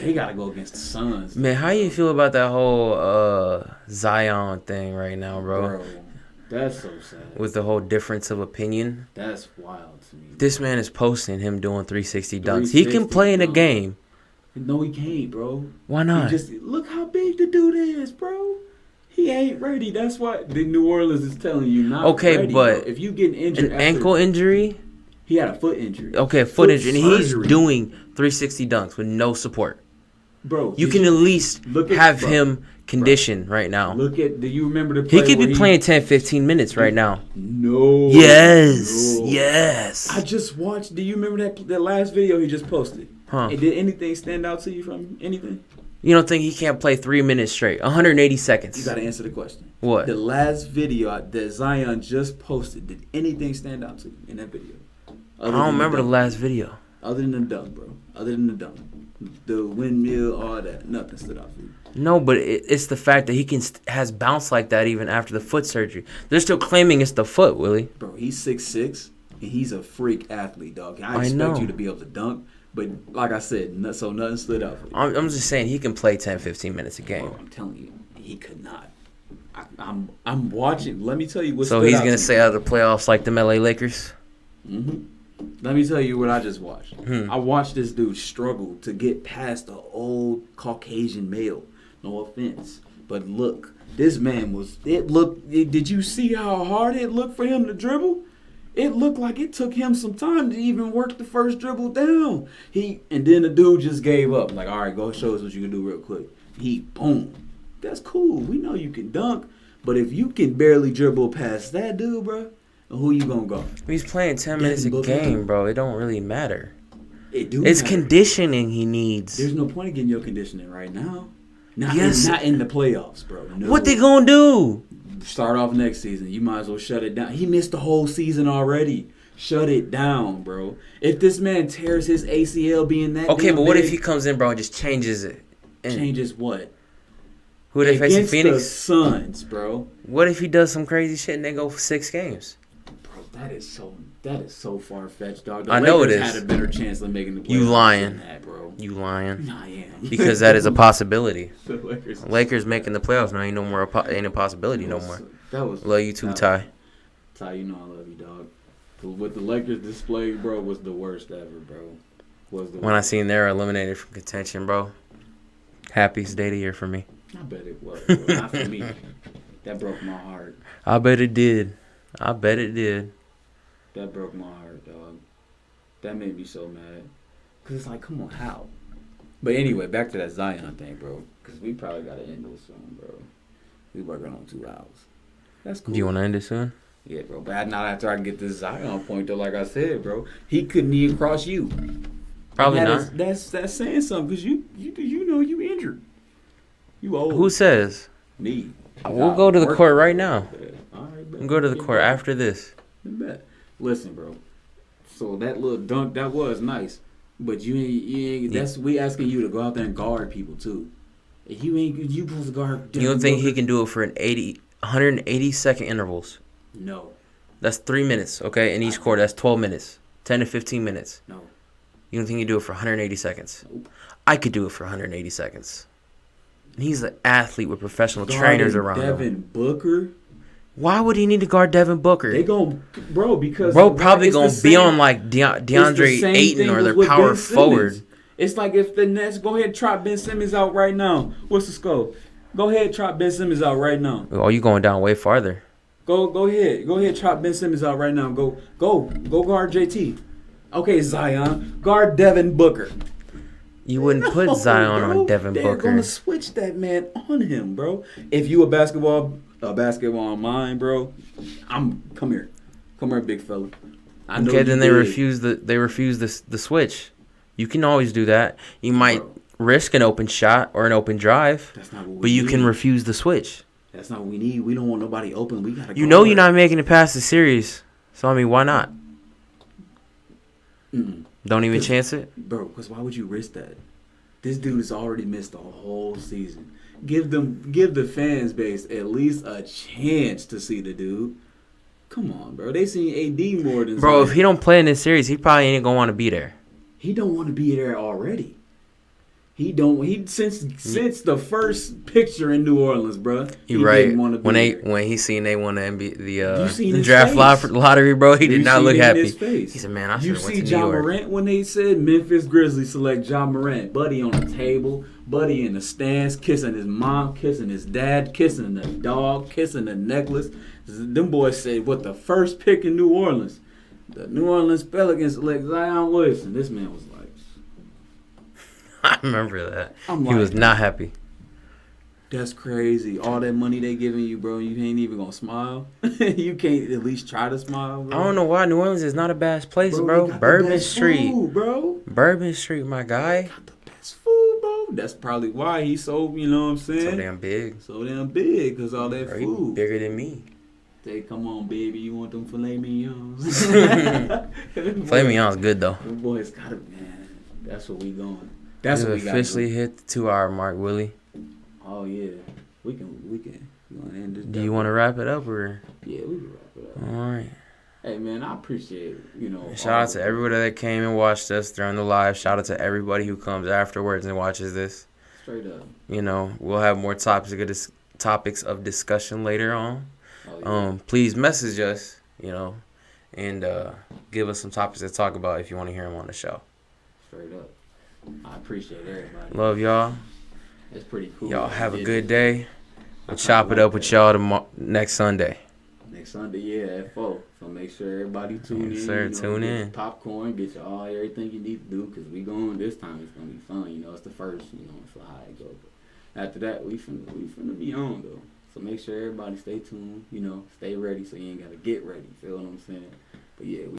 They gotta go against the Suns. Man, how you feel about that whole Zion thing right now, bro? That's so sad. With the whole difference of opinion. That's wild to me. This man is posting him doing 360 dunks. He can play in a game. No, he can't, bro. Why not? Look how big the dude is, bro. He ain't ready. That's what the New Orleans is telling you. Not ready, but bro. If you get injured, an ankle injury. He had a foot injury. Okay, foot injury, and he's doing 360 dunks with no support. Bro, you can at least have him conditioned right now. Do you remember the play? He could be playing 10, 15 minutes right now. No. Yes. Yes. I just watched. Do you remember that last video he just posted? Huh. And did anything stand out to you from anything? You don't think he can't play 3 minutes straight? 180 seconds. You got to answer the question. What? The last video that Zion just posted, did anything stand out to you in that video? I don't remember the last video. Other than the dunk, bro. Other than the dunk. The windmill, all that. Nothing stood out for you. No, but it's the fact that he has bounced like that even after the foot surgery. They're still claiming it's the foot, Willie. Bro, he's 6'6", and he's a freak athlete, dog. I expect you to be able to dunk, but like I said, so nothing stood out for you. I'm just saying he can play 10, 15 minutes a game. Bro, I'm telling you, he could not. I'm watching. Let me tell you what. So he's gonna stay out of the playoffs like the LA Lakers. Mm-hmm. Let me tell you what I just watched. I watched this dude struggle to get past the old Caucasian male. No offense, but look, this man was. Did you see how hard it looked for him to dribble? It looked like it took him some time to even work the first dribble down. And then the dude just gave up. Like, all right, go show us what you can do real quick. Boom. That's cool. We know you can dunk, but if you can barely dribble past that dude, bro, who you gonna go? He's playing 10 minutes a game, bro. It don't really matter. It's conditioning he needs. There's no point in getting your conditioning right now. Not in the playoffs, bro. No. What they gonna do? Start off next season. You might as well shut it down. He missed the whole season already. Shut it down, bro. If this man tears his ACL being that okay, but what if he comes in, bro, and just changes it? Changes what? Who are they facing? Phoenix? Against the Suns, bro. What if he does some crazy shit and they go for 6 games? Bro, that is so far fetched, dog. I know it is. Had a better chance of making the playoffs. You lying, than that, bro. You lying? Nah, yeah. Because that is a possibility. The Lakers making the playoffs now ain't no more ain't a possibility no more. Love you too, Ty. Ty, you know I love you, dog. What the Lakers displayed, bro, was the worst ever, bro. When I seen they were eliminated from contention, bro. Happiest day of the year for me. I bet it was, bro. Not for me. That broke my heart. I bet it did. That broke my heart, dog. That made me so mad. Because it's like, come on, how? But anyway, back to that Zion thing, bro. Because we probably got to end this soon, bro. We working on 2 hours. That's cool. Do you want to end it soon? Yeah, bro. But not after I get this Zion point, though, like I said, bro. He couldn't even cross you. Probably not. That's saying something because you know you injured. You old. Who says? Me. We'll go to the court right now. All right, we'll go to the court after this. Listen, bro. So that little dunk, that was nice. But you ain't we asking you to go out there and guard people too. You supposed to guard. You don't think he can do it for 180 second intervals? No. That's 3 minutes, okay? In each quarter, that's 12 minutes. 10 to 15 minutes. No. You don't think he can do it for 180 seconds? Nope. I could do it for 180 seconds. And he's an athlete with professional trainers around him. Devin Booker. Why would he need to guard Devin Booker? They gon' because probably gonna be on like DeAndre Ayton or their power forward. It's like if the Nets go ahead and trot Ben Simmons out right now. What's the score? Go ahead, trot Ben Simmons out right now. Oh, you going down way farther? Go ahead, trot Ben Simmons out right now. Go guard JT. Okay, Zion, guard Devin Booker. You wouldn't put Zion on Devin Booker. They're gonna switch that man on him, bro. If you a basketball mind, bro, come here, big fella. Okay, then they refuse the switch. You can always do that. You might risk an open shot or an open drive, That's not what we but you need. can refuse the switch. That's not what we need. We don't want nobody open. We gotta. You know you're not making it past the series, so I mean, why not? Mm-mm. Don't even 'Cause- chance it. Bro, because why would you risk that? This dude has already missed the whole season. Give the fans base at least a chance to see the dude. Come on, bro. They seen AD more than Bro, if Zion. he don't play in this series, he probably ain't gonna want to be there. He don't want to be there already. He don't. He since the first picture in New Orleans, bro. You right. Didn't want to be When there. when he seen they won the You seen the his draft face. lottery, bro, he did You not seen look it in happy. his face. He said, "Man, I should You have went see to New John York." Morant when they said Memphis Grizzlies select John Morant. Buddy on the table, Buddy in the stands, kissing his mom, kissing his dad, kissing the dog, kissing the necklace. Them boys said, "What the first pick in New Orleans? The New Orleans Pelicans select Zion Williamson." This man was like, I remember that. I'm He was like, not happy. "That's crazy. All that money they giving you, bro. You ain't even gonna smile. You can't at least try to smile, bro." I don't know why New Orleans is not a bad place, Bro, bro. they got the Bourbon best Street, food, bro. Bourbon Street, my guy. Got the best food, bro. That's probably why he's so, you know what I'm saying? So damn big. So damn big, cause all that Bro, he food. bigger than me. Say, come on, baby, you want them filet mignons? Filet mignon's good though. Them boys got it, man. That's what we going. That's what we We've got. officially hit the 2-hour mark, Willie. Oh yeah, we can. We gonna end this. Do you want to wrap it up or? Yeah, we can wrap it up. All right. Hey man, I appreciate Shout out to everybody that came and watched us during the live. Shout out to everybody who comes afterwards and watches this. Straight up. You know, we'll have more topics of discussion later on. Oh, yeah. Please message us, you know, and give us some topics to talk about if you want to hear them on the show. Straight up. I appreciate everybody. Love y'all. It's pretty cool. Y'all have a Yeah. good day. I We'll kinda chop it like up with that. y'all next Sunday. Next Sunday, yeah, at 4. So make sure everybody tune Yes, in. sir, you know, tune get in. Popcorn, get you all everything you need to do because we going this time. It's gonna be fun. You know, it's the first. You know, it's how it goes. But after that, we finna be on though. So make sure everybody stay tuned. You know, stay ready so you ain't gotta get ready. Feel what I'm saying? But yeah, we